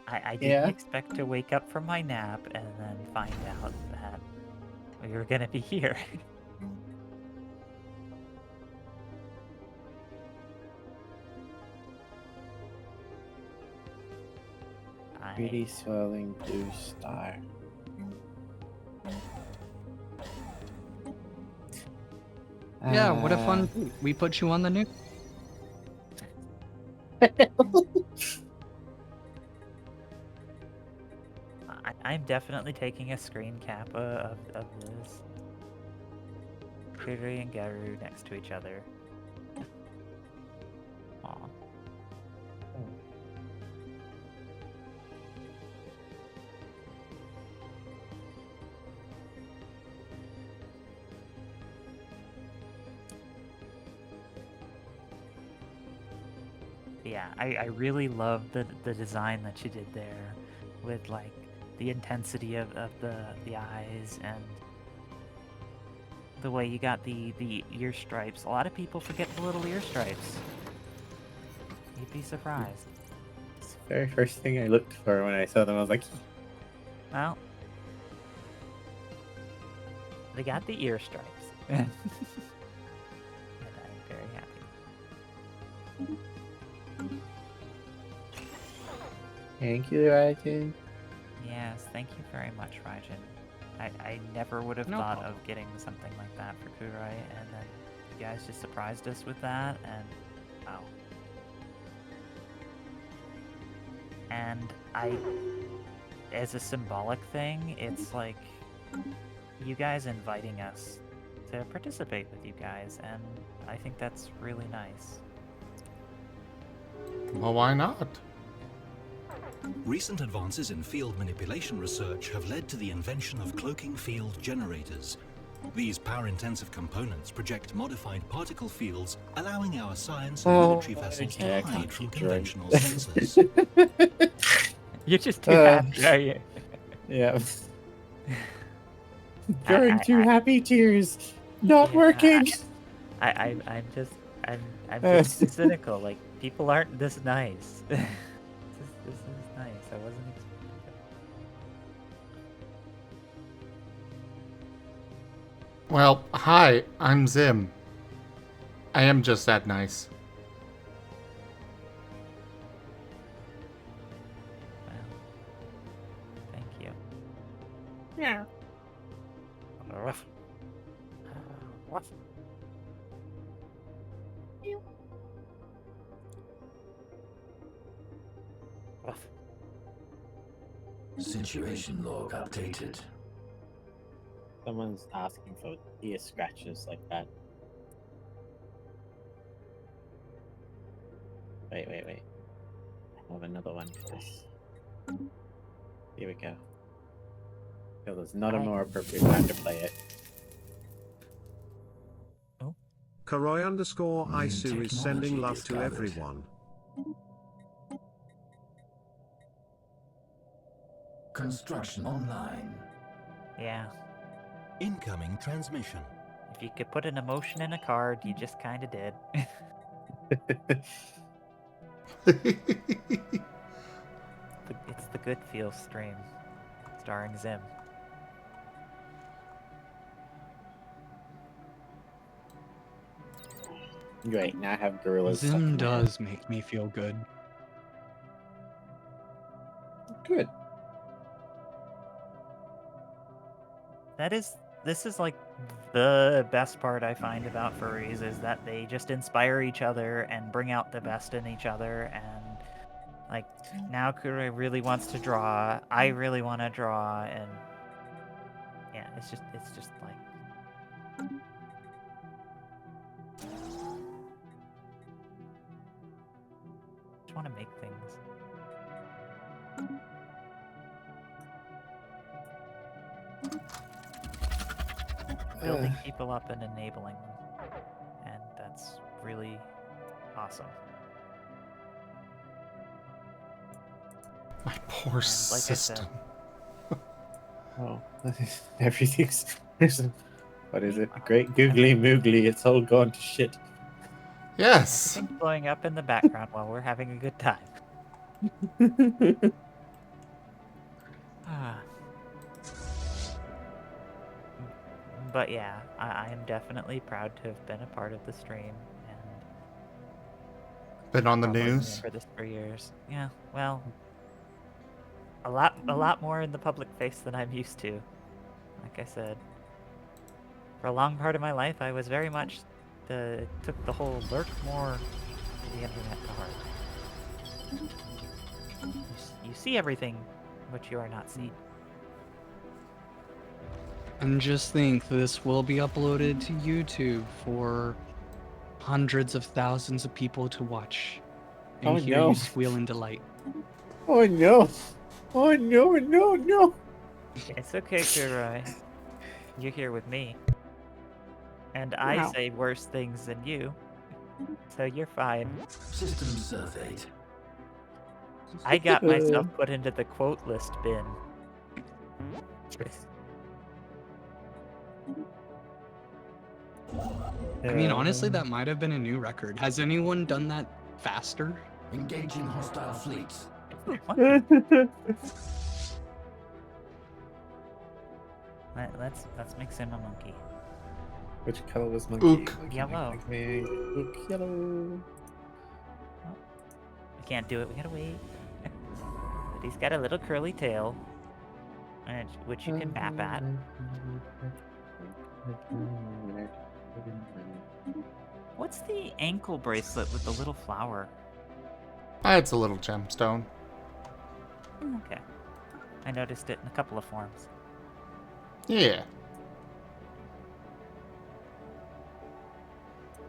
I didn't expect to wake up from my nap and then find out that we were gonna be here. Pretty swirling blue star. Yeah, what a fun. We put you on the news. I'm definitely taking a screen cap of this. Kuroi and Garu next to each other. Aw. Yeah, I really love the design that you did there, with like the intensity of the eyes and the way you got the ear stripes. A lot of people forget the little ear stripes. You'd be surprised. It's the very first thing I looked for when I saw them. I was like, Well, they got the ear stripes. And I'm very happy. thank you, Raijin. Yes, thank you very much, Raijin. I never would have No thought problem. of getting something like that for Kurai, and then you guys just surprised us with that, and wow. And as a symbolic thing, it's like you guys inviting us to participate with you guys, and I think that's really nice. Well, why not? Recent advances in field manipulation research have led to the invention of cloaking field generators. These power-intensive components project modified particle fields, allowing our science and military vessels okay, I to can't hide from keep drawing. conventional sensors. You're just too happy, are you? Yeah. Drawing two I- happy tears. Not Yeah, working. I'm just cynical. Like, people aren't this nice. This is nice. I wasn't expecting it. Well, hi, I'm Zim. I am just that nice. Well, thank you. Yeah. Ruff. Ruff. Ruff. Situation log updated. Someone's asking for ear scratches like that. Wait. I have another one for this. Here we go. Feel there's not a more appropriate time to play it. Karoi_Isu is sending love to discovered. everyone. Construction online. Yeah. Incoming transmission. If you could put an emotion in a card, you just kind of did. It's the Good Feel stream, starring Zim. Great, now I have gorillas. stuck Zim in my head. does make me feel good. Good. This is like the best part I find about furries is that they just inspire each other and bring out the best in each other, and like now Kurai really wants to draw, I really want to draw, and yeah, it's just like just want to make things. Building people up and enabling them, and that's really awesome. My poor And like I said, system. Oh, everything's. What is it? Great googly moogly. It's all gone to shit. Yes. everything's blowing up in the background while we're having a good time. Ah. But yeah, I am definitely proud to have been a part of the stream and Been on the probably news. for this for years. Yeah, well, a lot more in the public face than I'm used to. Like I said, for a long part of my life, I was very much took the whole lurk more to the internet to heart. You see everything, but you are not seen. And just think, this will be uploaded to YouTube for hundreds of thousands of people to watch and Oh, hear no. you squeal in delight. Oh no! Oh no! It's okay, Kurai. You're here with me. And I Wow. say worse things than you. So you're fine. System surveyed. I got myself put into the quote list bin. I mean, honestly, that might have been a new record. Has anyone done that faster? Engaging hostile fleets. Let's make Sim a monkey. Which color was monkey? Ook. Yellow. Ook yellow. We can't do it. We gotta wait. But he's got a little curly tail. which you can map at. What's the ankle bracelet with the little flower? It's a little gemstone. Okay. I noticed it in a couple of forms. Yeah.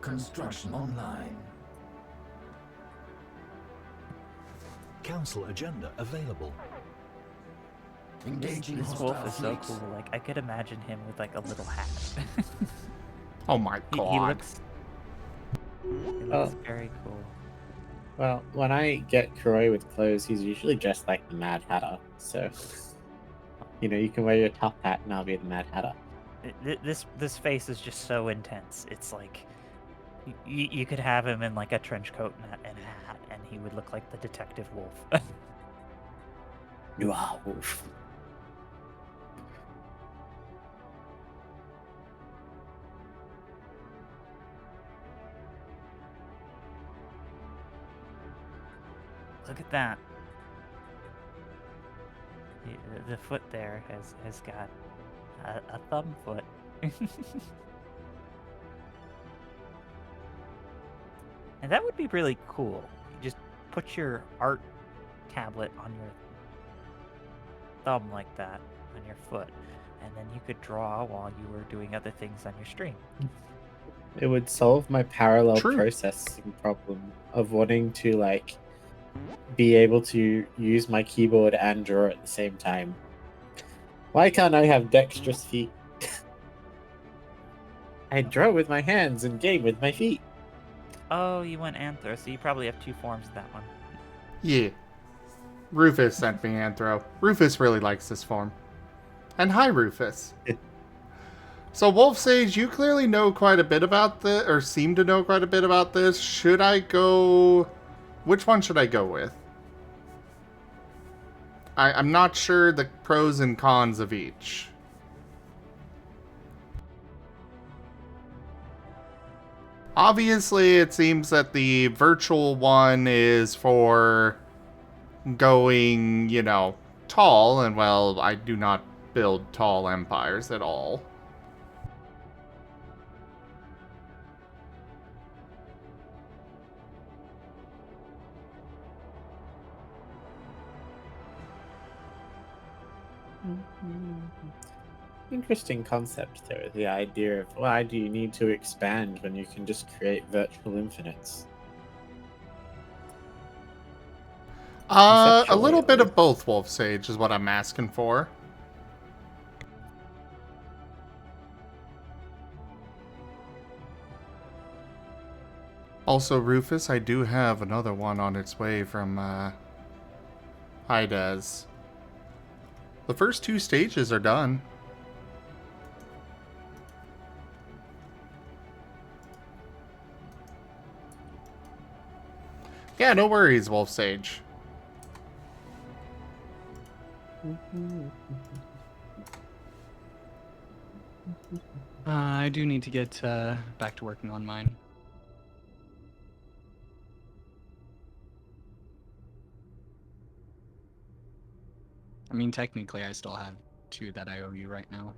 Construction online. Council agenda available. Engaging This hostile wolf is so fleets. cool. Like, I could imagine him with like a little hat. Oh my he god. looks very cool. Well, when I get Croy with clothes, he's usually dressed like the Mad Hatter. So, you can wear your top hat and I'll be the Mad Hatter. This face is just so intense. It's like you could have him in like a trench coat and a hat, and he would look like the Detective Wolf. You are wolf. Look at that. The foot there has got a thumb foot. And that would be really cool. You just put your art tablet on your thumb like that, on your foot, and then you could draw while you were doing other things on your stream. It would solve my parallel True. processing problem of wanting to be able to use my keyboard and draw at the same time. Why can't I have dexterous feet? I draw with my hands and game with my feet. Oh, you went Anthro, so you probably have two forms of that one. Yeah. Rufus sent me Anthro. Rufus really likes this form. And hi, Rufus. So, Wolf Sage, you clearly know quite a bit about this, or seem to know quite a bit about this. Should I go... Which one should I go with? I'm not sure the pros and cons of each. Obviously, it seems that the virtual one is for going, tall, and well, I do not build tall empires at all. Interesting concept, though. The idea of why do you need to expand when you can just create virtual infinites? A little bit of both, Wolf Sage, is what I'm asking for. Also, Rufus, I do have another one on its way from, Hydez. The first 2 stages are done. Yeah, no worries, Wolf Sage. I do need to get back to working on mine. I mean, technically, I still have 2 that I owe you right now.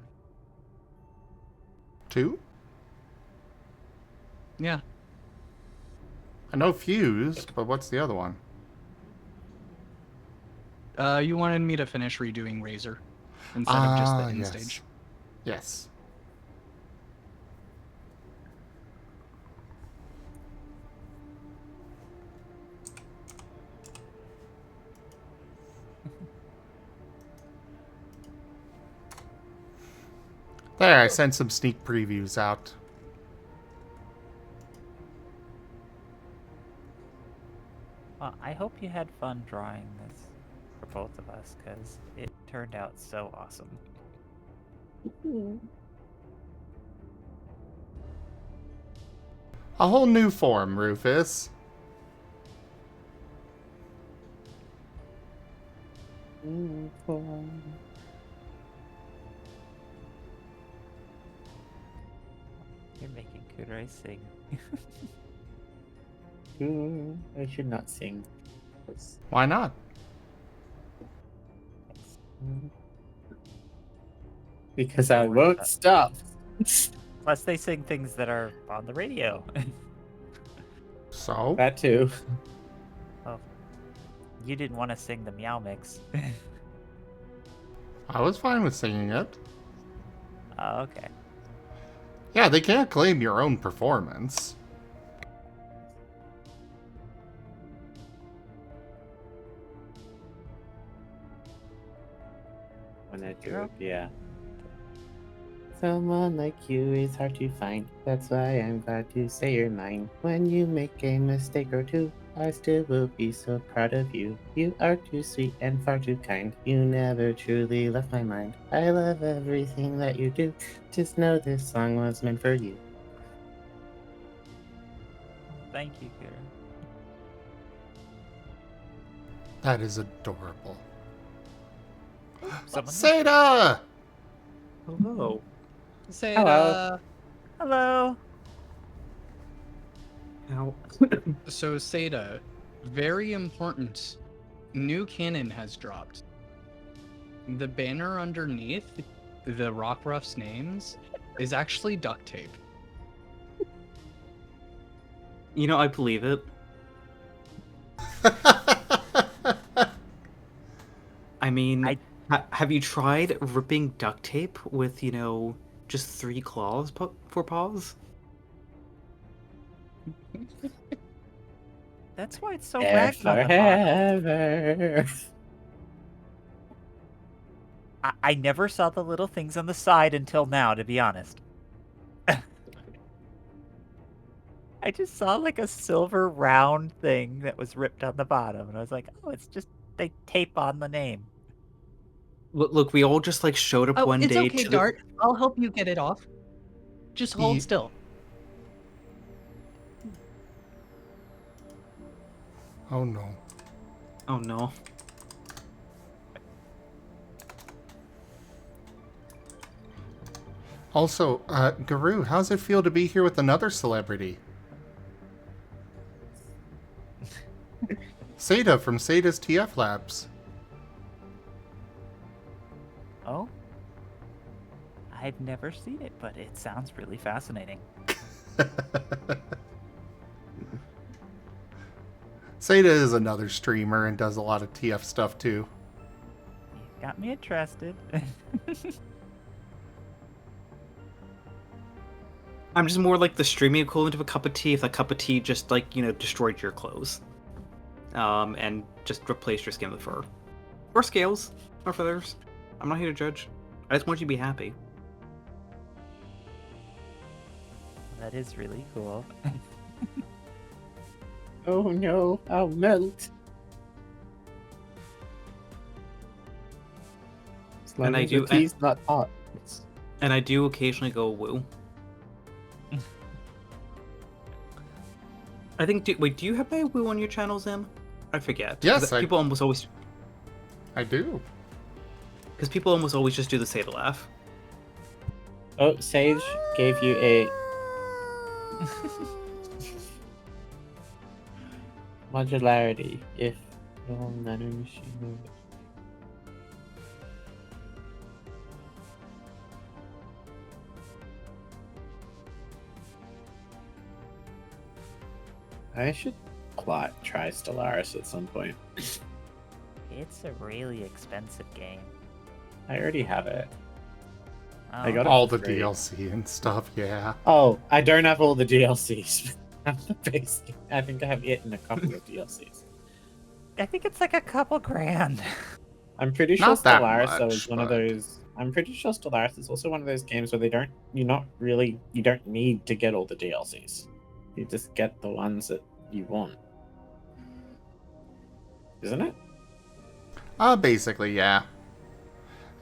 2? Yeah. I know Fuse, but what's the other one? You wanted me to finish redoing Razor instead of just the end yes. stage. Yes. There, I sent some sneak previews out. Well, I hope you had fun drawing this for both of us, because it turned out so awesome. A whole new form, Rufus. You're making Kurai sing. I should not sing. Why not? Because I Don't worry won't about it. stop. Plus, they sing things that are on the radio. So? That too. Well, you didn't want to sing the Meow Mix. I was fine with singing it. Oh, okay. Yeah, they can't claim your own performance. When I do it, yeah. Someone like you is hard to find. That's why I'm glad to say you're mine. When you make a mistake or two, I still will be so proud of you. You are too sweet and far too kind. You never truly left my mind. I love everything that you do. Just know this song was meant for you. Thank you, Kira. That is adorable. Someone Seda! Hello. Say Hello. Hello. Ow. So Seda, very important. New canon has dropped. The banner underneath the Rockruff's names is actually duct tape. You know, I believe it. I mean, have you tried ripping duct tape with, you know, just 3 claws for paws? That's why it's so There ragged on the bottom. forever. I never saw the little things on the side until now, to be honest. I just saw like a silver round thing that was ripped on the bottom, and I was like, oh, it's just they tape on the name. Look, we all just like showed up Oh, one it's day okay, to Dart. I'll help you get it off. Just hold still. Oh no. Oh no. Also, Guru, how's it feel to be here with another celebrity? Seda from Seda's TF Labs. Oh? I've never seen it, but it sounds really fascinating. Seda is another streamer and does a lot of TF stuff too. You got me interested. I'm just more like the streaming equivalent of a cup of tea if that cup of tea just like, you know, destroyed your clothes. And just replaced your skin with fur. Or scales. Or feathers. I'm not here to judge. I just want you to be happy. That is really cool. Oh no, I'll melt. As long And I as the do- tea's not hot. And I do occasionally go woo. I think, wait, do you have my woo on your channel, Zim? I forget. Yes, People almost always... I do. Because people almost always just do the Seda laugh. Oh, Sage gave you a modularity if your nano machine moves. I should try Stellaris at some point. It's a really expensive game. I already have it. Oh, I got it All for the free. DLC and stuff, yeah. Oh, I don't have all the DLCs. Basically, I think I have it and a couple of DLCs. I think it's like a couple grand. I'm pretty sure Not that Stellaris much, is one of but- those. I'm pretty sure Stellaris is also one of those games where you don't need to get all the DLCs. You just get the ones that you want. Isn't it? Basically, yeah.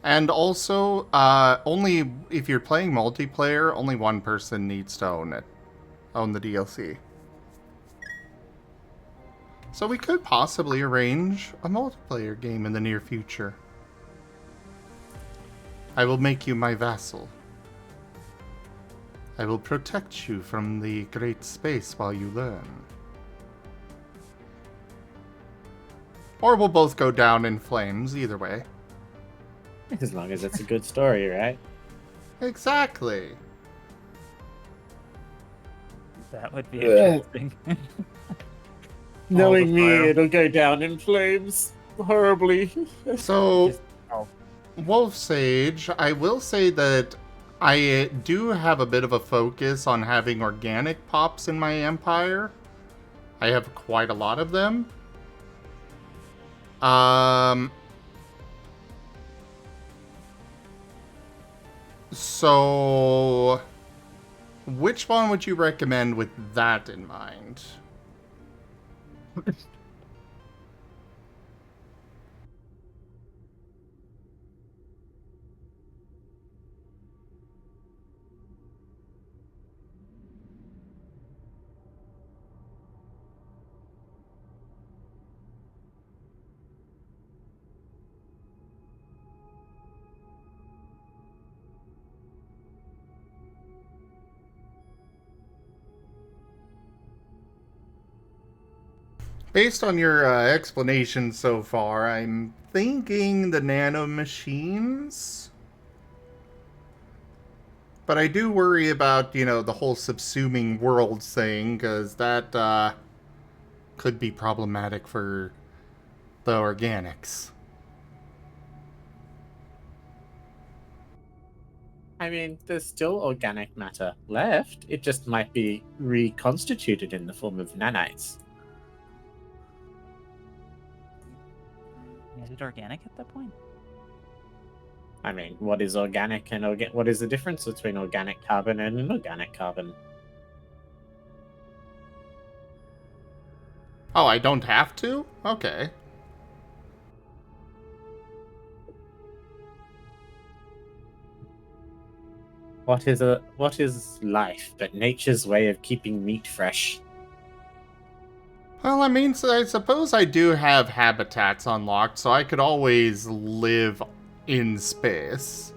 And also, only if you're playing multiplayer, only one person needs to own it. Own the DLC. So we could possibly arrange a multiplayer game in the near future. I will make you my vassal. I will protect you from the great space while you learn. Or we'll both go down in flames, either way. As long as it's a good story, right? Exactly. That would be interesting. Knowing me, fire. it'll go down in flames horribly. So, Just- oh. Wolf Sage, I will say that I do have a bit of a focus on having organic pops in my empire. I have quite a lot of them. So, which one would you recommend with that in mind? Based on your explanation so far, I'm thinking the nano machines. But I do worry about, the whole subsuming worlds thing, because that could be problematic for the organics. I mean, there's still organic matter left. It just might be reconstituted in the form of nanites. Is it organic at that point? I mean, what is organic and what is the difference between organic carbon and inorganic carbon? Oh, I don't have to? Okay. What is life but nature's way of keeping meat fresh? Well, I mean, so I suppose I do have habitats unlocked, so I could always live in space.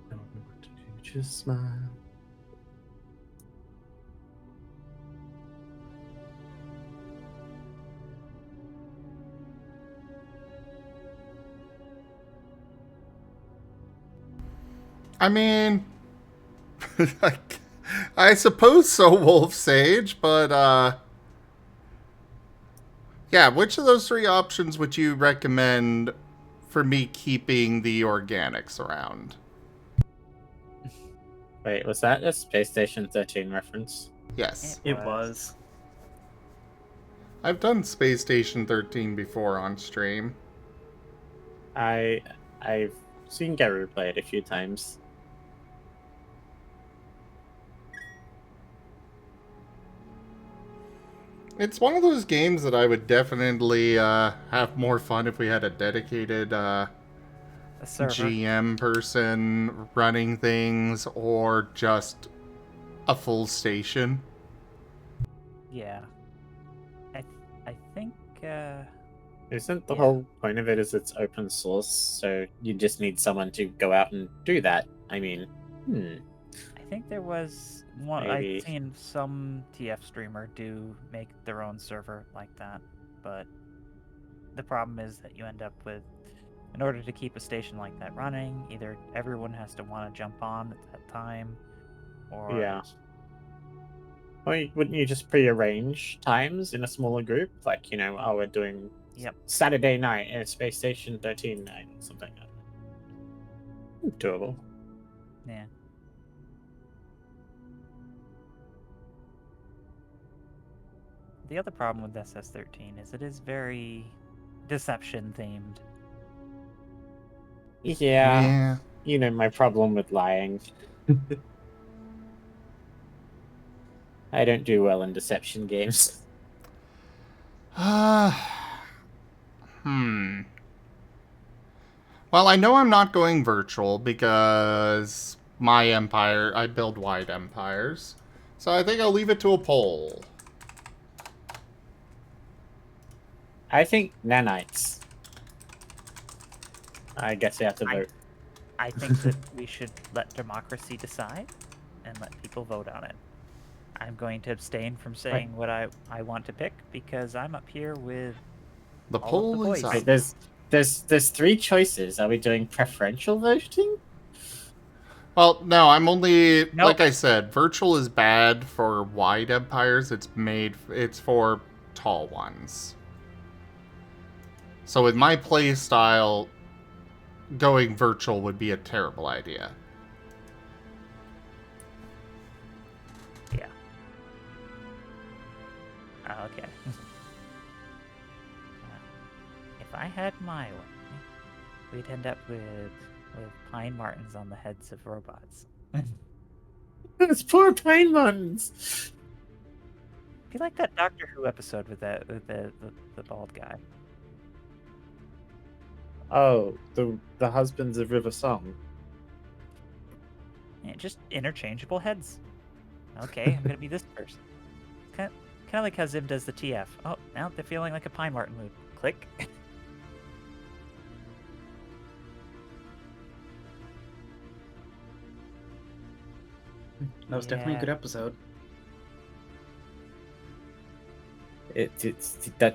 Don't know what to do, just smile. I mean, I suppose so, Wolf Sage, but, yeah, which of those three options would you recommend for me keeping the organics around? Wait, was that a Space Station 13 reference? Yes. It was. I've done Space Station 13 before on stream. I've seen Garu play it a few times. It's one of those games that I would definitely have more fun if we had a dedicated A server. GM person running things, or just a full station. Yeah. I think Isn't the Yeah. whole point of it is it's open source, so you just need someone to go out and do that? I mean, I think there was one. Maybe. I've seen some TF streamer do make their own server like that, but the problem is that you end up with, in order to keep a station like that running, either everyone has to want to jump on at that time, or yeah. Well, wouldn't you just pre-arrange times in a smaller group? Like, oh, we're doing Yep. Saturday night at Space Station 13 night, something like that. Doable. Yeah. The other problem with SS13 is it is very deception themed. Yeah. You know my problem with lying. I don't do well in deception games. Well, I know I'm not going virtual because my empire. I build wide empires. So I think I'll leave it to a poll. I think nanites. I guess you have to vote. I think that we should let democracy decide and let people vote on it. I'm going to abstain from saying what I want to pick because I'm up here with The all of poll the is voice. up. Wait, there's 3 choices. Are we doing preferential voting? Well, no, I'm only Nope. like I said, virtual is bad for wide empires. It's for tall ones. So with my play style, going virtual would be a terrible idea. Yeah. Okay. If I had my way, we'd end up with pine martens on the heads of robots. It's poor pine martens. Be like that Doctor Who episode with the bald guy. Oh, the husbands of River Song. Yeah, just interchangeable heads. Okay, I'm gonna be this person. Kind of like how Zim does the TF. Oh, now they're feeling like a pine marten mood. Click. That was definitely a Yeah. good episode.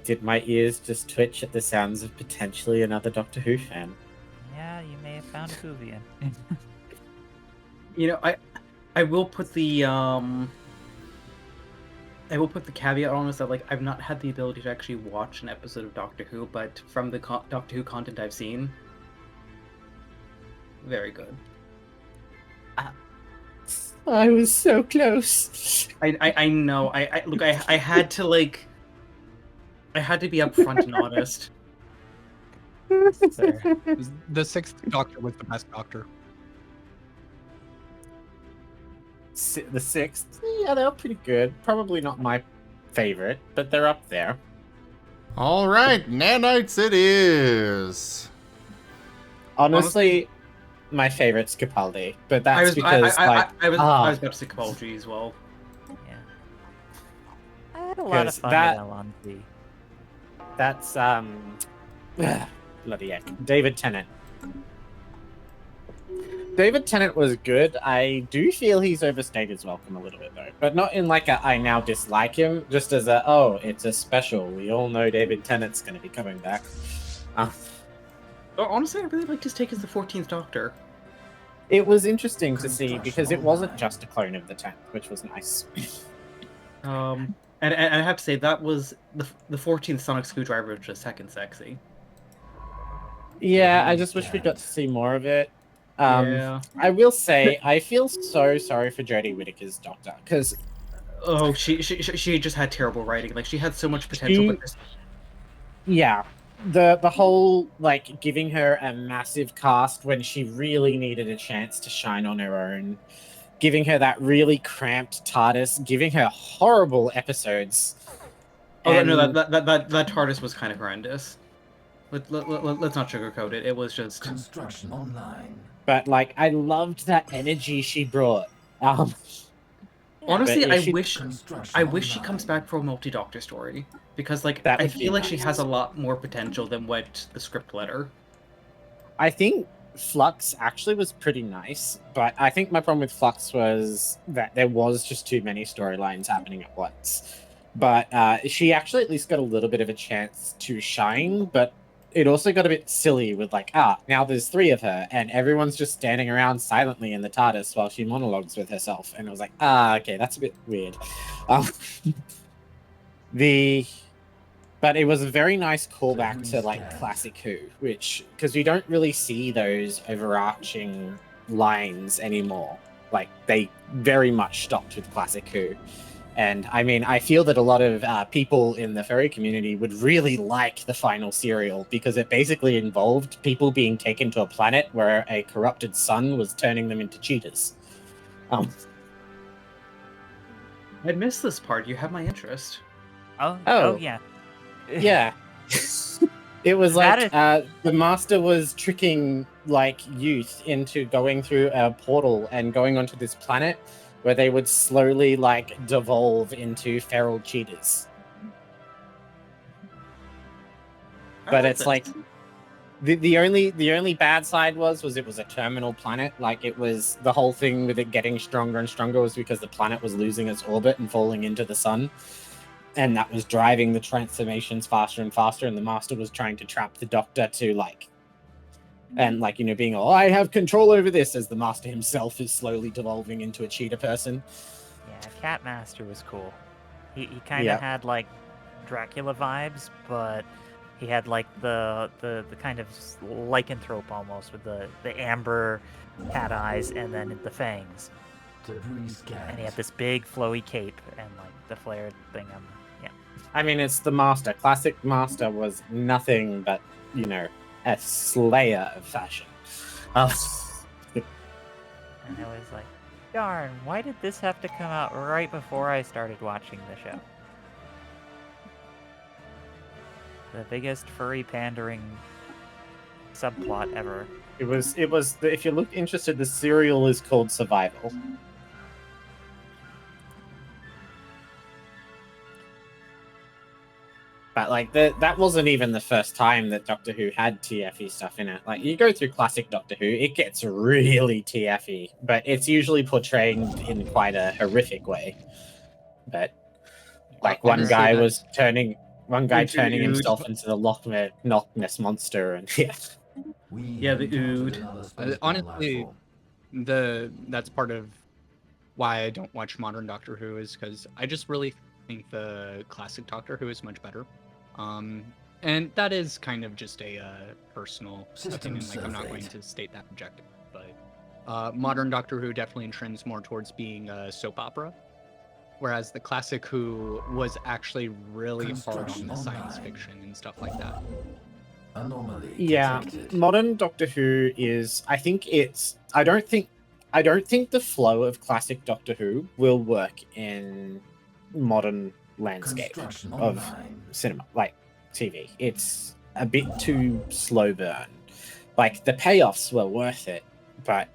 Did my ears just twitch at the sounds of potentially another Doctor Who fan? Yeah, you may have found a Whovian. You know, I will put the caveat on is that like I've not had the ability to actually watch an episode of Doctor Who, but from the Doctor Who content I've seen, very good. I was so close. I know. I look. I had to like. I had to be upfront and honest. The 6th Doctor was the best Doctor. The 6th, yeah, they're pretty good. Probably not my favorite, but they're up there. All right, nanites it is. Honestly, my favorite's Capaldi, but that's I was because about to say Capaldi as well. Yeah. I had a lot of 'Cause fun that- with Alonzi. that's bloody heck, David Tennant. David Tennant was good. I do feel he's overstayed his welcome a little bit though, but not in like a I now dislike him, just as a it's a special. We all know David Tennant's going to be coming back. Honestly, I really liked his take as the 14th Doctor. It was interesting to see because it wasn't just a clone of the 10th, which was nice. And I have to say that was the 14th Sonic Screwdriver was just second sexy. Yeah, I just wish we got to see more of it. Yeah. I will say I feel so sorry for Jodie Whittaker's Doctor because she just had terrible writing. Like she had so much potential, but yeah, the whole like giving her a massive cast when she really needed a chance to shine on her own, giving her that really cramped TARDIS, giving her horrible episodes. Oh no, that TARDIS was kind of horrendous. Let's not sugarcoat it. It was just construction online. But like, I loved that energy she brought. Honestly, but I she- wish she comes back for a multi-Doctor story because like That I would be feel like she nice. has a lot more potential than what the script let her. I think Flux actually was pretty nice, but I think my problem with Flux was that there was just too many storylines happening at once. But she actually at least got a little bit of a chance to shine, but it also got a bit silly with like, now there's 3 of her, and everyone's just standing around silently in the TARDIS while she monologues with herself, and it was like, okay, that's a bit weird. But it was a very nice callback to like Classic Who, which because we don't really see those overarching lines anymore. Like they very much stopped with Classic Who. And I mean, I feel that a lot of people in the furry community would really like the final serial because it basically involved people being taken to a planet where a corrupted sun was turning them into cheetahs. I missed this part. You have my interest. Oh yeah. Yeah. It was That like the master was tricking like youth into going through a portal and going onto this planet where they would slowly like devolve into feral cheetahs. But it's like the only bad side was it was a terminal planet. Like it was the whole thing with it getting stronger and stronger was because the planet was losing its orbit and falling into the sun. And that was driving the transformations faster and faster, and the master was trying to trap the doctor to being I have control over this, as the master himself is slowly devolving into a cheetah person. Yeah, Cat Master was cool. He kind of had like Dracula vibes, but he had like the kind of lycanthrope almost with the amber cat eyes and then the fangs. And he had this big flowy cape and like the flared thing on the I mean, it's the master. Classic master was nothing but, a slayer of fashion. And I was like, darn, why did this have to come out right before I started watching the show? The biggest furry pandering subplot ever. It was. If you look interested, the serial is called Survival. But like that wasn't even the first time that Doctor Who had TFE stuff in it. Like you go through classic Doctor Who, it gets really TFE, but it's usually portrayed in quite a horrific way. But like one guy turning himself into the Loch Ness monster, and the Ood. Honestly, that's part of why I don't watch modern Doctor Who is because I just really think the classic Doctor Who is much better. And that is kind of just a personal opinion. Like I'm not going to state that objective, but modern Doctor Who definitely trends more towards being a soap opera, whereas the classic Who was actually really hard on the science fiction and stuff like that. Yeah, modern Doctor Who is. I don't think the flow of classic Doctor Who will work in modern landscape of cinema, like TV. It's a bit too slow burn. Like the payoffs were worth it, but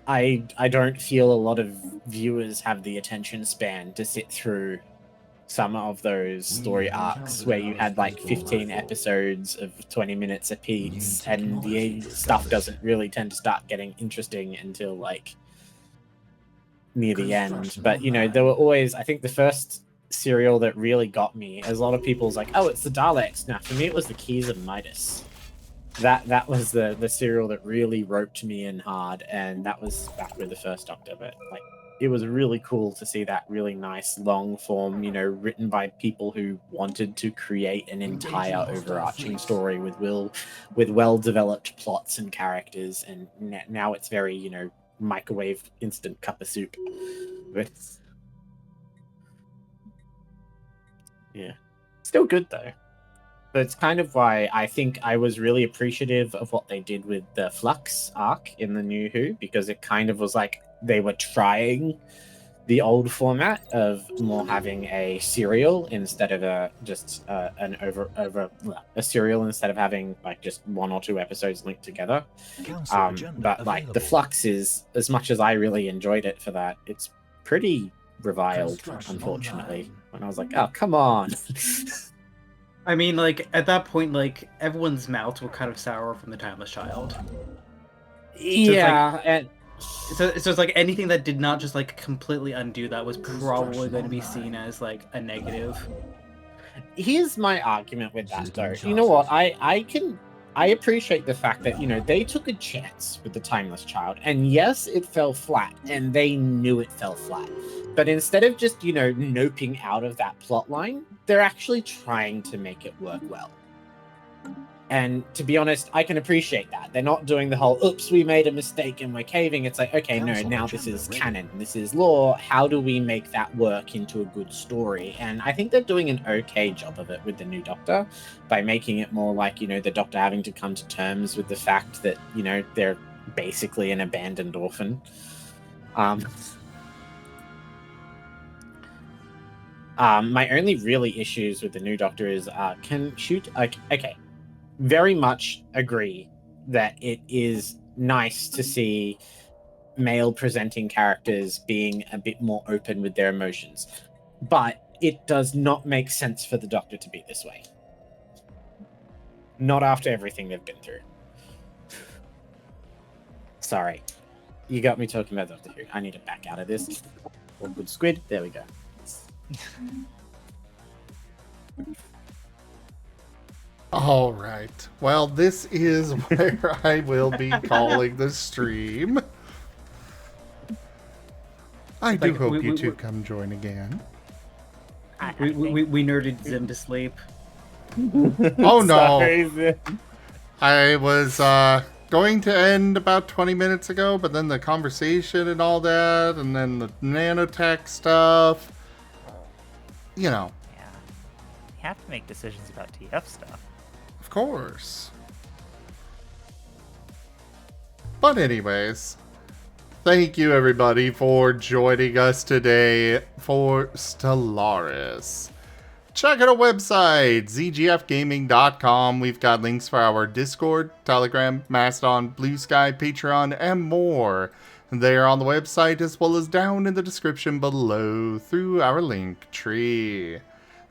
I don't feel a lot of viewers have the attention span to sit through some of those story arcs where you had like 15 episodes of 20 minutes apiece, and the stuff doesn't really tend to start getting interesting until like near the end. But there were always, I think the first serial that really got me, as a lot of people's like, oh, it's the Daleks. Now for me it was the Keys of Midas. That was the serial that really roped me in hard, and that was back with the first Doctor. But like it was really cool to see that really nice long form, written by people who wanted to create an entire overarching story with well developed plots and characters. And now it's very microwave instant cup of soup. But yeah, still good though. But it's kind of why I think I was really appreciative of what they did with the Flux arc in the New Who, because it kind of was like they were trying the old format of more having a serial instead of a serial instead of having like just one or two episodes linked together. But like the Flux is, as much as I really enjoyed it for that, it's pretty reviled, unfortunately. When I was like, oh, come on. I mean, like, at that point, like, everyone's mouths were kind of sour from the Timeless Child. Yeah, so it's like anything that did not just, like, completely undo that was probably going to be seen as, like, a negative. Here's my argument with that, though. You know what? I appreciate the fact that, they took a chance with the Timeless Child, and yes, it fell flat, and they knew it fell flat. But instead of just, noping out of that plot line, they're actually trying to make it work well. And to be honest, I can appreciate that. They're not doing the whole, oops, we made a mistake and we're caving. It's like, okay, no, now this is canon. This is lore. How do we make that work into a good story? And I think they're doing an okay job of it with the new Doctor by making it more like, the Doctor having to come to terms with the fact that, they're basically an abandoned orphan. My only really issues with the new Doctor is can shoot. Okay, very much agree that it is nice to see male presenting characters being a bit more open with their emotions, but it does not make sense for the Doctor to be this way. Not after everything they've been through. Sorry. You got me talking about Doctor Who. I need to back out of this. All good squid. There we go. All right. Well, this is where I will be calling the stream. I do hope you two come join again. We nerded Zim to sleep. Oh no! Sorry, Zim. I was going to end about 20 minutes ago, but then the conversation and all that, and then the nanotech stuff. You know. Yeah. You have to make decisions about TF stuff. Of course. But anyways, thank you everybody for joining us today for Stellaris. Check out our website, zgfgaming.com. We've got links for our Discord, Telegram, Mastodon, Blue Sky, Patreon, and more. They are on the website as well as down in the description below through our link tree.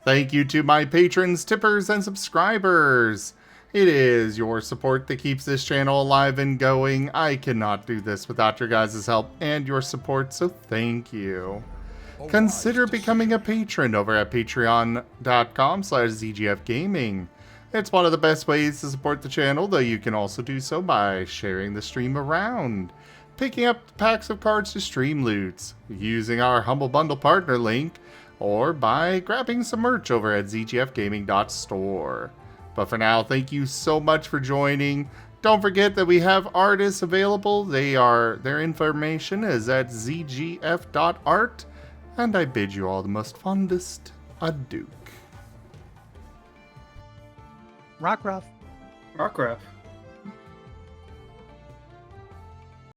Thank you to my patrons, tippers, and subscribers. It is your support that keeps this channel alive and going. I cannot do this without your guys' help and your support, so thank you. Consider becoming a patron over at patreon.com/zgfgaming. It's one of the best ways to support the channel, though you can also do so by sharing the stream around, picking up packs of cards to stream loots, using our Humble Bundle partner link, or by grabbing some merch over at zgfgaming.store. But for now, thank you so much for joining. Don't forget that we have artists available. Their information is at zgf.art. And I bid you all the most fondest adieu. Rock rough. Rock rap.